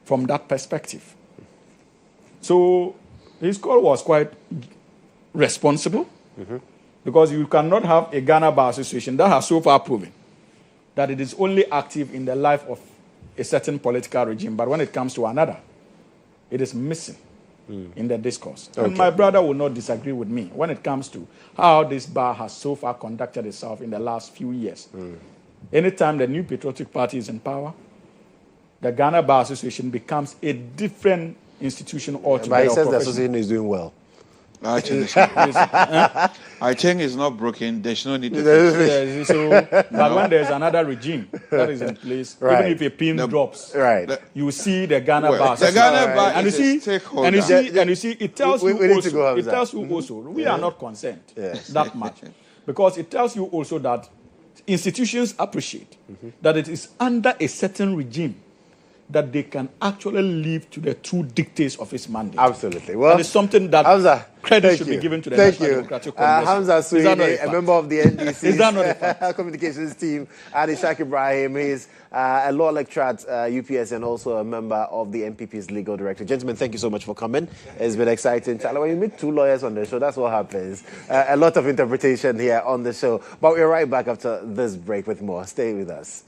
from that perspective. So his call was quite responsible because you cannot have a Ghana Bar Association that has so far proven that it is only active in the life of a certain political regime, but when it comes to another, it is missing in the discourse. And my brother will not disagree with me when it comes to how this bar has so far conducted itself in the last few years. Anytime the New Patriotic Party is in power, the Ghana Bar Association becomes a different institution altogether. But he says the association is doing well. I think it's not broken. There's no need to fix it. But when there's another regime that is in place, even if a pin drops, you see the Ghana Bar. The Ghana Bar and is a stakeholder. And you see, it tells you also, we are not concerned that much. Because it tells you also that institutions appreciate that it is under a certain regime that they can actually live to the true dictates of its mandate. Absolutely. Well, and it's something that Hamza, credit should be given to the National Democratic Congress. Hamza Suini, a member of the NDC's communications team, and Ishaq Ibrahim, he's a law lecturer at UPS and also a member of the NPP's legal director. Gentlemen, thank you so much for coming. It's been exciting. When you meet two lawyers on the show, that's what happens. A lot of interpretation here on the show. But we're right back after this break with more. Stay with us.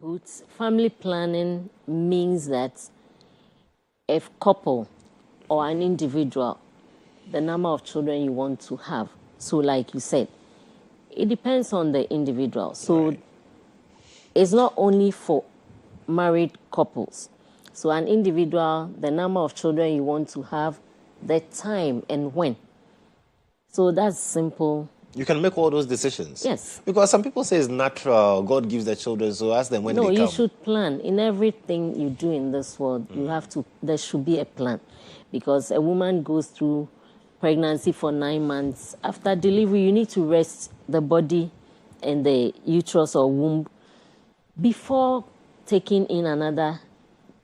Put, family planning means that a couple or an individual, the number of children you want to have. So like you said, it depends on the individual. So it's not only for married couples. So an individual, the number of children you want to have, the time and when. So that's simple. You can make all those decisions. Yes. Because some people say it's natural. God gives the children, so ask them when they come. No, you should plan. In everything you do in this world, you have to, there should be a plan. Because a woman goes through pregnancy for 9 months. After delivery, you need to rest the body and the uterus or womb before taking in another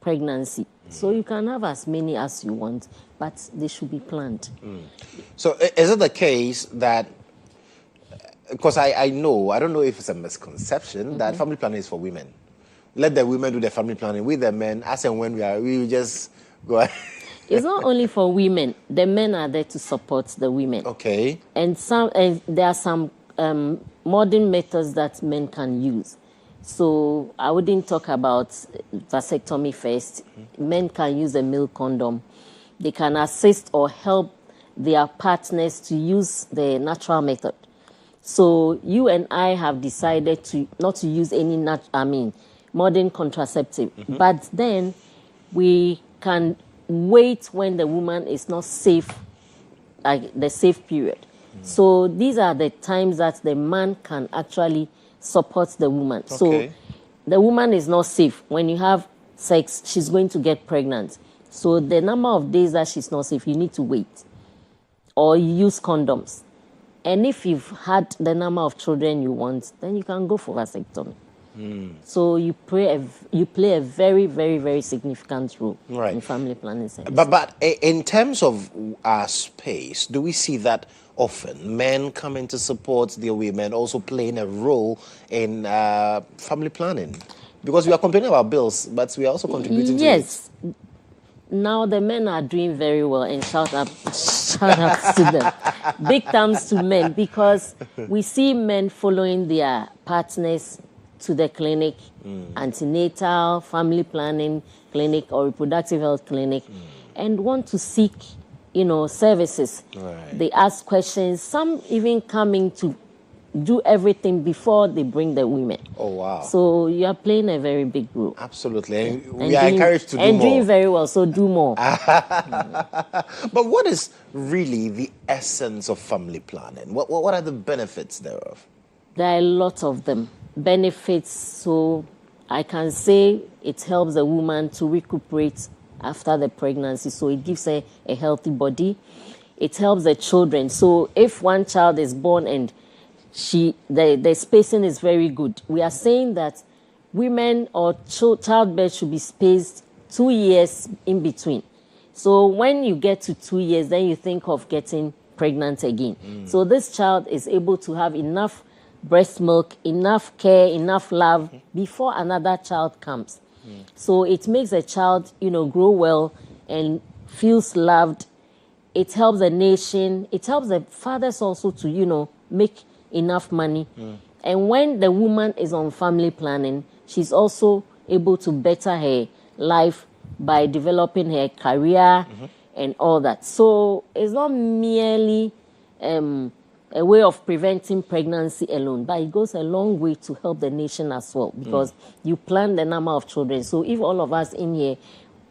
pregnancy. So you can have as many as you want, but they should be planned. So is it the case that, because I know, I don't know if it's a misconception, that family planning is for women. Let the women do the family planning. With the men, as and when we will just go ahead. It's not only for women. The men are there to support the women. Okay. And there are some modern methods that men can use. So I wouldn't talk about vasectomy first. Men can use a male condom. They can assist or help their partners to use the natural method. So you and I have decided not to use any modern contraceptive. But then we can wait when the woman is not safe, like the safe period. So these are the times that the man can actually support the woman. Okay. So the woman is not safe. When you have sex, she's going to get pregnant. So the number of days that she's not safe, you need to wait. Or you use condoms. And if you've had the number of children you want, then you can go for vasectomy. So you play a very, very, very significant role in family planning centers. But in terms of our space, do we see that often? Men coming to support their women, also playing a role in family planning? Because we are complaining about bills, but we are also contributing to it. Yes. Now the men are doing very well, and shout out to them. Big thumbs to men, because we see men following their partners to the clinic, antenatal, family planning clinic, or reproductive health clinic, and want to seek, services. They ask questions. Some even coming to do everything before they bring the women. Oh, wow. So you are playing a very big role. Absolutely. And we are encouraged to do more. And doing very well, so do more. But what is really the essence of family planning? What are the benefits thereof? There are a lot of them. Benefits, so I can say it helps a woman to recuperate after the pregnancy, so it gives her a healthy body. It helps the children. So if one child is born and the spacing is very good, we are saying that women or childbirth should be spaced 2 years in between. So when you get to 2 years, then you think of getting pregnant again. So this child is able to have enough breast milk, enough care, enough love before another child comes. So it makes a child, grow well and feels loved. It helps the nation. It helps the fathers also to, make enough money. And when the woman is on family planning, she's also able to better her life by developing her career and all that. So it's not merely a way of preventing pregnancy alone, but it goes a long way to help the nation as well, because you plan the number of children. So if all of us in here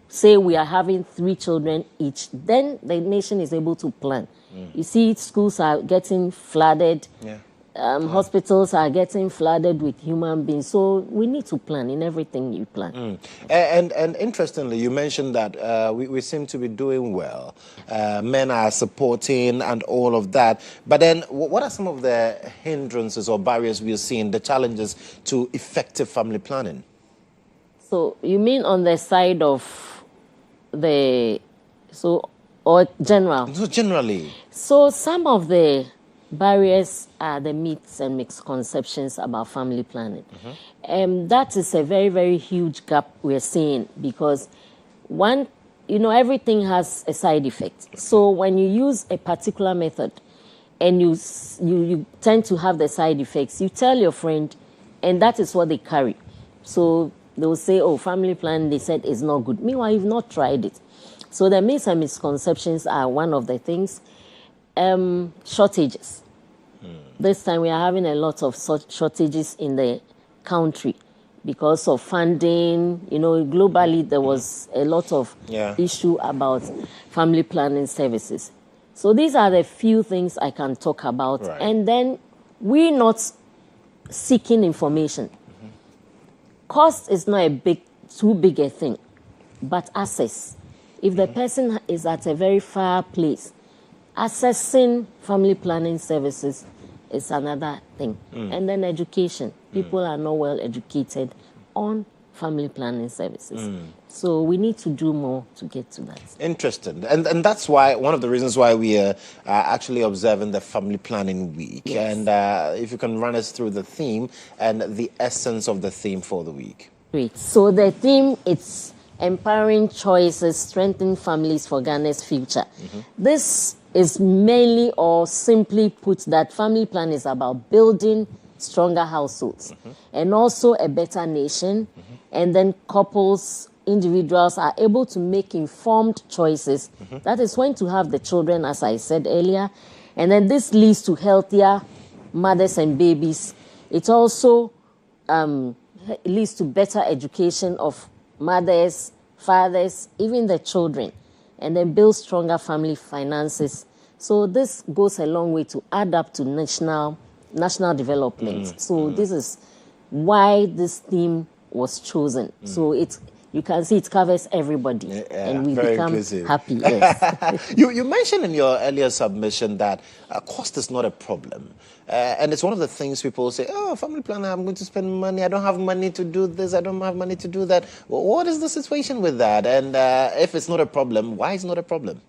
say we are having 3 children each, then the nation is able to plan. You see, schools are getting flooded. Hospitals are getting flooded with human beings. So we need to plan in everything you plan. And interestingly, you mentioned that we seem to be doing well. Men are supporting and all of that. But then what are some of the hindrances or barriers we are seeing, the challenges to effective family planning? So you mean on the side of or general? So generally. So some of the barriers are the myths and misconceptions about family planning. That is a very, very huge gap we're seeing, because everything has a side effect. So when you use a particular method and you tend to have the side effects, you tell your friend, and that is what they carry. So they will say, oh, family planning, they said is not good. Meanwhile, you've not tried it. So the myths and misconceptions are one of the things. Shortages. This time we are having a lot of shortages in the country because of funding. You know, globally there was a lot of issue about family planning services. So these are the few things I can talk about. Right. And then we're not seeking information. Cost is not too big a thing, but access. If the person is at a very far place, accessing family planning services is another thing. And then education. People are not well educated on family planning services. So we need to do more to get to that. Interesting. And that's why, one of the reasons why we are actually observing the Family Planning Week. Yes. And if you can run us through the theme and the essence of the theme for the week. Great. So the theme, it's empowering choices, strengthening families for Ghana's future. This is mainly or simply put that family plan is about building stronger households and also a better nation. And then couples, individuals are able to make informed choices. That is when to have the children, as I said earlier. And then this leads to healthier mothers and babies. It also leads to better education of mothers, fathers, even the children, and then build stronger family finances. So this goes a long way to add up to national development. So this is why this theme was chosen. So you can see it covers everybody, and we become inclusive. Happy. Yes. You mentioned in your earlier submission that cost is not a problem. And it's one of the things people say, oh, family planner, I'm going to spend money. I don't have money to do this. I don't have money to do that. Well, what is the situation with that? And if it's not a problem, why is it not a problem?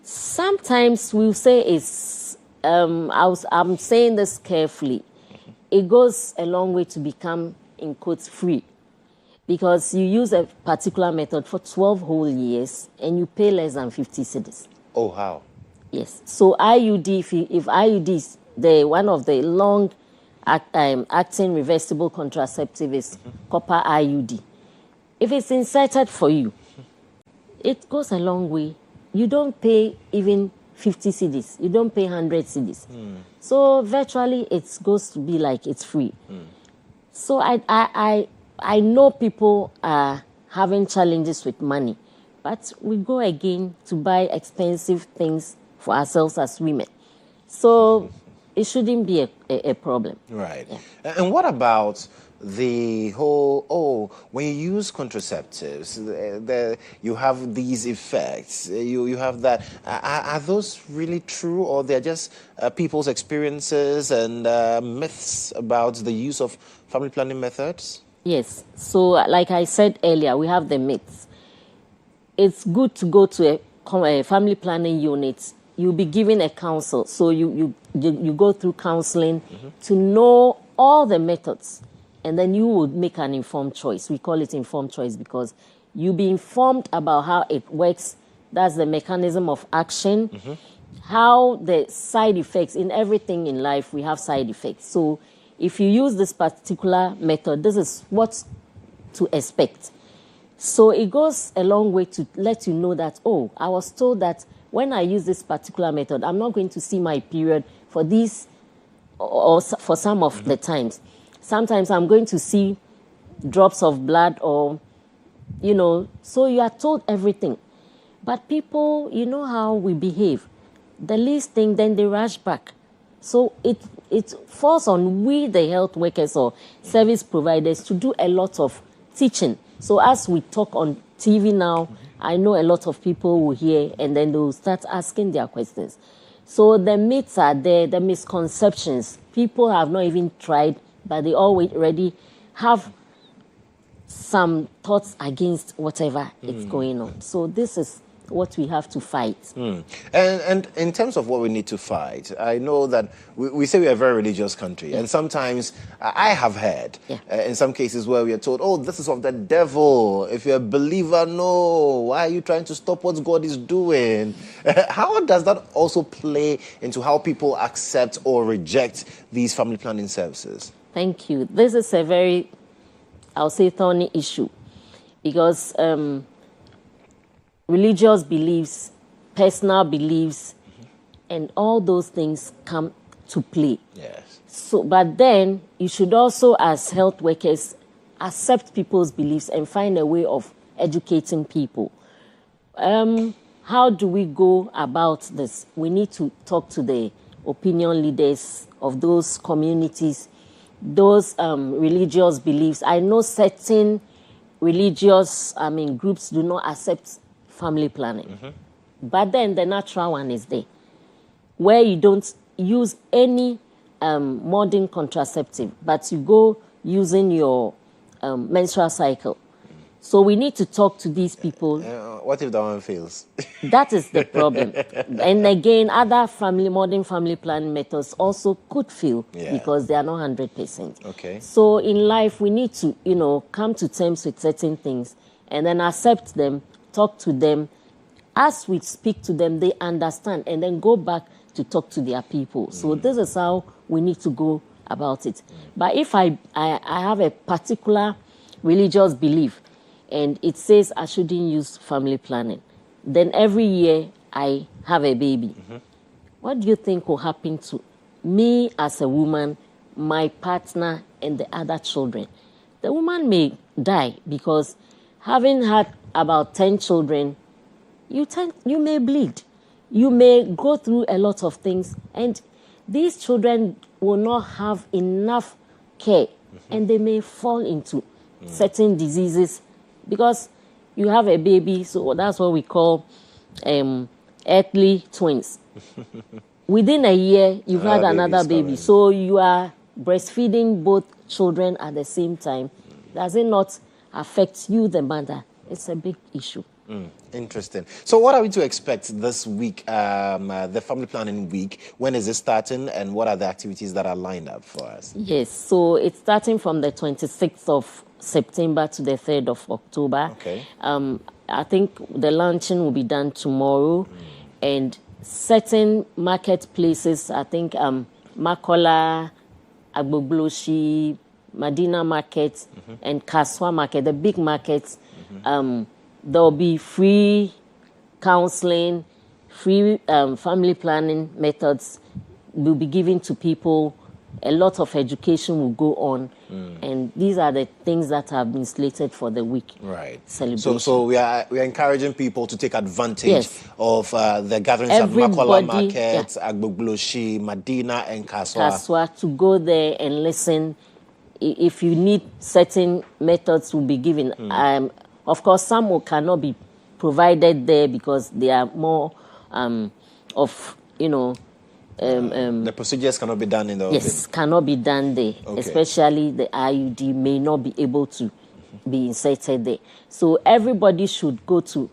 Sometimes we'll say it's, I'm saying this carefully. It goes a long way to become, in quotes, free. Because you use a particular method for 12 whole years and you pay less than 50 cedis. Oh, how? Yes. So IUD, if IUD is one of the long acting reversible contraceptive is copper IUD. If it's inserted for you, it goes a long way. You don't pay even 50 cedis. You don't pay 100 cedis. So virtually it goes to be like it's free. So I know people are having challenges with money, but we go again to buy expensive things for ourselves as women. So it shouldn't be a problem. Right. Yeah. And what about the whole, when you use contraceptives, you have these effects, you have that. Are those really true, or they're just people's experiences and myths about the use of family planning methods? Yes. So like I said earlier, we have the myths. It's good to go to a family planning unit. You'll be given a counsel. So you go through counseling to know all the methods. And then you would make an informed choice. We call it informed choice because you'll be informed about how it works. That's the mechanism of action. How the side effects, in everything in life, we have side effects. So if you use this particular method, this is what to expect. So it goes a long way to let you know that, oh, I was told that when I use this particular method, I'm not going to see my period for these or for some of the times. Sometimes I'm going to see drops of blood or, so you are told everything. But people, you know how we behave. The least thing, then they rush back. So it falls on we, the health workers or service providers, to do a lot of teaching. So as we talk on TV now, I know a lot of people will hear and then they'll start asking their questions. So the myths are there, the misconceptions. People have not even tried, but they already have some thoughts against whatever is going on. So this is what we have to fight. And in terms of what we need to fight, I know that we say we are a very religious country, and sometimes I have heard in some cases where we are told, oh, this is of the devil. If you're a believer, no. Why are you trying to stop what God is doing? How does that also play into how people accept or reject these family planning services? Thank you. This is a very, I'll say, thorny issue because religious beliefs, personal beliefs, and all those things come to play. Yes. So, but then you should also, as health workers, accept people's beliefs and find a way of educating people. How do we go about this? We need to talk to the opinion leaders of those communities, those religious beliefs. I know certain religious, groups do not accept family planning. But then the natural one is there, where you don't use any modern contraceptive, but you go using your menstrual cycle. So we need to talk to these people. What if that one fails? That is the problem. And again, other modern family planning methods also could fail because they are not 100%. Okay. So in life, we need to, come to terms with certain things and then accept them, talk to them. As we speak to them, they understand and then go back to talk to their people. So this is how we need to go about it. But if I have a particular religious belief and it says I shouldn't use family planning, then every year I have a baby. What do you think will happen to me as a woman, my partner, and the other children? The woman may die because having had about 10 children, you may bleed. You may go through a lot of things, and these children will not have enough care, and they may fall into certain diseases because you have a baby, so that's what we call earthly twins. Within a year, you've had another baby, so you are breastfeeding both children at the same time. Does it not affect you, the mother? It's a big issue. Interesting. So what are we to expect this week, the family planning week? When is it starting and what are the activities that are lined up for us? Yes, so it's starting from the 26th of September to the 3rd of October. Okay. I think the launching will be done tomorrow and certain marketplaces, I think Makola, Agbogloshi, Medina Market, and Kaswa Market, the big markets, there will be free counseling, free family planning methods will be given to people. A lot of education will go on. And these are the things that have been slated for the week. Right. Celebration. So we are encouraging people to take advantage of the gatherings at Makola Market, Agbogloshi, Medina, and Kaswa. Kaswa, to go there and listen. If you need certain methods will be given. Of course, some cannot be provided there because they are more of, the procedures cannot be done in the office. Yes, cannot be done there. Okay. Especially the IUD may not be able to be inserted there. So everybody should go to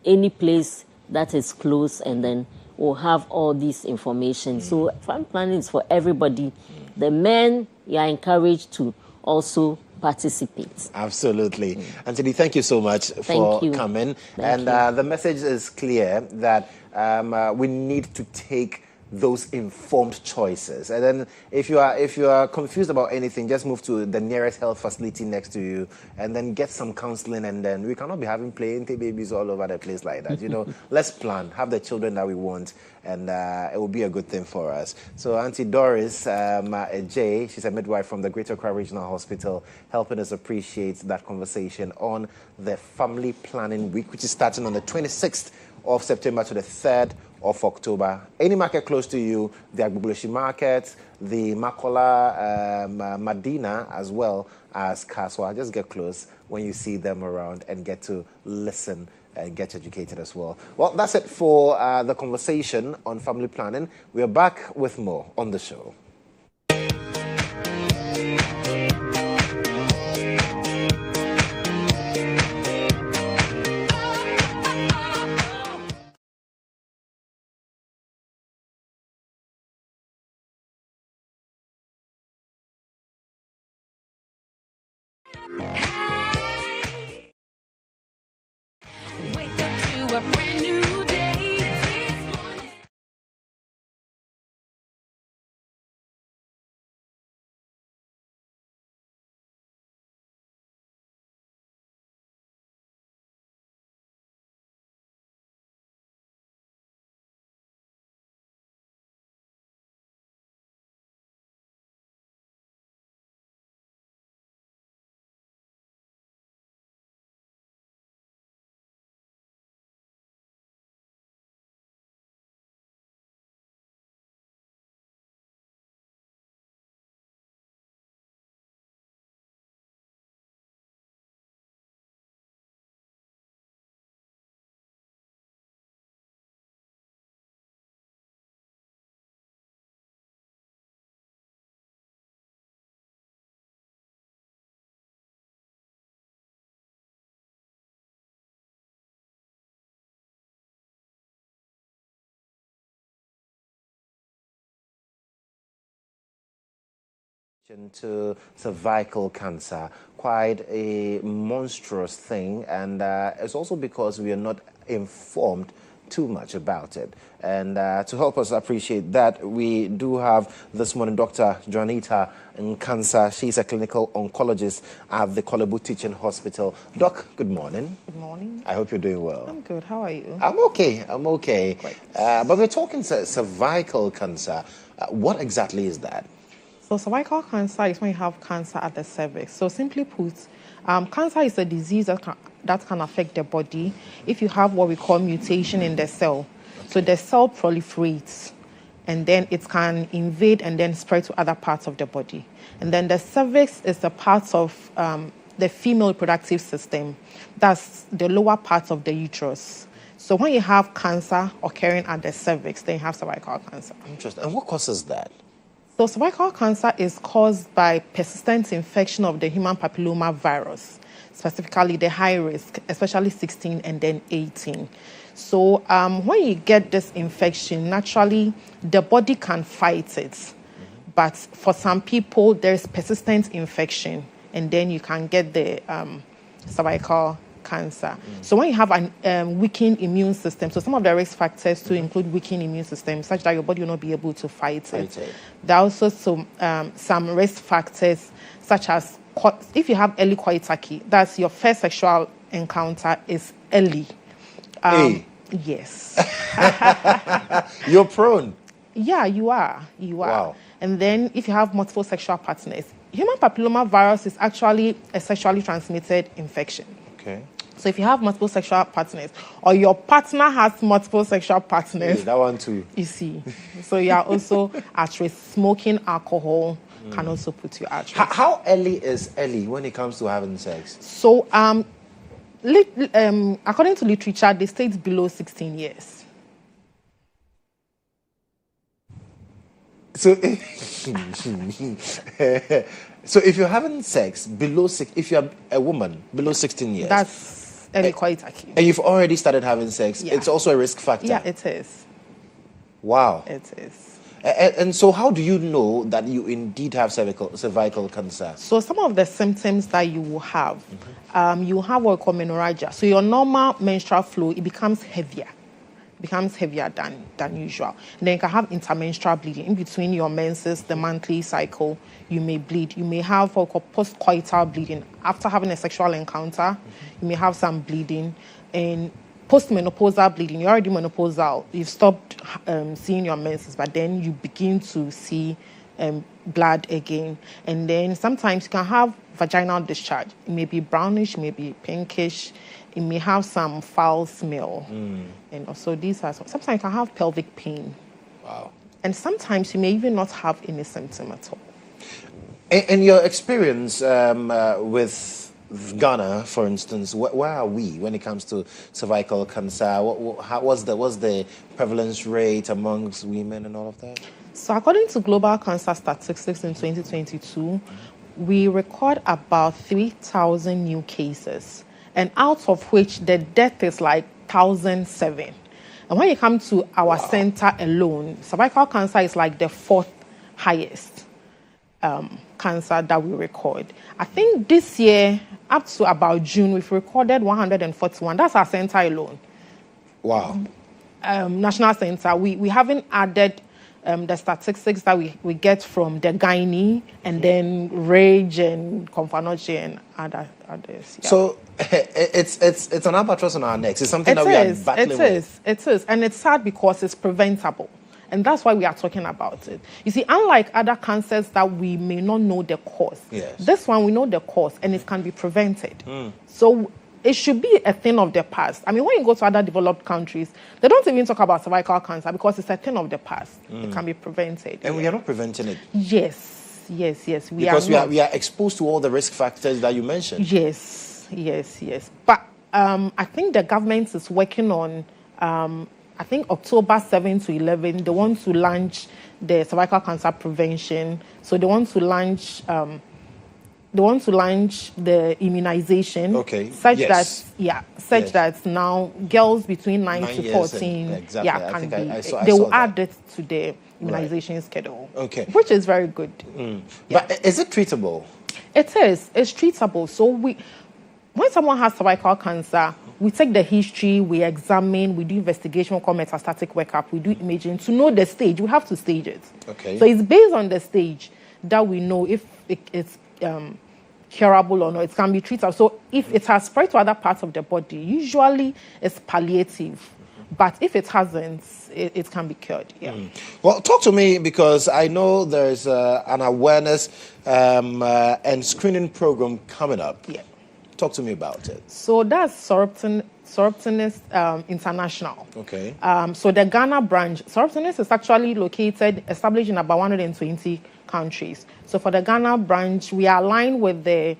any place that is close and then we'll have all this information. So family planning is for everybody. The men, you are encouraged to also participate. Absolutely. Anthony, thank you so much for coming. The message is clear that we need to take those informed choices. And then if you are confused about anything, just move to the nearest health facility next to you and then get some counseling, and then we cannot be having plenty babies all over the place like that. Let's plan, have the children that we want, and it will be a good thing for us. So Auntie Doris J, she's a midwife from the Greater Accra Regional Hospital, helping us appreciate that conversation on the Family Planning Week, which is starting on the 26th of September to the 3rd of October. Any market close to you, the Agbogloshi Market, the Makola, Medina, as well as Kaswa. Just get close when you see them around and get to listen and get educated as well. Well, that's it for the conversation on family planning. We are back with more on the show. To cervical cancer, quite a monstrous thing, and it's also because we are not informed too much about it. And to help us appreciate that, we do have this morning Dr. Juanita Nkansa. She's a clinical oncologist at the Kolebu Teaching Hospital. Doc, good morning. Good morning. I hope you're doing well. I'm good. How are you? I'm okay. I'm okay. But we're talking cervical cancer. What exactly is that? So cervical cancer is when you have cancer at the cervix. So simply put, cancer is a disease that can affect the body if you have what we call mutation in the cell. So the cell proliferates, and then it can invade and then spread to other parts of the body. And then the cervix is the part of the female reproductive system. That's the lower part of the uterus. So when you have cancer occurring at the cervix, then you have cervical cancer. Interesting. And what causes that? So cervical cancer is caused by persistent infection of the human papilloma virus, specifically the high risk, especially 16 and then 18. So when you get this infection, naturally the body can fight it. But for some people, there's persistent infection, and then you can get the cervical cancer. So when you have a weakened immune system, so some of the risk factors to include weakened immune system, such that your body will not be able to fight it. There are also some risk factors, such as if you have early coitus, that's your first sexual encounter is early. Yes. You're prone. Yeah, you are. You are. Wow. And then if you have multiple sexual partners, human papilloma virus is actually a sexually transmitted infection. Okay. So if you have multiple sexual partners, or your partner has multiple sexual partners, that one too. You see. So you are also at risk. Smoking alcohol can also put you at risk. How early is early when it comes to having sex? So according to literature, they state below 16 years. So, so if you're having sex below if you're a woman below 16 years, that's early coitus. And you've already started having sex, it's also a risk factor. Yeah, it is. Wow. It is. And so how do you know that you indeed have cervical cancer? So some of the symptoms that you will have, you have what we call menorrhagia. So your normal menstrual flow, it becomes heavier. Becomes heavier than usual. And then you can have intermenstrual bleeding. In between your menses, the monthly cycle, you may bleed. You may have what we call postcoital bleeding. After having a sexual encounter, you may have some bleeding. And postmenopausal bleeding, you're already menopausal. You've stopped seeing your menses, but then you begin to see blood again. And then sometimes you can have vaginal discharge. It may be brownish, it may be pinkish. It may have some foul smell. And also these are sometimes you can have pelvic pain. Wow. And sometimes you may even not have any symptom at all. In your experience with Ghana, for instance, where are we when it comes to cervical cancer? What's the prevalence rate amongst women and all of that? So according to global cancer statistics in 2022, we record about 3,000 new cases. And out of which the death is like 1,007. And when you come to our center alone, cervical cancer is like the fourth highest cancer that we record. I think this year, up to about June, we've recorded 141. That's our center alone. Wow. National center. We haven't added the statistics that we get from the gynae and then Rage and Confanoche and others. Yeah. So it's an albatross on our necks. It's something that we are battling with. It is. And it's sad because it's preventable. And that's why we are talking about it. You see, unlike other cancers that we may not know the cause, this one we know the cause and it can be prevented. So it should be a thing of the past. I mean, when you go to other developed countries, they don't even talk about cervical cancer because it's a thing of the past. It can be prevented. And we are not preventing it. Yes. We are exposed to all the risk factors that you mentioned. Yes. But I think the government is working on, I think October 7 to 11, they want to launch the cervical cancer prevention. So they want to launch want to launch the immunization. Okay. Such Yes. that now girls between 9 9 to years 14 exactly. I can think be. I they will saw that. add it to the immunization schedule. Okay. Which is very good. But is it treatable? It is. It's treatable. So when someone has cervical cancer, we take the history, we examine, we do investigation, we call metastatic workup, we do imaging to know the stage. We have to stage it. Okay. So it's based on the stage that we know if it's curable or not. It can be treatable. So if it has spread to other parts of the body, usually it's palliative. But if it hasn't, it can be cured. Yeah. Well, talk to me because I know there's an awareness and screening program coming up. Yeah. Talk to me about it. So that's Soroptinis International. Okay. So the Ghana branch, Soroptinis is actually established in about 120 countries. So for the Ghana branch, we are aligned with the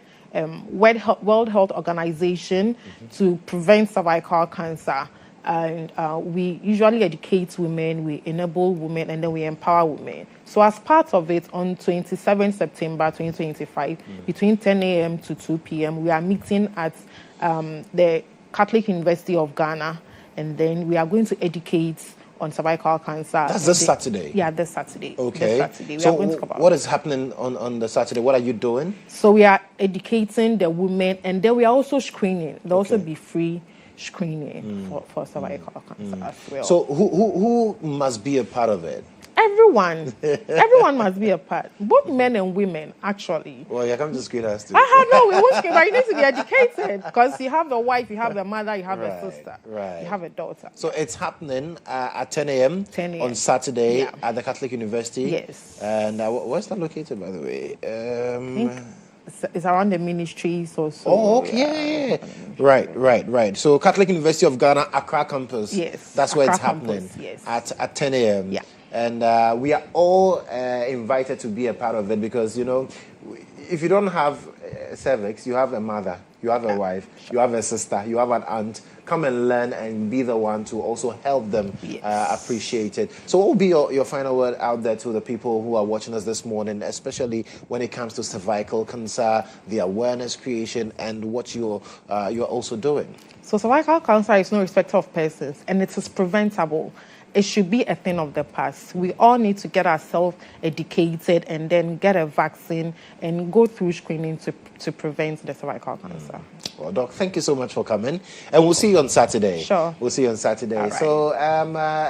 World Health Organization to prevent cervical cancer. And we usually educate women, we enable women, and then we empower women. So as part of it, on 27 September 2025, between 10 a.m. to 2 p.m., we are meeting at the Catholic University of Ghana, and then we are going to educate on cervical cancer. That's this Saturday? Yeah, this Saturday. Okay. This Saturday. We So are going to talk about what is happening on the Saturday? What are you doing? So we are educating the women, and then we are also screening. There'll also be free screening for cervical cancer as well. So who must be a part of it? Everyone. Everyone must be a part. Both men and women, actually. Well, you come to screen us too. No, we won't screen, but you need to be educated because you have the wife, you have the mother, you have the sister, you have a daughter. So it's happening at 10 a.m. on Saturday at the Catholic University. Yes. And where's that located, by the way? I think it's around the ministries or so. Oh, okay. Yeah. Right. So Catholic University of Ghana, Accra campus. Yes. That's where Accra it's happening. campus, yes. At 10 a.m. Yeah. And we are all invited to be a part of it because, you know, if you don't have cervix, you have a mother, you have a wife, you have a sister, you have an aunt. Come and learn and be the one to also help them appreciate it. So what will be your final word out there to the people who are watching us this morning, especially when it comes to cervical cancer, the awareness creation, and what you're also doing? So cervical cancer is no respecter of persons, and it is preventable. It should be a thing of the past. We all need to get ourselves educated and then get a vaccine and go through screening to prevent the cervical cancer. Well, Doc, thank you so much for coming. And we'll see you on Saturday. Sure. We'll see you on Saturday. All right. So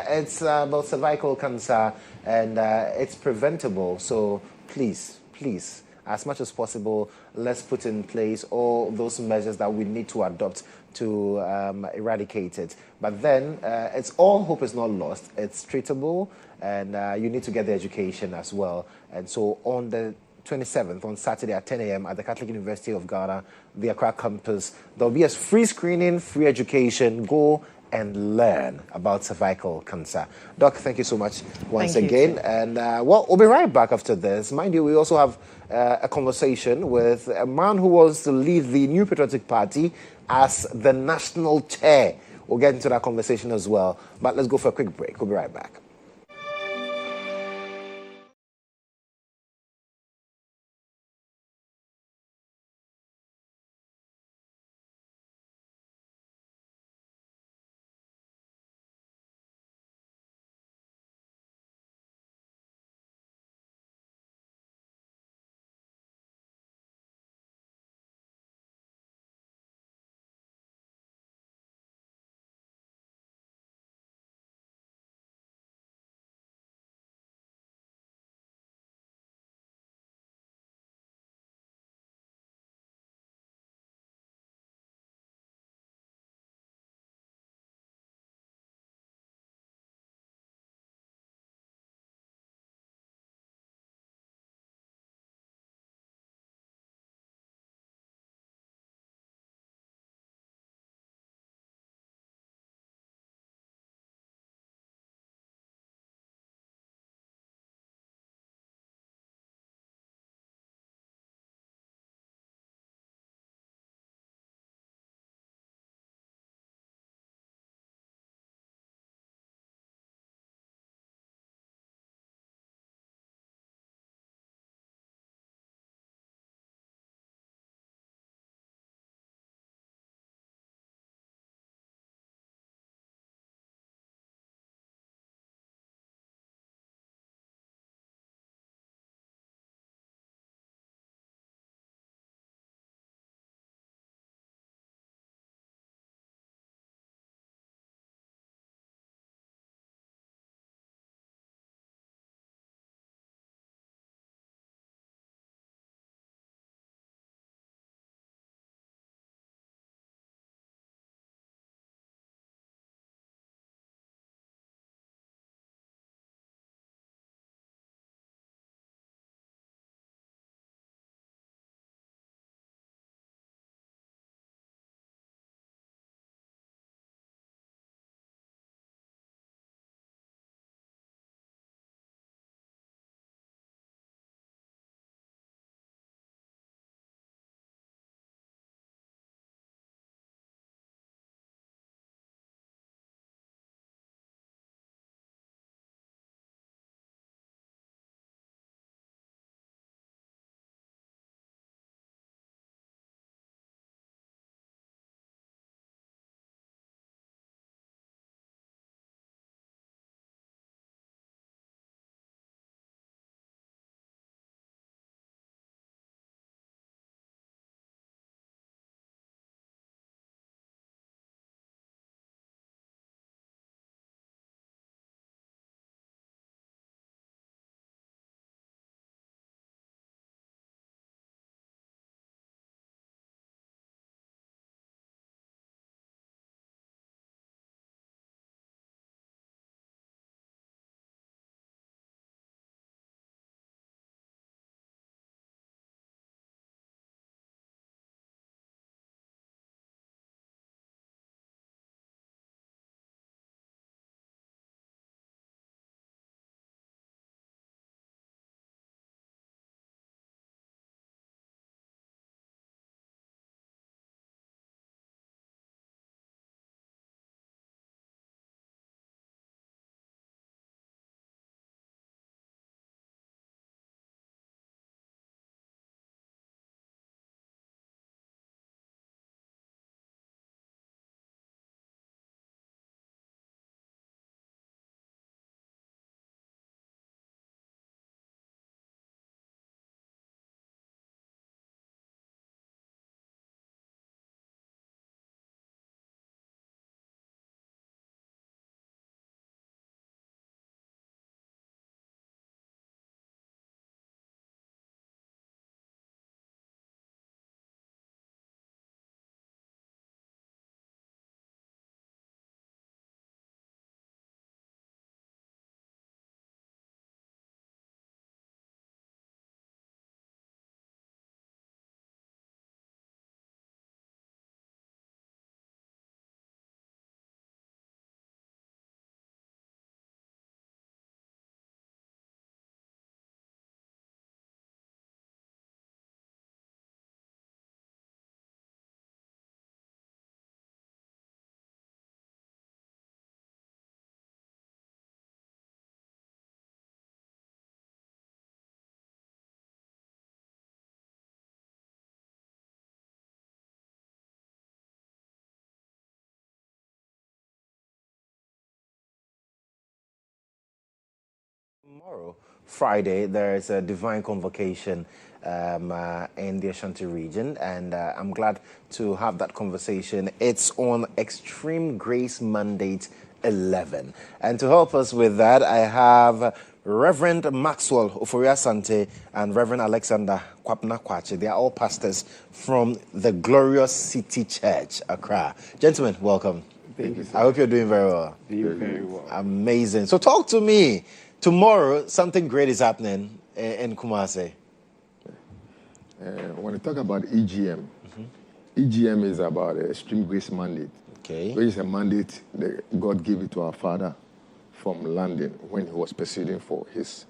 it's about cervical cancer and it's preventable. So please, as much as possible, let's put in place all those measures that we need to adopt to eradicate it. But then it's all hope is not lost. It's treatable, and you need to get the education as well. And so on the 27th, on Saturday at 10 a.m. at the Catholic University of Ghana, the Accra campus, there'll be a free screening, free education. Go and learn about cervical cancer. Doc, thank you so much once again. And we'll be right back after this. Mind you, we also have a conversation with a man who wants to lead the New Patriotic Party as the national chair. We'll get into that conversation as well. But let's go for a quick break. We'll be right back. Tomorrow, Friday, there is a divine convocation in the Ashanti region, and I'm glad to have that conversation. It's on Extreme Grace Mandate 11. And to help us with that, I have Reverend Maxwell Oforia Sante and Reverend Alexander Kwapna Kwache. They are all pastors from the Glorious City Church, Accra. Gentlemen, welcome. Thank you, sir. I hope you're doing very well. Doing very well. Amazing. So talk to me. Tomorrow, something great is happening in Kumasi. When we talk about EGM, EGM is about a Extreme Grace Mandate, which is a mandate that God gave it to our father from London when he was pursuing for his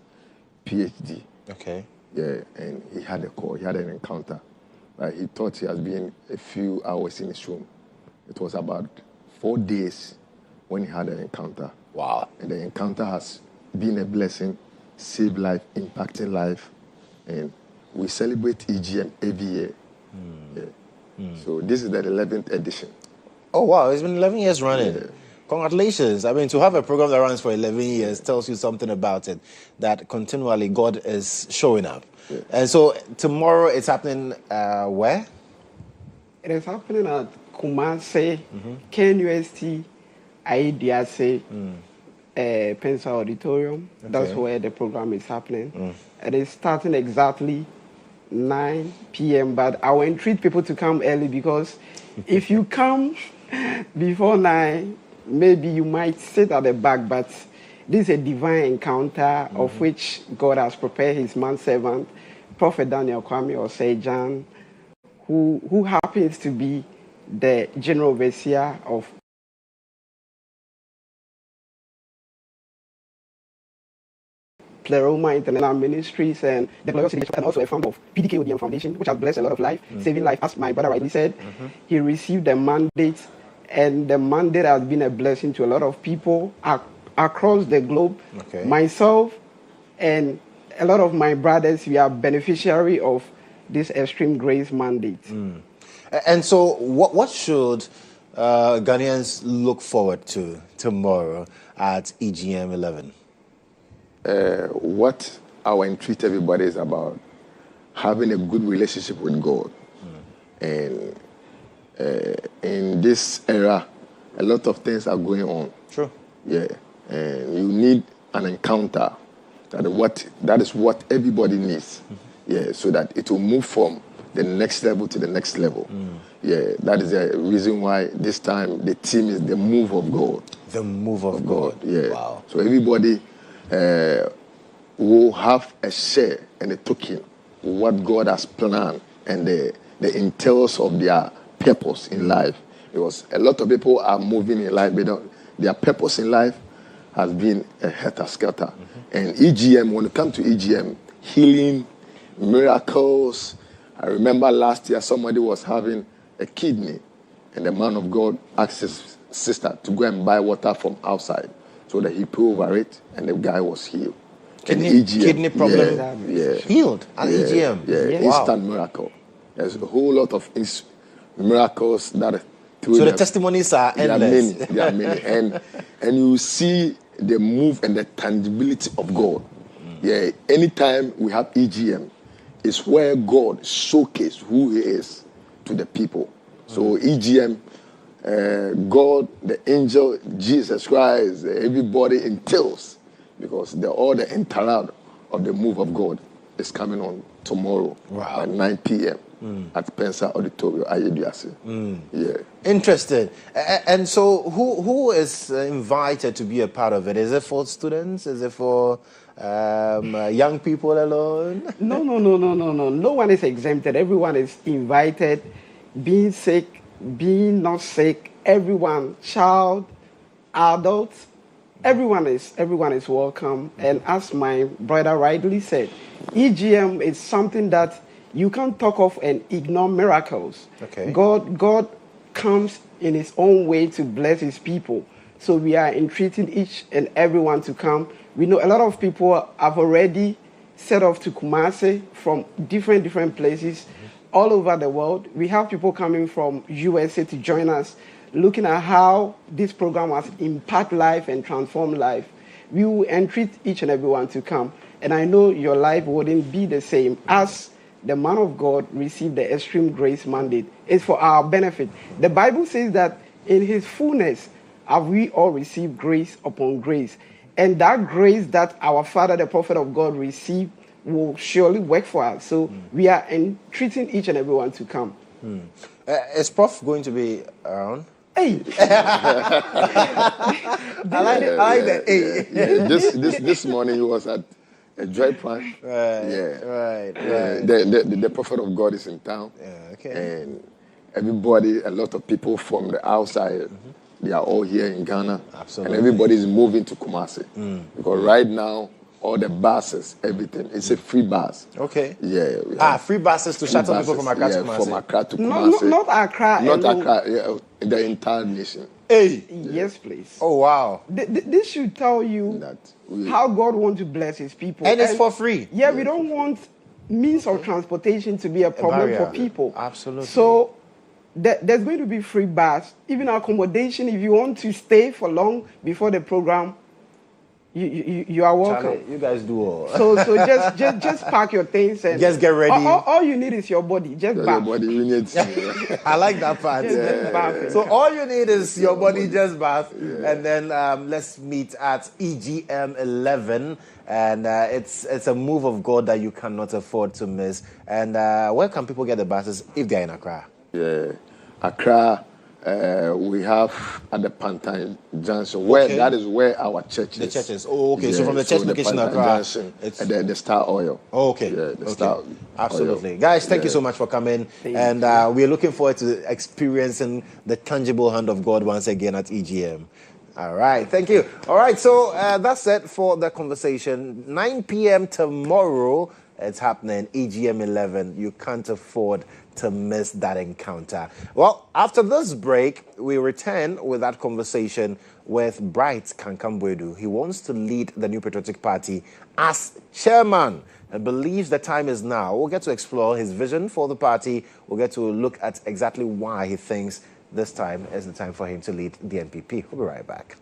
PhD. Okay. Yeah, and he had a call, he had an encounter. He thought he has been a few hours in his room. It was about 4 days when he had an encounter. Wow. And the encounter has been a blessing, saved life, impacting life. And we celebrate EGM every year. So this is the 11th edition. Oh, wow. It's been 11 years running. Yeah. Congratulations. I mean, to have a program that runs for 11 years tells you something about it, that continually God is showing up. Yeah. And so tomorrow it's happening where? It is happening at Kumasi, KNUST, IDRC, Mensah Auditorium. Okay. That's where the program is happening. It is starting exactly 9 p.m. But I will entreat people to come early, because if you come before 9, maybe you might sit at the back. But this is a divine encounter of which God has prepared his manservant, Prophet Daniel Kwame Osejan, who happens to be the general overseer of Pleroma International Ministries and the Glorious City, and also a founder of PDKODM Foundation, which has blessed a lot of life, saving life, as my brother rightly said. He received the mandate, and the mandate has been a blessing to a lot of people across the globe. Okay. Myself and a lot of my brothers, we are beneficiary of this Extreme Grace Mandate. And so what should Ghanaians look forward to tomorrow at EGM 11? What I will entreat everybody is about having a good relationship with God. And in this era, a lot of things are going on. True. Yeah. And you need an encounter. That is what everybody needs. Yeah, so that it will move from the next level to the next level. Yeah, that is the reason why this time the theme is the move of God. The move of God. Yeah. Wow. So everybody will have a share and a token what God has planned and the entails of their purpose in life. Because a lot of people are moving in life, but their purpose in life has been a helter-skelter. And EGM, when it comes to EGM, healing, miracles. I remember last year somebody was having a kidney, and the man of God asked his sister to go and buy water from outside so that he poured over it, and the guy was healed. Kidney problem healed at EGM. Yeah, Wow. Instant miracle. There's a whole lot of miracles that. So the testimonies are endless. There are many, and you see the move and the tangibility of God. Yeah, anytime we have EGM, it's where God showcases who He is to the people. So EGM, God, the angel, Jesus Christ, everybody entails, because all the interlude of the move of God is coming on tomorrow at 9 p.m. At Mensah Auditorium, IEDRC. Yeah. Interesting. And so who is invited to be a part of it? Is it for students? Is it for young people alone? No. No one is exempted. Everyone is invited. Being sick, being not sick, everyone, child, adult, everyone is welcome. And as my brother rightly said, EGM is something that you can't talk of and ignore miracles. Okay. God comes in his own way to bless his people. So we are entreating each and everyone to come. We know a lot of people have already set off to Kumasi from different places all over the world. We have people coming from USA to join us, looking at how this program has impacted life and transformed life. we will entreat each and everyone to come. And I know your life wouldn't be the same as the man of God received the extreme grace mandate. It's for our benefit. The Bible says that in his fullness have we all received grace upon grace. And that grace that our father, the prophet of God, received will surely work for us. So we are entreating each and everyone to come. Is Prof going to be around? Hey. I like that. Hey. Yeah. This morning he was at a joy plan. Right. The prophet of God is in town. And everybody, a lot of people from the outside, they are all here in Ghana. Absolutely. And everybody is moving to Kumasi. Because right now, all the buses, everything, it's a free bus. Okay. Yeah. Free buses to shuttle people from Accra to Kumasi. From Accra to Kumasi. Not Accra. Not Accra, the entire nation. Hey. Yes, please. Oh, wow. This should tell you how God wants to bless his people. And it's for free. Yeah, we don't want means of transportation to be a problem for people. Absolutely. So there's going to be free bus, even accommodation. If you want to stay for long before the program, you are welcome. Charlie, you guys do all. So just pack your things and just get ready. All you need is your body. Just bath. Your body, we need. I like that part. So all you need is your body, just bath, and then let's meet at EGM 11, and it's a move of God that you cannot afford to miss. And where can people get the buses if they're in Accra? Yeah, Accra. We have at the Pantine Junction, where that is where our church is. The churches. Oh, okay. So from the church location the Accra, Junction, it's the Star Oil. Oh, okay. Yeah, the Star Absolutely. Oil. Guys, thank you so much for coming. And we're looking forward to experiencing the tangible hand of God once again at EGM. All right. Thank you. All right. So that's it for the conversation. 9 p.m. tomorrow, it's happening. EGM 11. You can't afford to miss that encounter. Well, after this break, we return with that conversation with Bright Kankambwedu. He wants to lead the New Patriotic Party as chairman and believes the time is now. We'll get to explore his vision for the party. We'll get to look at exactly why he thinks this time is the time for him to lead the NPP. We'll be right back.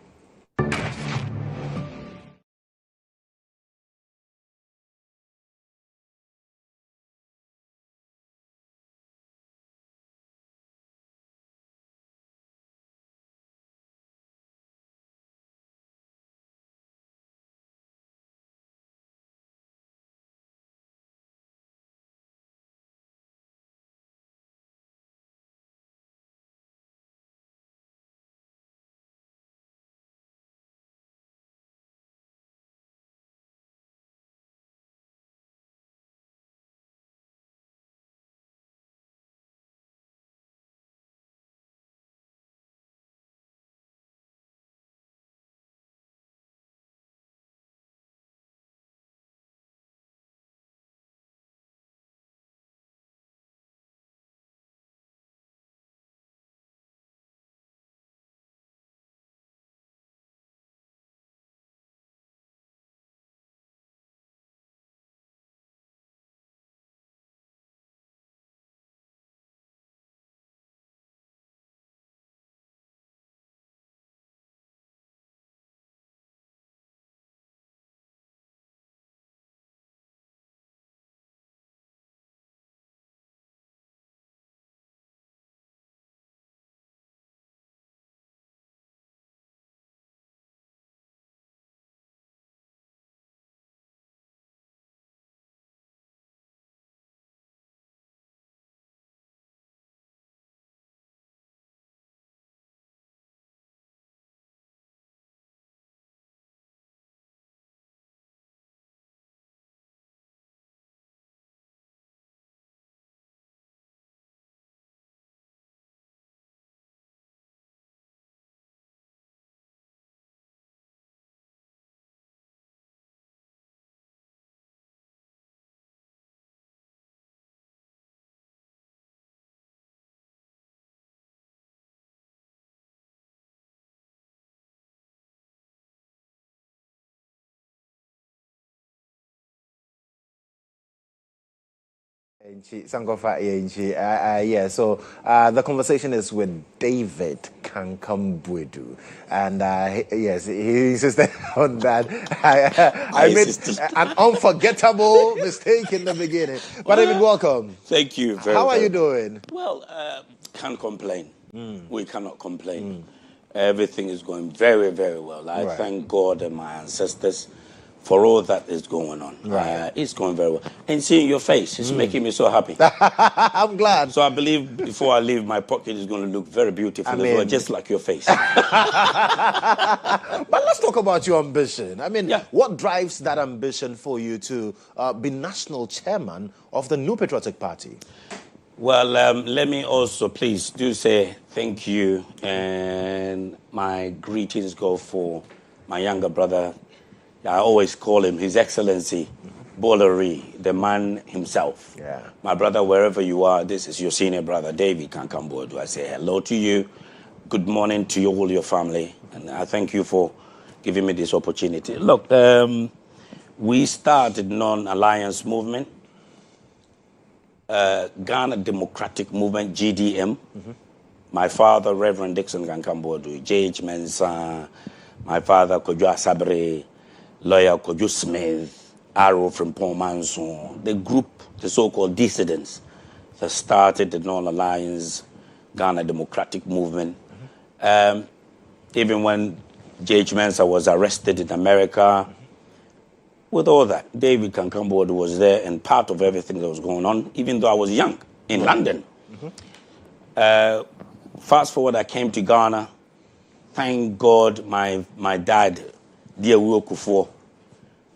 Yeah, so the conversation is with David Kankambwedu. And yes, he insisted on that. I made an unforgettable mistake in the beginning. But David, welcome. Thank you very much. How are you much. doing? Well, can't complain. We cannot complain. Everything is going very, very well. I thank God and my ancestors for all that is going on. It's going very well. And seeing your face is making me so happy. I'm glad. So I believe before I leave, my pocket is going to look very beautiful as well, just like your face. But let's talk about your ambition. I mean, what drives that ambition for you to be national chairman of the New Patriotic Party? Well, let me also please do say thank you, and my greetings go for my younger brother. I always call him His Excellency Bolleri, the man himself. My brother, wherever you are, this is your senior brother, David Kankambwedu. I say hello to you. Good morning to you, all your family. And I thank you for giving me this opportunity. Look, we started non-alliance movement. Ghana Democratic Movement, GDM. My father, Reverend Dixon Kankambwedu, J.H. Mensah, my father, Kodjo Asabre, lawyer Kodjo Smith, Arrow from Paul Manson, the group, the so-called dissidents that started the non-alliance Ghana Democratic Movement. Even when J.H. Mensah was arrested in America, with all that, David Kankambwedu was there and part of everything that was going on, even though I was young in London. Fast forward, I came to Ghana. Thank God my dad, dear Will Kufuor,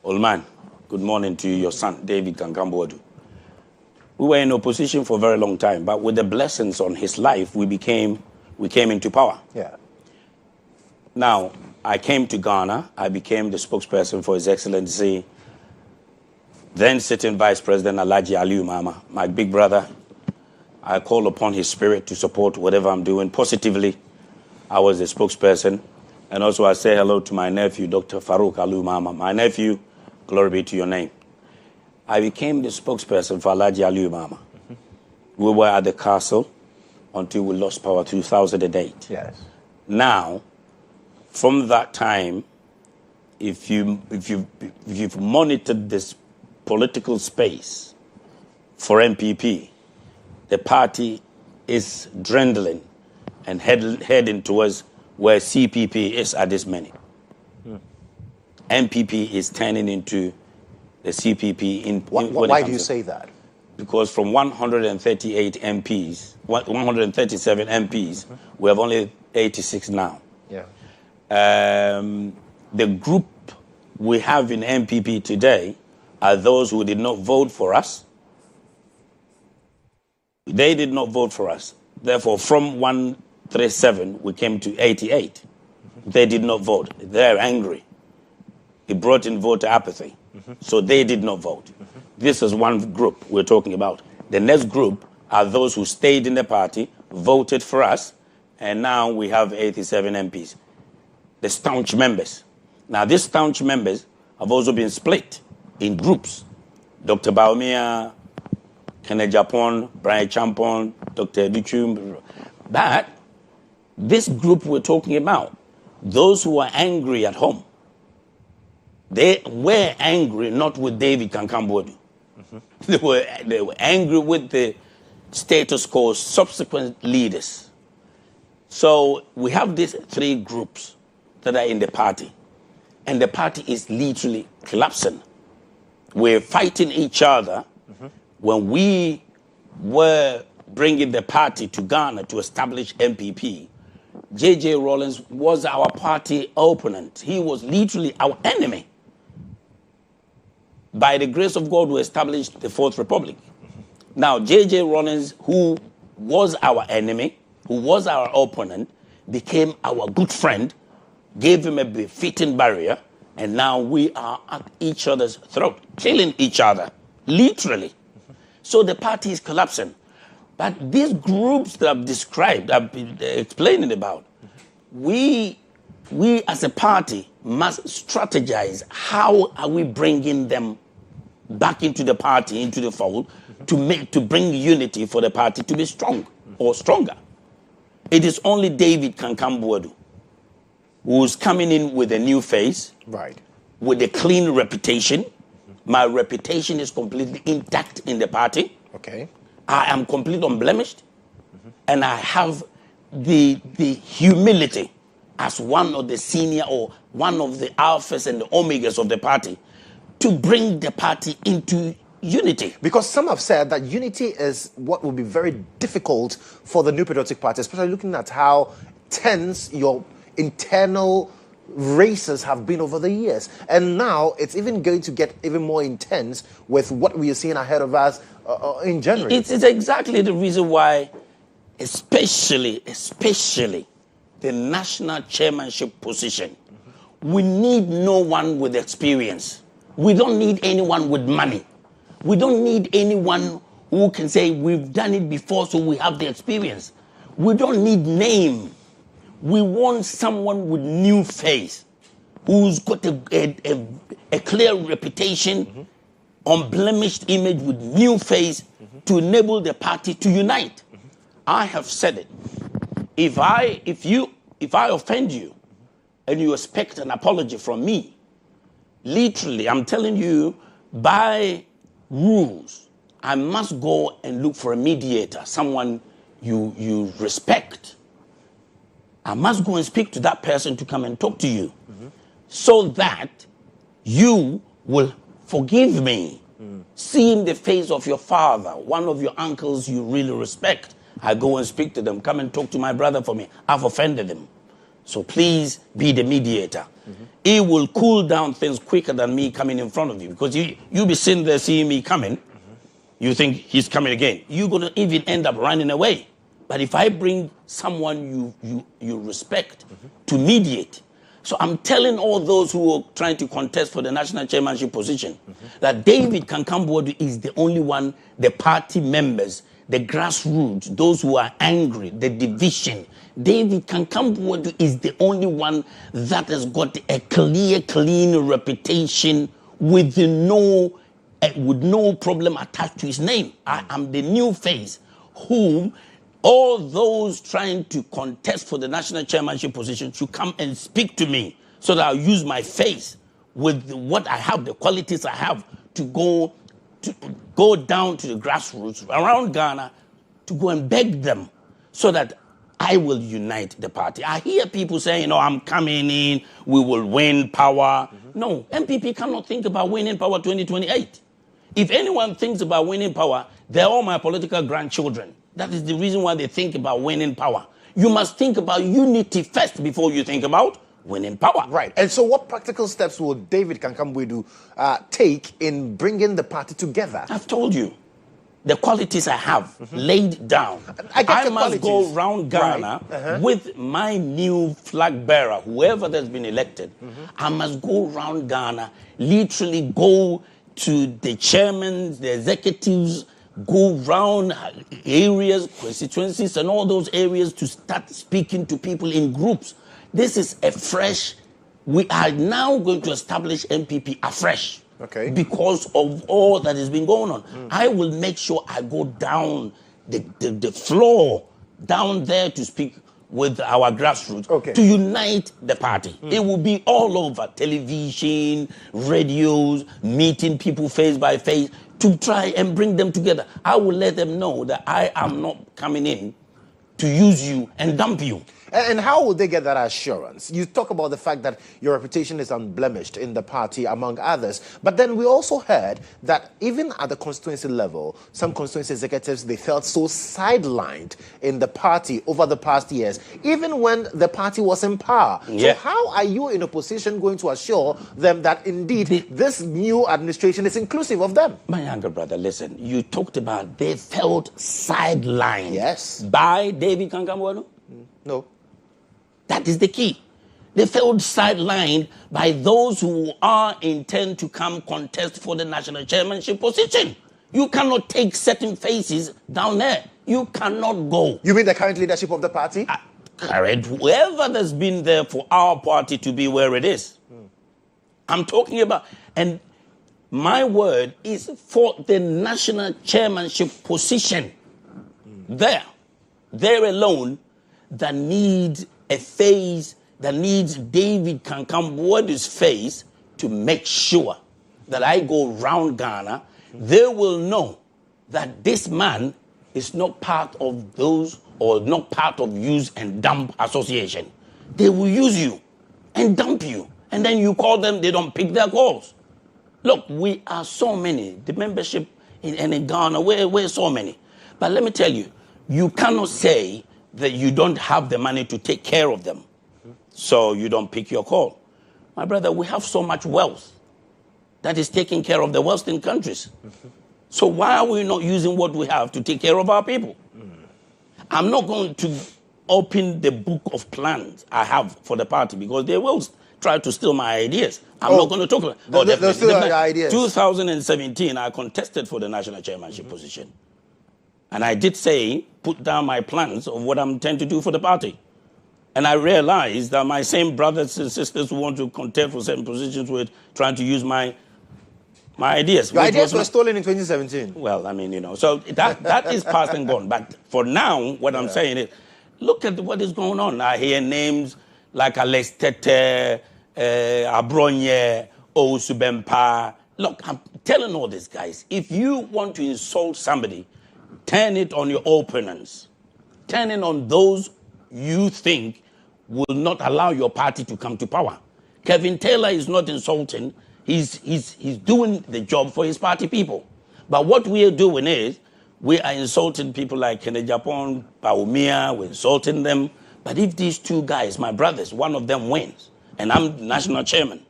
old man, good morning to you, your son, David Kankambwedu. We were in opposition for a very long time, but with the blessings on his life, we came into power. Now, I came to Ghana. I became the spokesperson for His Excellency, then sitting Vice President Alhaji Aliyu Mama, my big brother. I call upon his spirit to support whatever I'm doing positively. I was the spokesperson. And also I say hello to my nephew, Dr. Farouk Aliyu Mama. My nephew, glory be to your name. I became the spokesperson for Alhaji Aliyu Mama. We were at the castle until we lost power 2008. Now, from that time, if you've monitored this political space for MPP, the party is dwindling and heading towards where CPP is at this minute. MPP is turning into the CPP. Why do you say that? Because from 138 MPs, 137 MPs, we have only 86 now. The group we have in MPP today are those who did not vote for us. They did not vote for us. Therefore, from 137, we came to 88. They did not vote. They're angry. It brought in voter apathy. So they did not vote. This is one group we're talking about. The next group are those who stayed in the party, voted for us, and now we have 87 MPs. The staunch members. Now, these staunch members have also been split in groups. Dr. Baumia, Kenneth Japon, Brian Champon, Dr. Bichum. But this group we're talking about, those who are angry at home, they were angry not with David Kankambwedu. They were angry with the status quo, subsequent leaders. So we have these three groups that are in the party. And the party is literally collapsing. We're fighting each other. When we were bringing the party to Ghana to establish MPP, J.J. Rawlings was our party opponent. He was literally our enemy. By the grace of God, we established the Fourth Republic. Now, J.J. Rawlings, who was our enemy, who was our opponent, became our good friend, gave him a befitting barrier, and now we are at each other's throat, killing each other, literally. So the party is collapsing. But these groups that I've described, I've been explaining about, we as a party must strategize. How are we bringing them back into the party, into the fold, to bring unity for the party to be strong or stronger. It is only David Kankambuadu who's coming in with a new face, right, with a clean reputation. My reputation is completely intact in the party. Okay. I am completely unblemished, and I have the humility as one of the senior or one of the alphas and the omegas of the party to bring the party into unity. Because some have said that unity is what will be very difficult for the New Patriotic Party, especially looking at how tense your internal races have been over the years. And now it's even going to get even more intense with what we are seeing ahead of us in January. It is exactly the reason why, especially the national chairmanship position, we need no one with experience. We don't need anyone with money. We don't need anyone who can say we've done it before, so we have the experience. We don't need name. We want someone with new face, who's got a clear reputation, unblemished image with new face to enable the party to unite. I have said it. If I offend you and you expect an apology from me, literally, I'm telling you, by rules, I must go and look for a mediator, someone you respect. I must go and speak to that person to come and talk to you so that you will forgive me. Seeing the face of your father, one of your uncles you really respect, I go and speak to them. Come and talk to my brother for me. I've offended him. So please be the mediator. It will cool down things quicker than me coming in front of you, because you'll be sitting there seeing me coming. You think he's coming again. You're going to even end up running away. But if I bring someone you respect to mediate, so I'm telling all those who are trying to contest for the national chairmanship position that David Kankambuadu is the only one, the party members, the grassroots, those who are angry, the division. David Kankambuadu is the only one that has got a clear, clean reputation with no problem attached to his name. I am the new face whom all those trying to contest for the national chairmanship position should come and speak to me so that I'll use my face with what I have, the qualities I have to go down to the grassroots around Ghana to go and beg them so that I will unite the party. I hear people saying, I'm coming in, we will win power. No, MPP cannot think about winning power 2028. If anyone thinks about winning power, they're all my political grandchildren. That is the reason why they think about winning power. You must think about unity first before you think about winning power. Right. And so what practical steps will David Kankambuadu take in bringing the party together? I've told you. The qualities I have laid down. I must go around Ghana with my new flag bearer, whoever that's been elected. I must go around Ghana, literally go to the chairmen, the executives, go round areas, constituencies, and all those areas to start speaking to people in groups. This is we are now going to establish MPP afresh. Okay. Because of all that has been going on. I will make sure I go down the floor, down there to speak with our grassroots, to unite the party. It will be all over television, radios, meeting people face by face, to try and bring them together. I will let them know that I am not coming in to use you and dump you. And how will they get that assurance? You talk about the fact that your reputation is unblemished in the party, among others. But then we also heard that even at the constituency level, some constituency executives, they felt so sidelined in the party over the past years, even when the party was in power. So how are you in a position going to assure them that indeed this new administration is inclusive of them? My younger brother, listen, you talked about they felt sidelined. Yes. By David Kankambuadu? No. That is the key. They felt sidelined by those who intend to come contest for the national chairmanship position. You cannot take certain faces down there. You cannot go. You mean the current leadership of the party? Current, whoever that's been there for our party to be where it is. I'm talking about, and My word is for the national chairmanship position. There alone, that needs a face, that needs David Kankamboadu's face to make sure that I go round Ghana. They will know that this man is not part of those or not part of use and dump association. They will use you and dump you. And then you call them, they don't pick their calls. Look, we are so many. The membership in Ghana, we're so many. But let me tell you, you cannot say that you don't have the money to take care of them. So you don't pick your call. My brother, we have so much wealth that is taking care of the Western countries. So why are we not using what we have to take care of our people? I'm not going to open the book of plans I have for the party because they will try to steal my ideas. I'm not going to talk about it. They'll steal your ideas. 2017, I contested for the national chairmanship position. And I did say, put down my plans of what I'm intending to do for the party. And I realized that my same brothers and sisters who want to contest for certain positions were trying to use my ideas. Your ideas were stolen in 2017. Well, I mean, so that is past and gone. But for now, what I'm saying is, look at what is going on. I hear names like Alex Tete, Abronye, Ousubempa. Look, I'm telling all these guys, if you want to insult somebody, turn it on your opponents. Turn it on those you think will not allow your party to come to power. Kevin Taylor is not insulting. He's doing the job for his party people. But what we are doing is we are insulting people like Kennedy Japan, Baumia, we're insulting them. But if these two guys, my brothers, one of them wins, and I'm national chairman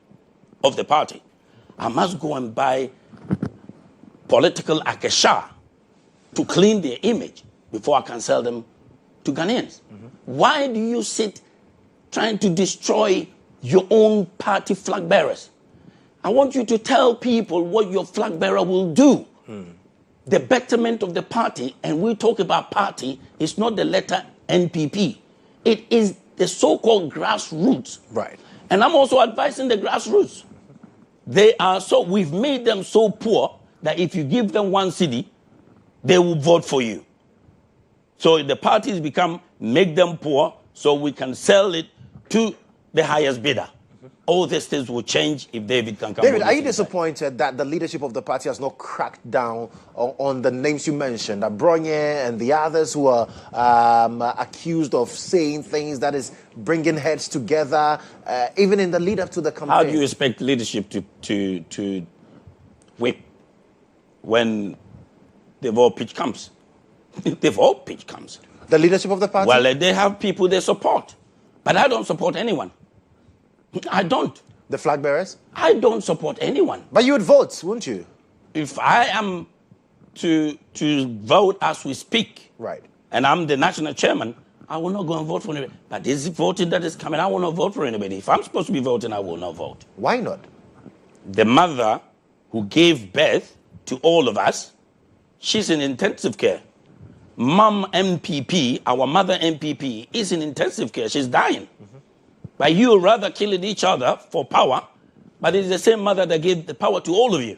of the party, I must go and buy political akesha to clean their image before I can sell them to Ghanaians. Why do you sit trying to destroy your own party flag bearers? I want you to tell people what your flag bearer will do. The betterment of the party, and we talk about party, is not the letter NPP. It is the so-called grassroots. Right. And I'm also advising the grassroots. We've made them so poor that if you give them one city, they will vote for you. So the parties make them poor so we can sell it to the highest bidder. All these things will change if David can come. David, are you disappointed that the leadership of the party has not cracked down on the names you mentioned, Abronye and the others who are accused of saying things that is bringing heads together, even in the lead up to the campaign? How do you expect leadership to whip when they've all pitched camps? They've all pitched camps. The leadership of the party? Well, they have people they support. But I don't support anyone. I don't. The flag bearers? I don't support anyone. But you would vote, wouldn't you? If I am to vote as we speak, right, and I'm the national chairman, I will not go and vote for anybody. But this voting that is coming, I will not vote for anybody. If I'm supposed to be voting, I will not vote. Why not? The mother who gave birth to all of us, she's in intensive care. Mom MPP, our mother MPP, is in intensive care. She's dying. But you rather killing each other for power, but it's the same mother that gave the power to all of you.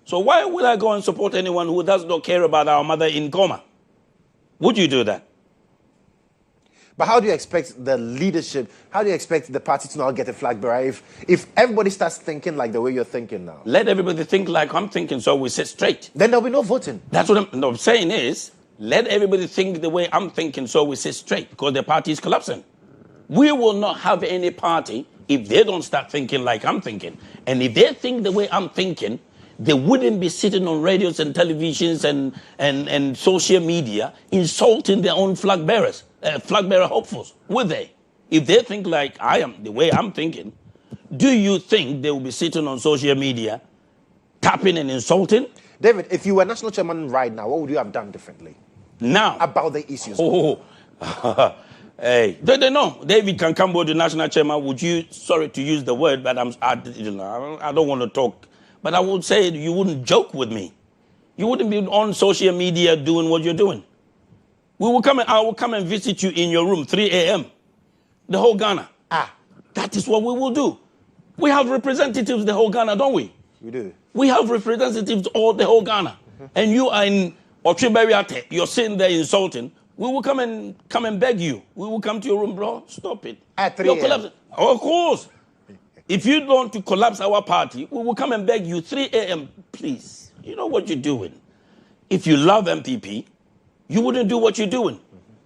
So why would I go and support anyone who does not care about our mother in coma? Would you do that? But how do you expect the leadership, how do you expect the party to not get a flag bearer if everybody starts thinking like the way you're thinking now? Let everybody think like I'm thinking so we sit straight. Then there'll be no voting. That's what I'm saying is, let everybody think the way I'm thinking so we sit straight because the party is collapsing. We will not have any party if they don't start thinking like I'm thinking. And if they think the way I'm thinking, they wouldn't be sitting on radios and televisions and social media insulting their own flag bearers, flag bearer hopefuls, would they? If they think like I am, the way I'm thinking, do you think they will be sitting on social media tapping and insulting? David, if you were national chairman right now, what would you have done differently? Now? About the issues. Hey, they know. David can come to the national chairman. Would you, sorry to use the word, but I don't want to talk. But I would say you wouldn't joke with me. You wouldn't be on social media doing what you're doing. I will come and visit you in your room, 3 a.m. The whole Ghana. That is what we will do. We have representatives the whole Ghana, don't we? We do. We have representatives all the whole Ghana. And you are in Otriberiate, you're sitting there insulting. We will come and beg you. We will come to your room, bro. Stop it. At 3 You're a.m. collapsing. Of course. If you don't want to collapse our party, we will come and beg you 3 a.m. Please. You know what you're doing. If you love MPP, you wouldn't do what you're doing.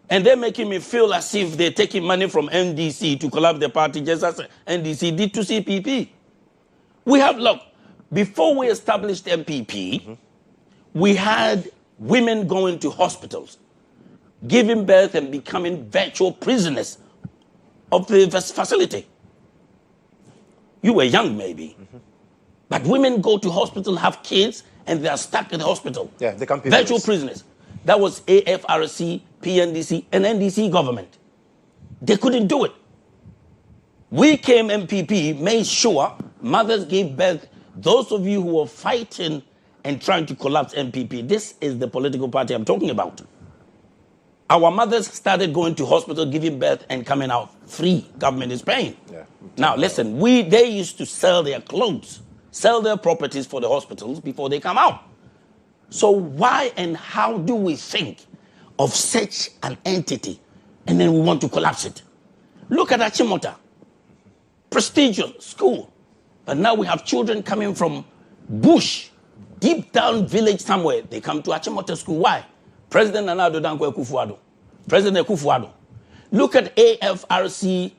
And they're making me feel as if they're taking money from NDC to collapse the party, just as NDC did to CPP. We have, look, before we established MPP, we had women going to hospitals, giving birth and becoming virtual prisoners of the facility. You were young, maybe. But women go to hospital, have kids, and they are stuck in the hospital. Yeah, they can't pay virtual bills. prisoners. That was AFRC, PNDC, and NDC government. They couldn't do it. We came, MPP, made sure mothers gave birth. Those of you who are fighting and trying to collapse MPP, this is the political party I'm talking about. Our mothers started going to hospital, giving birth, and coming out free. Government is paying. Yeah. Now, listen, they used to sell their clothes, sell their properties for the hospitals before they come out. So why and how do we think of such an entity and then we want to collapse it? Look at Achimota, prestigious school. But now we have children coming from bush, deep down village somewhere. They come to Achimota school. Why? President Nana Addo Dankwa Akufo-Addo. President Akufo-Addo. Look at AFRC,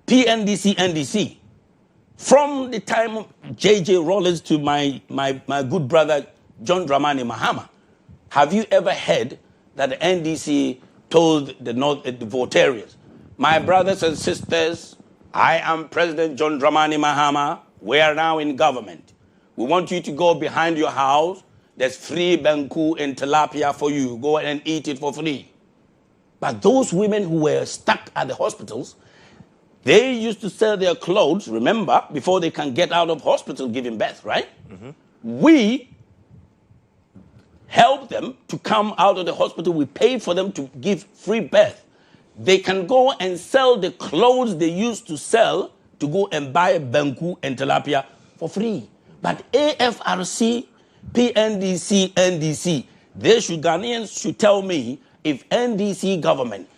PNDC, NDC. From the time of J.J. Rollins to my good brother, John Dramani Mahama, have you ever heard that the NDC told the voters, my brothers and sisters, I am President John Dramani Mahama. We are now in government. We want you to go behind your house. There's free banku and tilapia for you. Go and eat it for free. But those women who were stuck at the hospitals, they used to sell their clothes, remember, before they can get out of hospital giving birth, right? We help them to come out of the hospital. We pay for them to give free birth. They can go and sell the clothes they used to sell to go and buy banku and tilapia for free. But AFRC, PNDC, NDC, Ghanaians should tell me if NDC government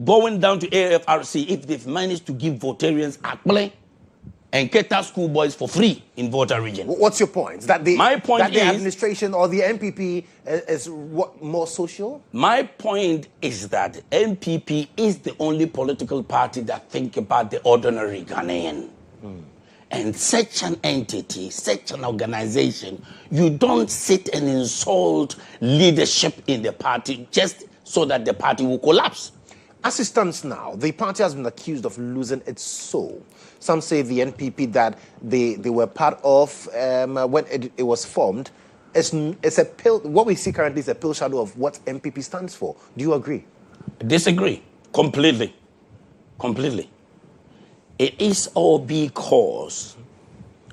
going down to AFRC, if they've managed to give Votarians Akble and Keta schoolboys for free in Volta region. What's your point? My point that the is, administration or the MPP is what, more social? My point is that MPP is the only political party that think about the ordinary Ghanaian. And such an entity, such an organization, you don't sit and insult leadership in the party just so that the party will collapse. As it stands now, the party has been accused of losing its soul. Some say the NPP that they were part of when it was formed, it's a pill. What we see currently is a pill shadow of what MPP stands for. Do you agree? Disagree. Completely. Completely. It is all because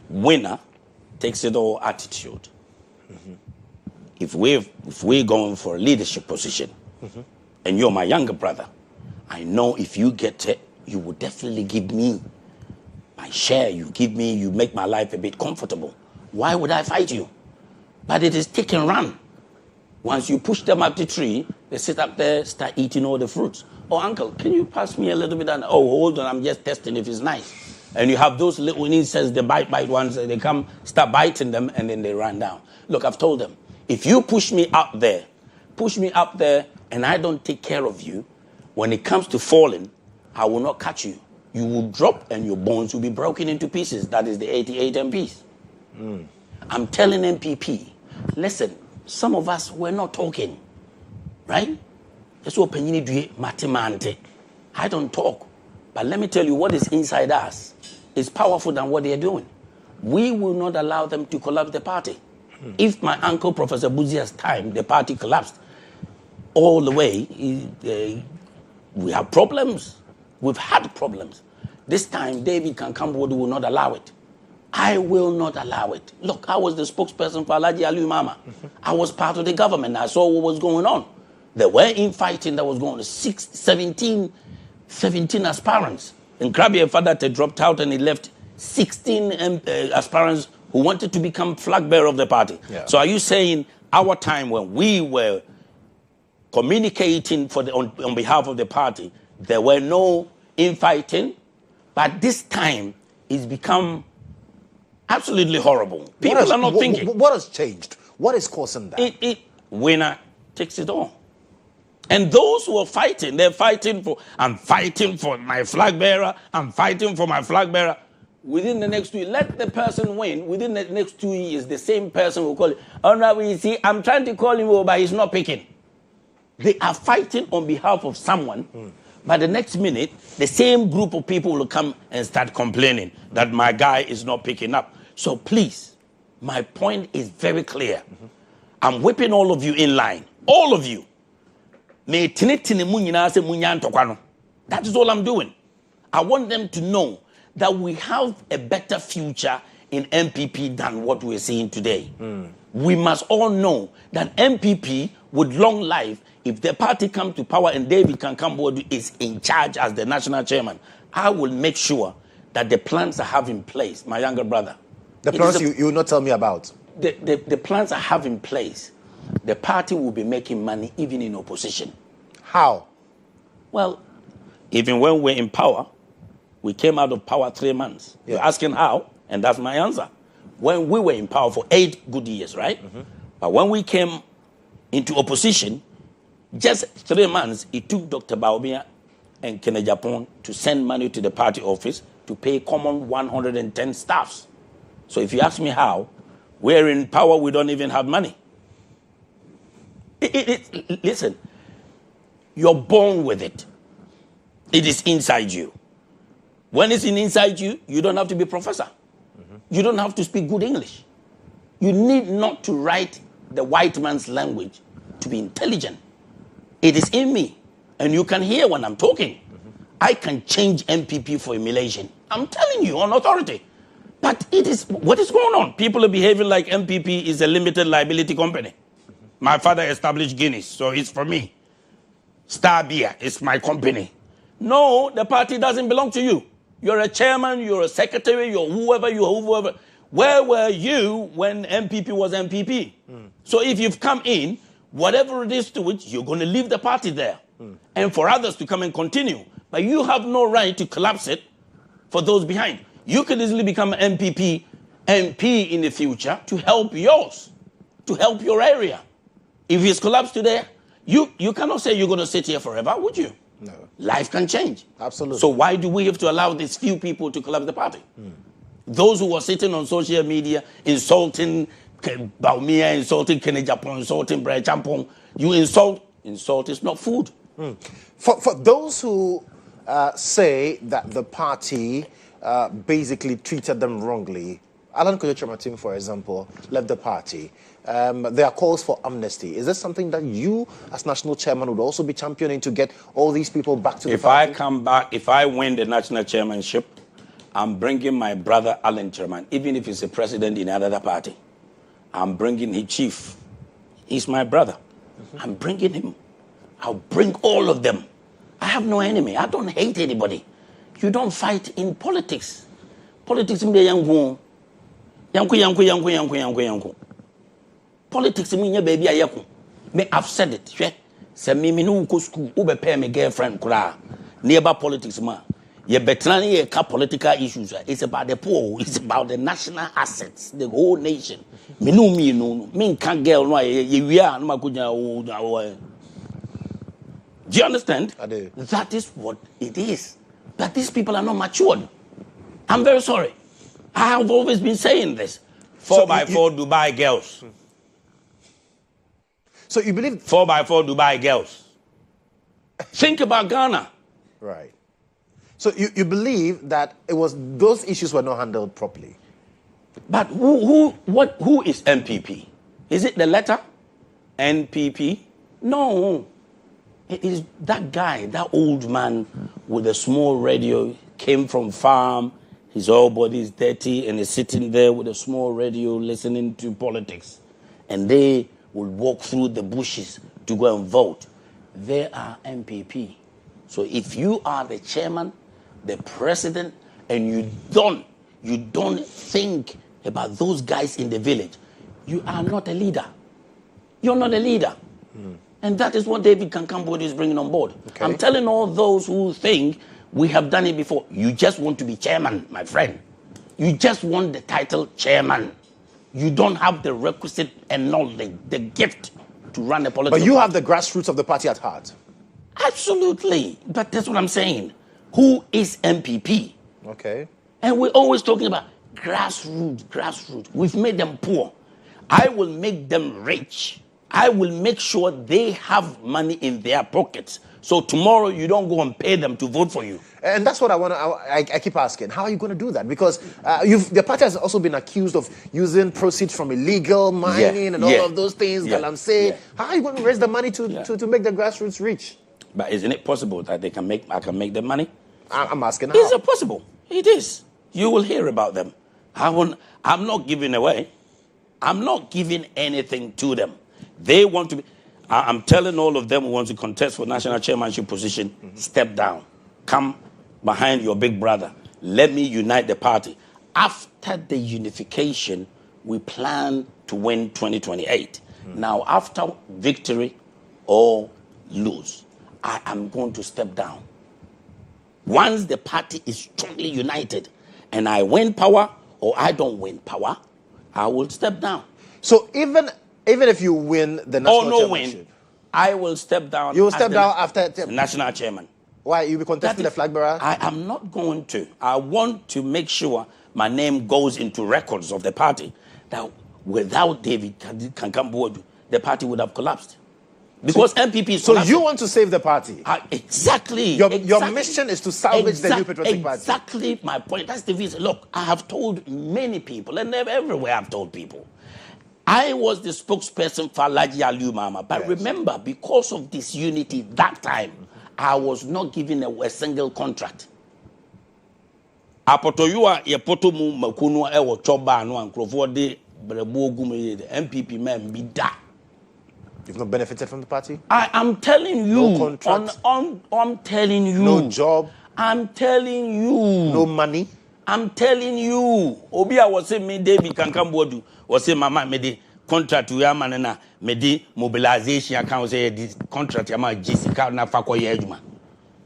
winner takes it all attitude. If we're going for a leadership position, and you're my younger brother, I know if you get it, you will definitely give me my share. You make my life a bit comfortable. Why would I fight you? But it is take and run. Once you push them up the tree, they sit up there, start eating all the fruits. Oh, uncle, can you pass me a little bit? Oh, hold on, I'm just testing if it's nice. And you have those little insects, the bite ones, they come, start biting them, and then they run down. Look, I've told them, if you push me up there, and I don't take care of you, when it comes to falling, I will not catch you. You will drop, and your bones will be broken into pieces. That is the 88 MPs. I'm telling MPP, listen, some of us, we're not talking, right? That's what Penyini do matemante. I don't talk. But let me tell you what is inside us is powerful than what they're doing. We will not allow them to collapse the party. If my uncle, Professor Buzia's time, the party collapsed all the way, we have problems. We've had problems. This time, David Kankamwodi will not allow it. I will not allow it. Look, I was the spokesperson for Alhaji Aliyu Mama. I was part of the government. I saw what was going on. There were infighting that was going on. 17 aspirants. And Krabi and Fadate dropped out and he left 16 aspirants who wanted to become flag bearer of the party. Yeah. So are you saying our time when we were communicating on behalf of the party, there were no infighting, but this time it's become absolutely horrible. People are not thinking. What has changed? What is causing that? Winner takes it all. And those who are fighting, they're fighting for, I'm fighting for my flag bearer, I'm fighting for my flag bearer. Within the next 2 years, let the person win. Within the next 2 years, the same person will call it. Oh, no, you see, I'm trying to call him over, but he's not picking. They are fighting on behalf of someone. But the next minute, the same group of people will come and start complaining that my guy is not picking up. So please, my point is very clear. I'm whipping all of you in line. All of you. That is all I'm doing. I want them to know that we have a better future in MPP than what we're seeing today. We must all know that MPP, with long life, if the party comes to power and David Kankambodu is in charge as the national chairman, I will make sure that the plans I have in place, my younger brother. The plans you will not tell me about? The plans I have in place, the party will be making money even in opposition. How? Well, even when we're in power, we came out of power 3 months. You're asking how, and that's my answer. When we were in power for 8 good years, right? But when we came into opposition, just 3 months, it took Dr. Baobia and Kene Japan to send money to the party office to pay common 110 staffs. So if you ask me how, we're in power, we don't even have money. Listen, you're born with it. It is inside you. When it's inside you, you don't have to be a professor. You don't have to speak good English. You need not to write the white man's language to be intelligent. It is in me. And you can hear when I'm talking. I can change MPP for emulation. I'm telling you on authority. But it is, what is going on? People are behaving like MPP is a limited liability company. My father established Guinness, so it's for me. Star Beer is my company. No, the party doesn't belong to you. You're a chairman, you're a secretary, you're whoever you are, whoever. Where were you when MPP was MPP? So if you've come in, whatever it is to it, you're going to leave the party there. And for others to come and continue. But you have no right to collapse it for those behind. You could easily become MP in the future to help yours, to help your area. If it's collapsed today, you cannot say you're going to sit here forever, would you? No. Life can change. Absolutely. So why do we have to allow these few people to collapse the party? Those who are sitting on social media insulting Baumia, insulting Kene Japan, insulting Brian Champong, you insult is not food. For those who say that the party basically treated them wrongly, Alan Kodjo, for example, left the party. There are calls for amnesty. Is this something that you, as national chairman, would also be championing to get all these people back to the party? If I come back, if I win the national chairmanship, I'm bringing my brother Alan Chairman, even if he's a president in another party. I'm bringing his chief. He's my brother. I'm bringing him. I'll bring all of them. I have no enemy. I don't hate anybody. You don't fight in politics. Politics means yanku. Politics means baby ayaku. Me I've said it. Say me no go school. Ube pay me girlfriend kura. Nearby politics ma. Ye betrani ye ka political issues. It's about the poor. It's about the national assets, the whole nation. Me no. Me can't girl no. We are no makuja. Do you understand? I do. That is what it is. But these people are not matured. I'm very sorry. I have always been saying this. 4x4 Dubai girls. So you believe 4x4 Dubai girls. Think about Ghana. Right. So you believe that it was those issues were not handled properly. But who is MPP? Is it the letter? NPP? No. It is that guy, that old man with a small radio, came from farm, his whole body is dirty, and he's sitting there with a small radio listening to politics. And they will walk through the bushes to go and vote. They are MPP. So if you are the chairman, the president, and you don't think about those guys in the village, you are not a leader. You're not a leader. And that is what David Kankam-Boadu is bringing on board. Okay. I'm telling all those who think we have done it before, you just want to be chairman, my friend. You just want the title chairman. You don't have the requisite and knowledge, the gift to run a political But you party. have the grassroots of the party at heart. Absolutely. But that's what I'm saying. Who is MPP? Okay. And we're always talking about grassroots. We've made them poor. I will make them rich. I will make sure they have money in their pockets. So tomorrow you don't go and pay them to vote for you. And that's what I keep asking. How are you going to do that? Because the party has also been accused of using proceeds from illegal mining and all of those things. Galamsey. How are you going to raise the money to make the grassroots rich? But isn't it possible that I can make them money? I'm asking how. Is it possible? It is. You will hear about them. I'm not giving away. I'm not giving anything to them. They want to be. I'm telling all of them who want to contest for national chairmanship position, step down. Come behind your big brother. Let me unite the party. After the unification, we plan to win 2028. Now, after victory or lose, I am going to step down. Once the party is strongly united and I win power or I don't win power, I will step down. So even if you win the national chairmanship, win, I will step down. You will step down after the national chairman. Why? You'll be contesting the flag bearer? I am not going to. I want to make sure my name goes into records of the party. That without David Kankam-Boadu, the party would have collapsed. Because MPP is So you want to save the party? Exactly. Your mission is to salvage the New Patriotic Party. Exactly my point. That's the reason. Look, I have told many people, and everywhere I've told people, I was the spokesperson for Alhaji Aliyu Mama. But remember, because of this unity that time, I was not given a single contract. Apotoyua yepoto mu makunu ewo choba no ankrofo de brebo ogum the MPP man be da. You've not benefited from the party? I am telling you. No contract? I'm telling you. No job? I'm telling you. No money? I'm telling you. Obia was saying me David Kankam-Boadu was saying mama me the contract to Yamana na me the mobilization account say this contract Yama Jessica na fakoye ejuma.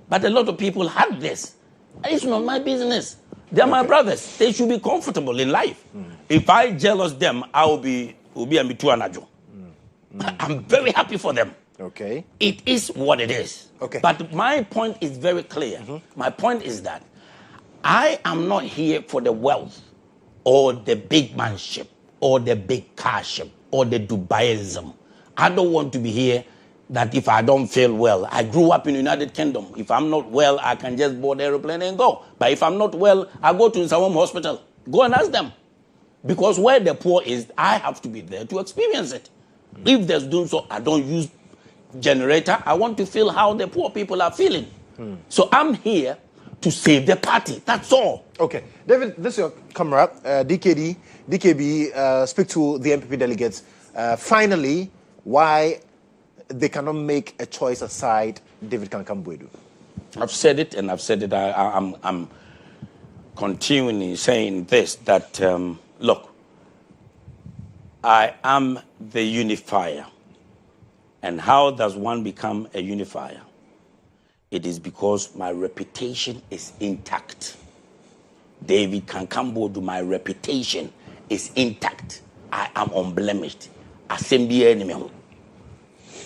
But a lot of people had this. It's not my business. They're my brothers. They should be comfortable in life. If I jealous them, I will be Mitu Anajo. I'm very happy for them. Okay. It is what it is. Okay. But my point is very clear. My point is that I am not here for the wealth or the big manship or the big carship or the Dubaism. I don't want to be here that if I don't feel well. I grew up in the United Kingdom. If I'm not well, I can just board the aeroplane and go. But if I'm not well, I go to some hospital. Go and ask them. Because where the poor is, I have to be there to experience it. If there's doing so, I don't use generator. I want to feel how the poor people are feeling. So I'm here to save the party. That's all. Okay. David, this is your comrade, DKB, speak to the MPP delegates. Finally, why they cannot make a choice aside David Kankam-Boadu. I've said it, and I've said it. I'm continuing saying this, that, look, I am the unifier. And how does one become a unifier? It is because my reputation is intact. David Kankam-Boadu, my reputation is intact. I am unblemished. Assembly enemy.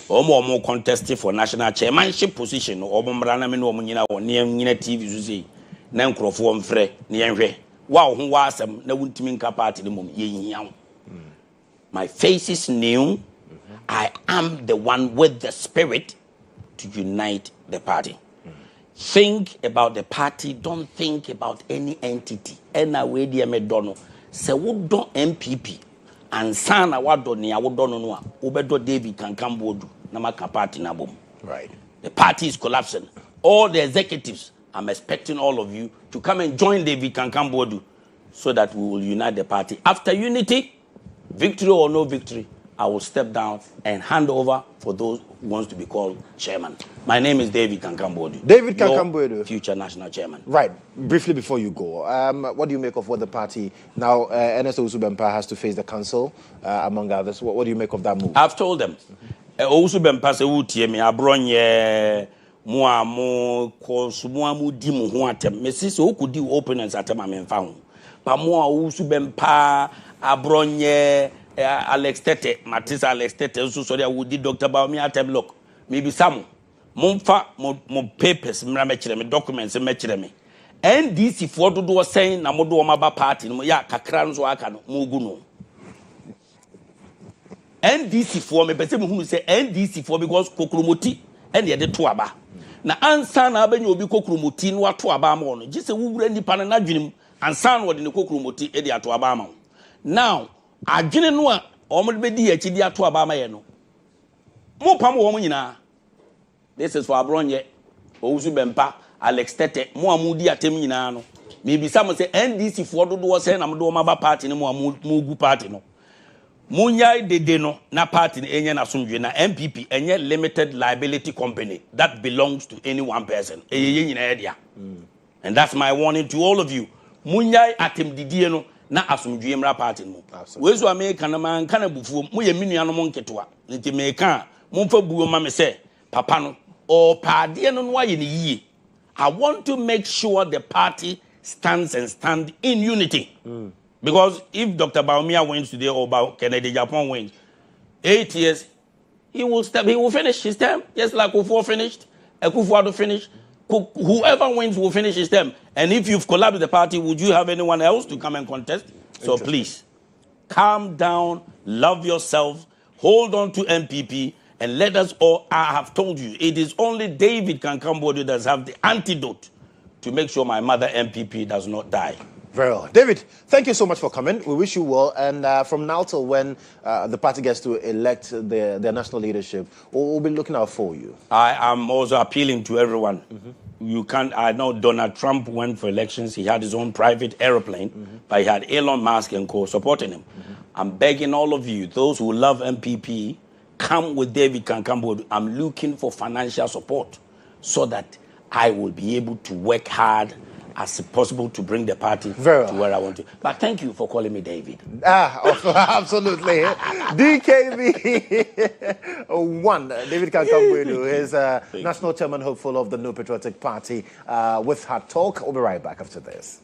Omo contesting for national chairmanship position. Omo mrana me no nyina wo ne TV zuzi. Na nkrofo mfre ne yenhwe. Wa ho wa asem na wuntimi nka party ne mom yenhia. My face is new. I am the one with the spirit to unite the party. Think about the party. Don't think about any entity. Ena we di emedono. Se wo don MPP. Ansana wa do ni awodo no a obedo David Kankam-Boadu na maka party na bom. Right. The party is collapsing. All the executives, I'm expecting all of you to come and join David Kankam-Boadu so that we will unite the party. After unity, victory or no victory, I will step down and hand over for those who wants to be called chairman. My name is David Kankambodu. David Kankambodu, future national chairman. Right. Briefly before you go, what do you make of what the party now? NSO Usubempa has to face the council, among others. What do you make of that move? I've told them. Usubempa se utie me abronye mo kosumwa mu di mu ho atem. Me si so okudi opponents atem amemfa ho. Pa mo Usubempa abronye Alex Tete, Matisse Alex Tete, so sorry, I would Dr. Baumi atem look. Maybe some Mumfa mo papers, me documents, me. NDC for do was saying Namodo Maba party, no ya kakran so aka no mugu NDC for me, person who say NDC for because kokromoti and the to aba. Na ansa na abenye obi kokromoti no ato aba ma no. Gise wura nipa na adwenem ansa na wode ne kokromoti e de ato aba ma. Now adwene no a omo be di achi di ato aba ma ye no mo pam wo mo nyina. This is for abronye Usubempa Alex Tete mo amudi atem nyina no me bi sam say NDC for do say na mo do maba party no mo gu party no munyai dede no na party enye na somdwe na MPP enye limited liability company that belongs to any one person eyeye nyina ye dia. And that's my warning to all of you. Munyai atem didie no na asomdwe mra party no wezu America na man kana bufuo mo ye menua no mo nketewa nti me ka mo mfa buo ma me say papa no o paade no no aye ne yie. I want to make sure the party stands in unity. Because if Dr. Baumia wins today or Kennedy Japan wins, 8 years, he will finish his term, just like Kufuor finished, Kufuor finished. Whoever wins will finish his term. And if you've collapsed the party, would you have anyone else to come and contest? So please, calm down, love yourself, hold on to MPP, and let us all, I have told you, it is only David Kankambodu that has the antidote to make sure my mother MPP does not die. Very well. David, thank you so much for coming. We wish you well. And from now till when the party gets to elect their national leadership, we'll be looking out for you. I am also appealing to everyone. You can't, I know Donald Trump went for elections. He had his own private airplane, but he had Elon Musk and co supporting him. I'm begging all of you, those who love MPP, come with David Kankambodu. I'm looking for financial support so that I will be able to work hard as possible to bring the party to where I want to. But thank you for calling me David. Absolutely. DKB1, David Kankambodu is national chairman hopeful of the New Patriotic Party with her talk. We'll be right back after this.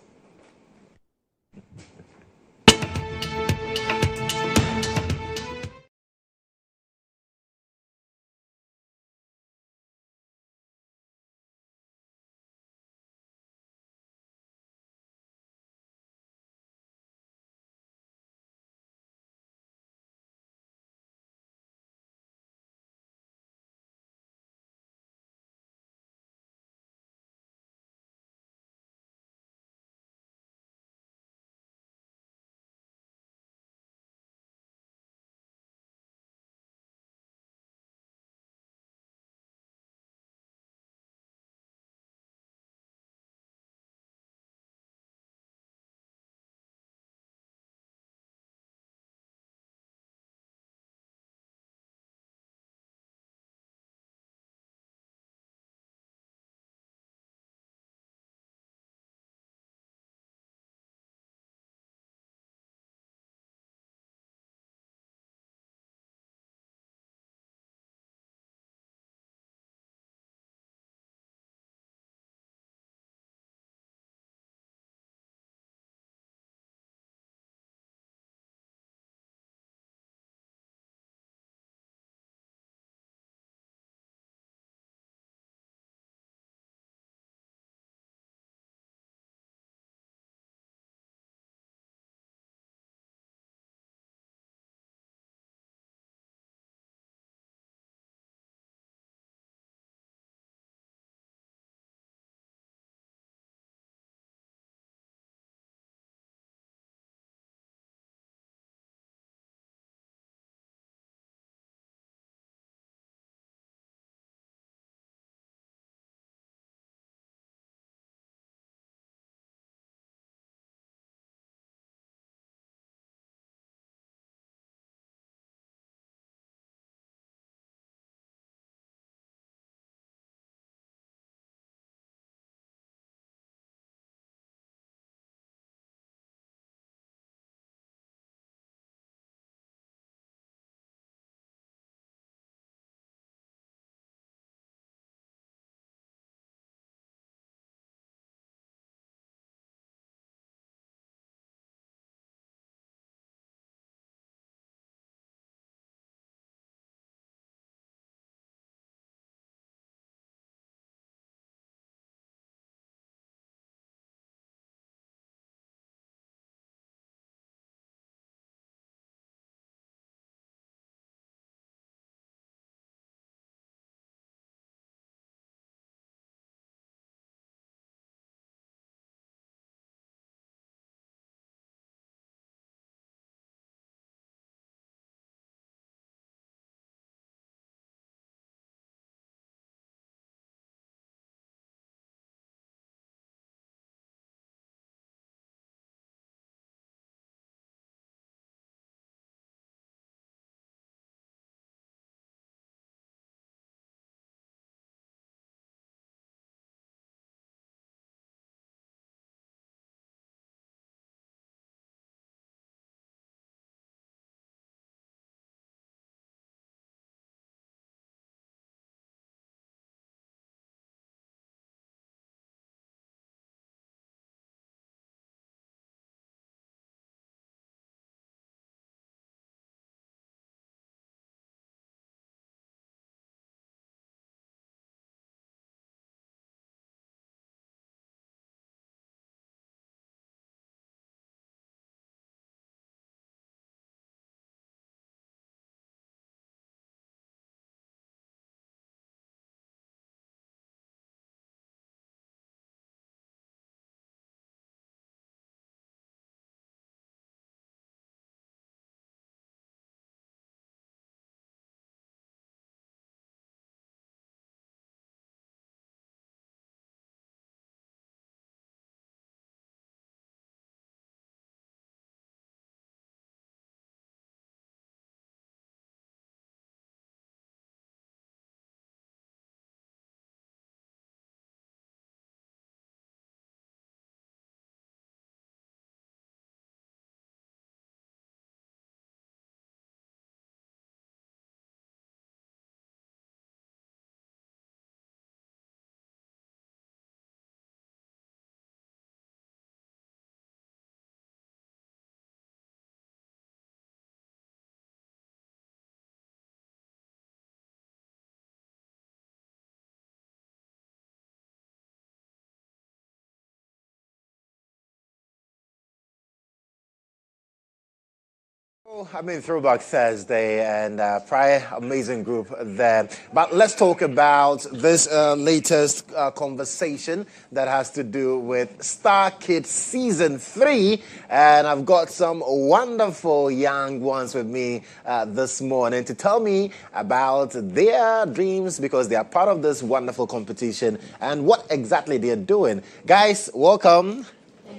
I mean, Throwback Thursday and prior amazing group there. But let's talk about this latest conversation that has to do with Star Kids Season 3. And I've got some wonderful young ones with me this morning to tell me about their dreams because they are part of this wonderful competition and what exactly they're doing. Guys, welcome.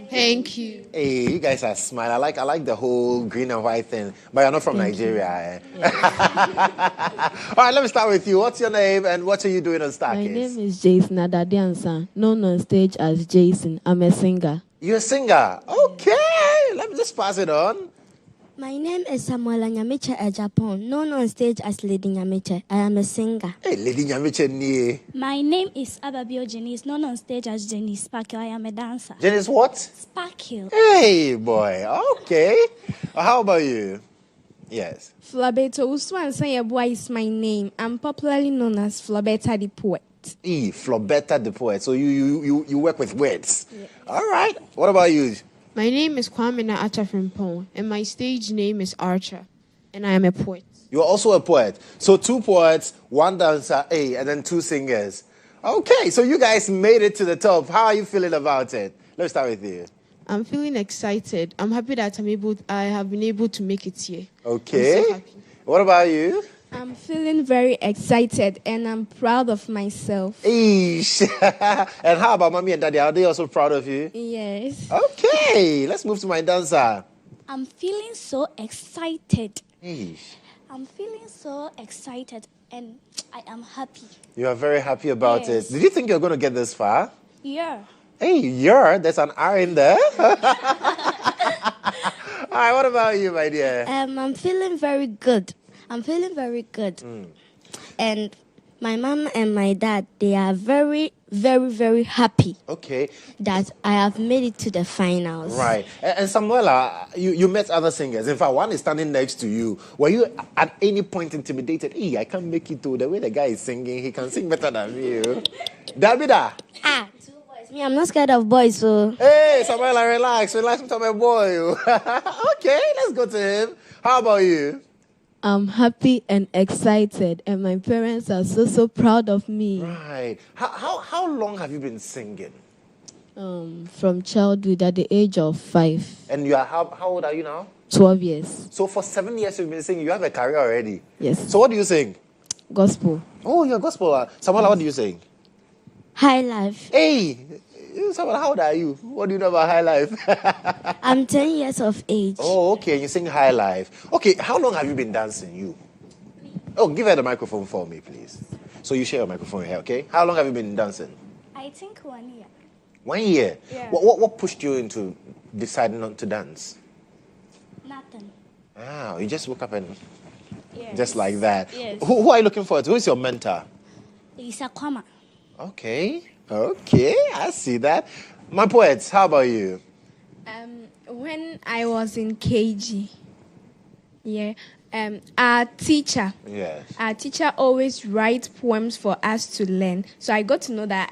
Thank you. Hey, you guys are smiling. I like the whole green and white thing, but you're not from Nigeria. All right, let me start with you. What's your name and what are you doing on Star Kids? My name is Jason Adadiansa, known on stage as Jason. I'm a singer. You're a singer? Okay, let me just pass it on. My name is Samuela Nyamiche Ejapon, known on stage as Lady Nyamiche. I am a singer. Hey, Lady Nyamiche nie. My name is Ababio Janice, known on stage as Janice Sparkle. I am a dancer. Janice what? Sparkle. Hey, boy. Okay. How about you? Yes. Flobeto Uswan boy is my name. I'm popularly known as Flobeta the Poet. Flobeta the Poet. So you work with words. Yes. All right. What about you? My name is Kwamina Achafrimpong, and my stage name is Archer, and I am a poet. You're also a poet. So 2 poets, 1 dancer, and then 2 singers. Okay, so you guys made it to the top. How are you feeling about it? Let's start with you. I'm feeling excited. I'm happy that I have been able to make it here. Okay. I'm so happy. What about you? I'm feeling very excited and I'm proud of myself. Eesh. And how about mommy and daddy? Are they also proud of you? Yes. Okay, let's move to my dancer. I'm feeling so excited. Eesh. I'm feeling so excited and I am happy. You are very happy about it. Did you think you're going to get this far? Yeah. Hey, there's an R in there. All right, what about you, my dear? I'm feeling very good. I'm feeling very good. And my mom and my dad, they are very, very, very happy. Okay. That I have made it to the finals. Right. And Samuela, you met other singers. In fact, one is standing next to you. Were you at any point intimidated? Hey, I can't make it to the way the guy is singing. He can sing better than you. Davida. 2 boys. Me, I'm not scared of boys, so. Hey, Samuela, relax. Relax with my boy. Okay, let's go to him. How about you? I'm happy and excited, and my parents are so proud of me. Right. How long have you been singing? From childhood, at the age of 5. And you are how old are you now? 12 years. So for 7 years you've been singing. You have a career already. Yes. So what do you sing? Gospel. Oh, you're gospel. Samuela, what do you sing? High Life. Hey, Samuela, how old are you? What do you know about High Life? I'm 10 years of age. Oh, okay. You sing High Life. Okay, how long have you been dancing, you? Oh, give her the microphone for me, please. So you share your microphone here, okay? How long have you been dancing? I think 1 year. 1 year? Yeah. What pushed you into deciding not to dance? Nothing. You just woke up and Yes. just like that. Yes. Who are you looking for? Who is your mentor? Lisa Kwama. Okay, I see that. My poets, how about you? When I was in KG, our teacher always writes poems for us to learn. So I got to know that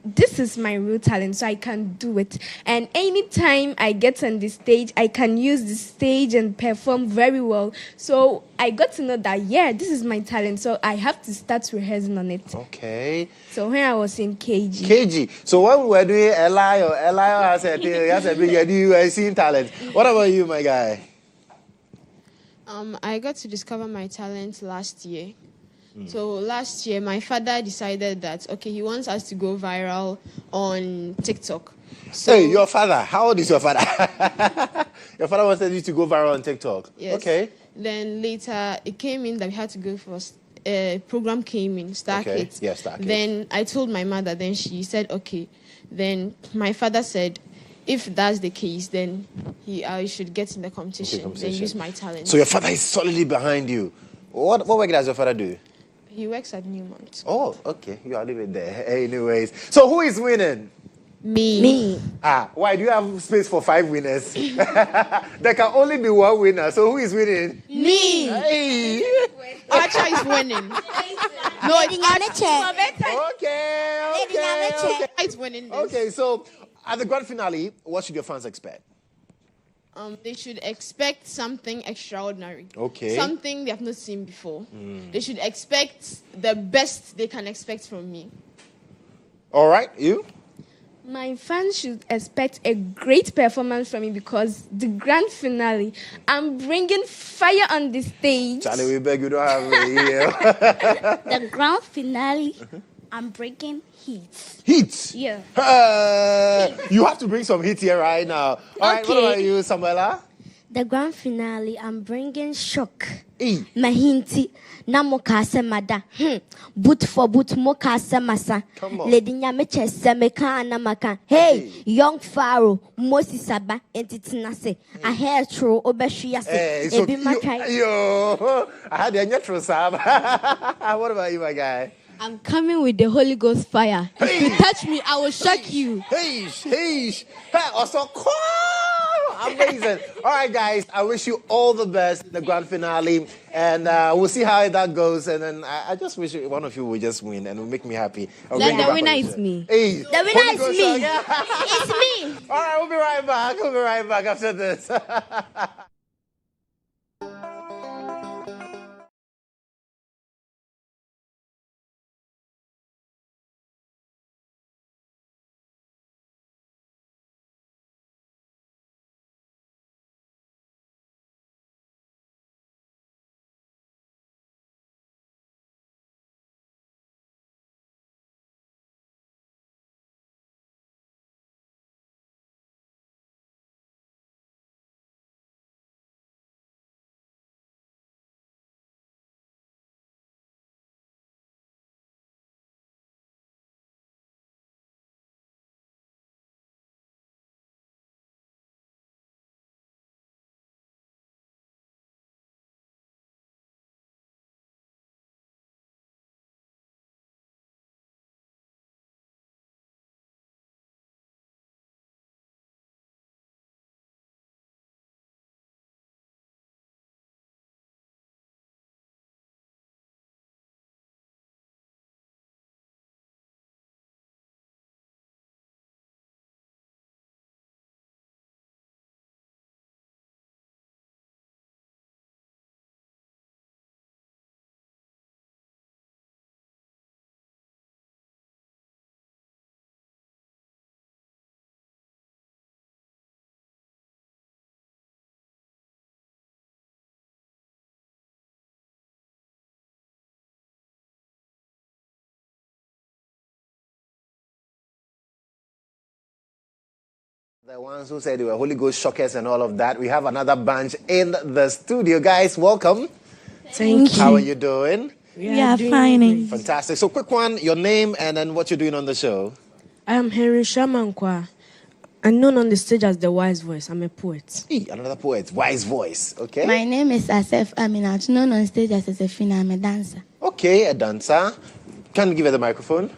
this is my real talent, so I can do it. And anytime I get on the stage, I can use the stage and perform very well. So I got to know that, this is my talent, so I have to start rehearsing on it. Okay. So when I was in KG. KG. So when we were doing Elio has a you are seeing talent. What about you, my guy? I got to discover my talent last year. So last year, my father decided that, he wants us to go viral on TikTok. So, hey, your father, how old is your father? Your father wanted you to go viral on TikTok. Yes. Okay. Then later, it came in that we had to go for program came in, Star Kids. Yeah, Star Kids. Then I told my mother, then she said, okay. Then my father said, if that's the case, then I should get in the competition, then use my talent. So your father is solidly behind you. What work does your father do? He works at Newmont. Oh, okay. You are living there. Anyways. So who is winning? Me. Why? Do you have space for 5 winners? There can only be 1 winner. So who is winning? Me. Hey. Archer is winning. No, it's Okay. It's winning this. Okay, so at the grand finale, what should your fans expect? They should expect something extraordinary. Okay. Something they have not seen before. They should expect the best they can expect from me. All right, you? My fans should expect a great performance from me because the grand finale, I'm bringing fire on the stage. Charlie, we beg you don't have it here. The grand finale, I'm bringing heat. Heat? Yeah. You have to bring some heat here right now. All right, what about you, Samuela? The grand finale, I'm bringing shock. Mahinti, na mokase mada. Boot for boot, mokase masa. Lady Nyameche semeka na maka. Hey, young Pharaoh, Moses Saba, entitinase. A hair throw, obeshiyase. Ebi makai. Yo, I had the natural Sam. What about you, my guy? I'm coming with the Holy Ghost fire. If you touch me, I will shock you. Hey, also, amazing. All right, guys, I wish you all the best in the grand finale, and we'll see how that goes. And then I just wish one of you would just win, and it will make me happy. Then the winner is me. Hey, the winner is me. It's me. All right, we'll be right back. We'll be right back after this. The ones who said they were Holy Ghost shockers and all of that. We have another bunch in the studio. Guys, welcome. Thank you. How are you doing? We are fine. Fantastic. So quick one, your name and then what you're doing on the show. I am Henry Shamankwa. I'm known on the stage as the Wise Voice. I'm a poet. Another poet, Wise Voice. Okay. My name is Asef Aminat, known on stage as Asefina. I'm a dancer. Okay, a dancer. Can you give her the microphone?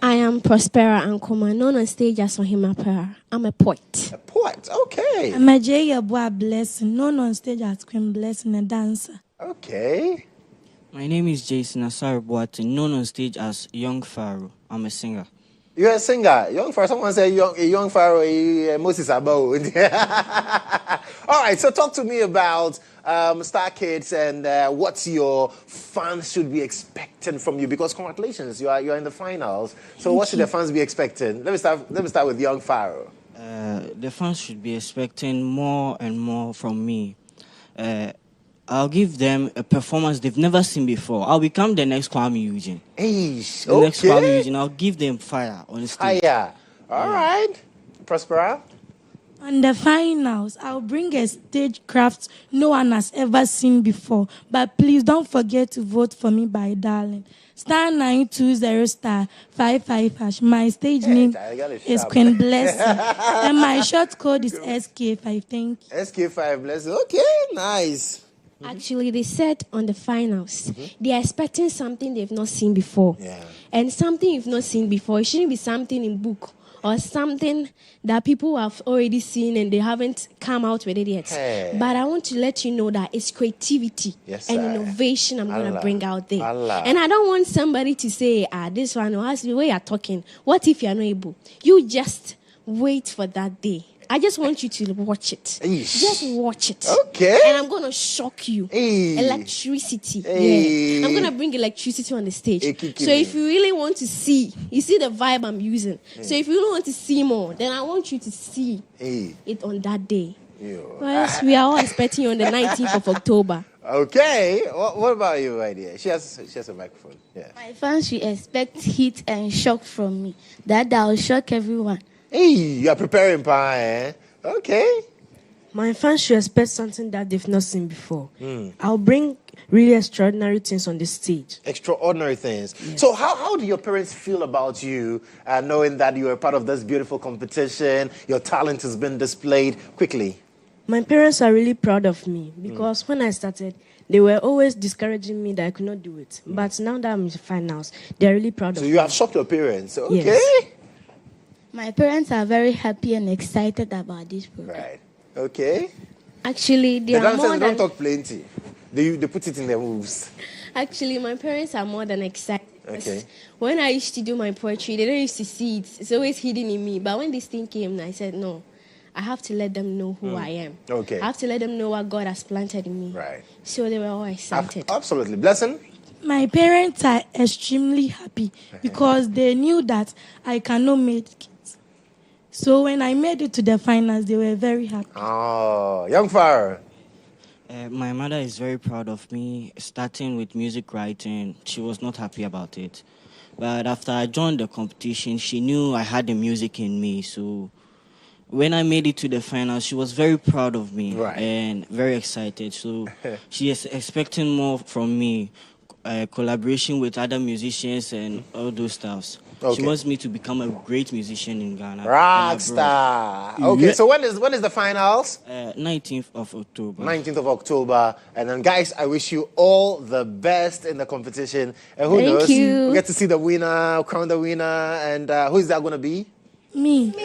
I am Prospera Ankoma, known on stage as Ohimapera. I'm a poet. A poet, okay. I'm a Jayabwa Blessing, known on stage as Queen Blessing, a dancer. Okay. My name is Jason Asar Boateng, known on stage as Young Pharaoh. I'm a singer. You're a singer. Young Pharaoh. Someone said young Pharaoh, Moses Abou. All right, so talk to me about Star Kids and what your fans should be expecting from you. Because congratulations, you are in the finals. So what should the fans be expecting? Let me start with Young Pharaoh. The fans should be expecting more and more from me. I'll give them a performance they've never seen before. I'll become the next Kwame Eugene. Next Kwame Eugene. I'll give them fire on the stage. Fire. All right. Prospera? On the finals, I'll bring a stagecraft no one has ever seen before. But please don't forget to vote for me by dialing *920*55#. My stage name is Queen Blessing. And my short code is SK5. Thank you. SK5 Blessing. Okay, nice. Actually, they said on the finals, they are expecting something they've not seen before. Yeah. And something you've not seen before, it shouldn't be something in book or something that people have already seen and they haven't come out with it yet. Hey. But I want to let you know that it's creativity and innovation I'm going to bring out there. And I don't want somebody to say, this one, or ask me where you're talking. What if you're not able? You just wait for that day I just want you to watch it. Eesh. Just watch it. Okay. And I'm gonna shock you. Electricity. Yeah. I'm gonna bring electricity on the stage. So if you really want to see, you see the vibe I'm using. So if you really want to see more, then I want you to see it on that day. Yes, we are all expecting you on the 19th of October. Okay. What about you, my dear? She has a microphone. Yeah. My fans should expect heat and shock from me. That will shock everyone. Hey, you are preparing pie, eh? Okay. My fans should expect something that they've not seen before. I'll bring really extraordinary things on the stage. Extraordinary things. Yes. So how do your parents feel about you, knowing that you are part of this beautiful competition, your talent has been displayed quickly? My parents are really proud of me because when I started, they were always discouraging me that I could not do it. But now that I'm in the finals, they're really proud of me. So you have shocked your parents. Okay. Yes. My parents are very happy and excited about this program. Right. Okay. Actually, The are more dancers than... don't talk plenty. They put it in their moves. Actually, my parents are more than excited. Okay. When I used to do my poetry, they don't used to see it. It's always hidden in me. But when this thing came, I said, no, I have to let them know who I am. Okay. I have to let them know what God has planted in me. Right. So they were all excited. Absolutely. Blessing? My parents are extremely happy because they knew that I cannot make it. So when I made it to the finals, they were very happy. Oh, young fire. My mother is very proud of me, starting with music writing. She was not happy about it. But after I joined the competition, she knew I had the music in me. So when I made it to the finals, she was very proud of me and very excited. So she is expecting more from me, collaboration with other musicians and all those stuffs. Okay. She wants me to become a great musician in Ghana. Rockstar. Okay, so when is the finals? 19th of October. 19th of October. And then, guys, I wish you all the best in the competition. And who Thank knows? you. We get to see the winner, crown the winner. And who is that going to be? Me.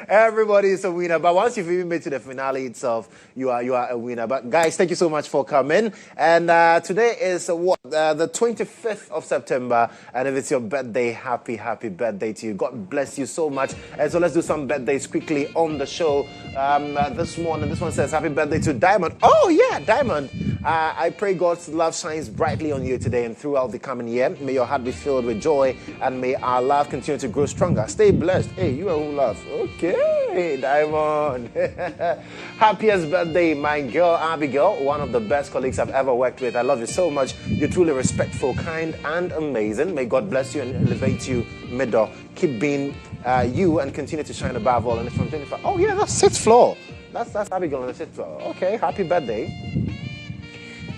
Everybody is a winner, but once you've even made to the finale itself, you are a winner. But guys, thank you so much for coming. And today is the 25th of September, and if it's your birthday, happy birthday to you. God bless you so much. And so let's do some birthdays quickly on the show. This morning, this one says happy birthday to Diamond. Oh yeah, Diamond. I pray God's love shines brightly on you today and throughout the coming year. May your heart be filled with joy, and may our love continue to grow stronger. Stay blessed. Hey, you are who love. Okay. Hey, Diamond. Happiest birthday, my girl Abigail, one of the best colleagues I've ever worked with. I love you so much. You're truly respectful, kind, and amazing. May God bless you and elevate you middle. Keep being you and continue to shine above all. And it's from Jennifer. Oh, yeah, that's 6th floor. That's Abigail on the 6th floor. Okay, happy birthday.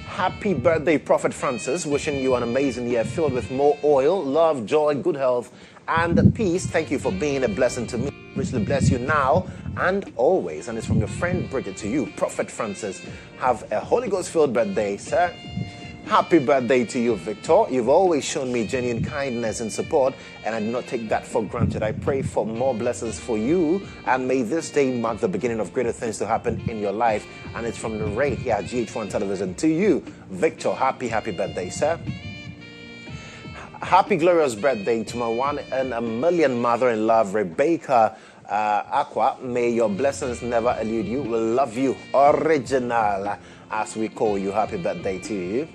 Happy birthday, Prophet Francis. Wishing you an amazing year filled with more oil, love, joy, good health, and peace. Thank you for being a blessing to me. Richly bless you now and always. And it's from your friend Bridget to you, Prophet Francis. Have a Holy Ghost-filled birthday, sir. Happy birthday to you, Victor. You've always shown me genuine kindness and support, and I do not take that for granted. I pray for more blessings for you, and may this day mark the beginning of greater things to happen in your life. And it's from Lorraine here at GH1 Television to you, Victor. Happy birthday, sir. Happy glorious birthday to my one in a million mother-in-law, Rebecca Aqua. May your blessings never elude you. We love you, original, as we call you. Happy birthday to you.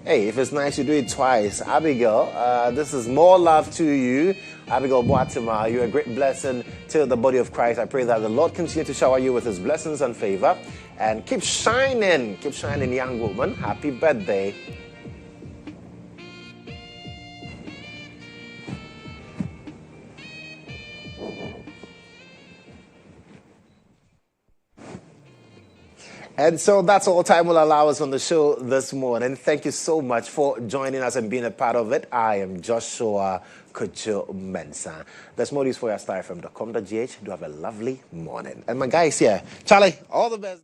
Hey, if it's nice, you do it twice. Abigail, this is more love to you. Abigail Boatima, you're a great blessing to the body of Christ. I pray that the Lord continue to shower you with his blessings and favor. And keep shining, young woman. Happy birthday. And so that's all time will allow us on the show this morning. Thank you so much for joining us and being a part of it. I am Joshua Kodjo Mensah. There's more news for you at starfm.com.gh. Do have a lovely morning. And my guys here, Charlie, all the best.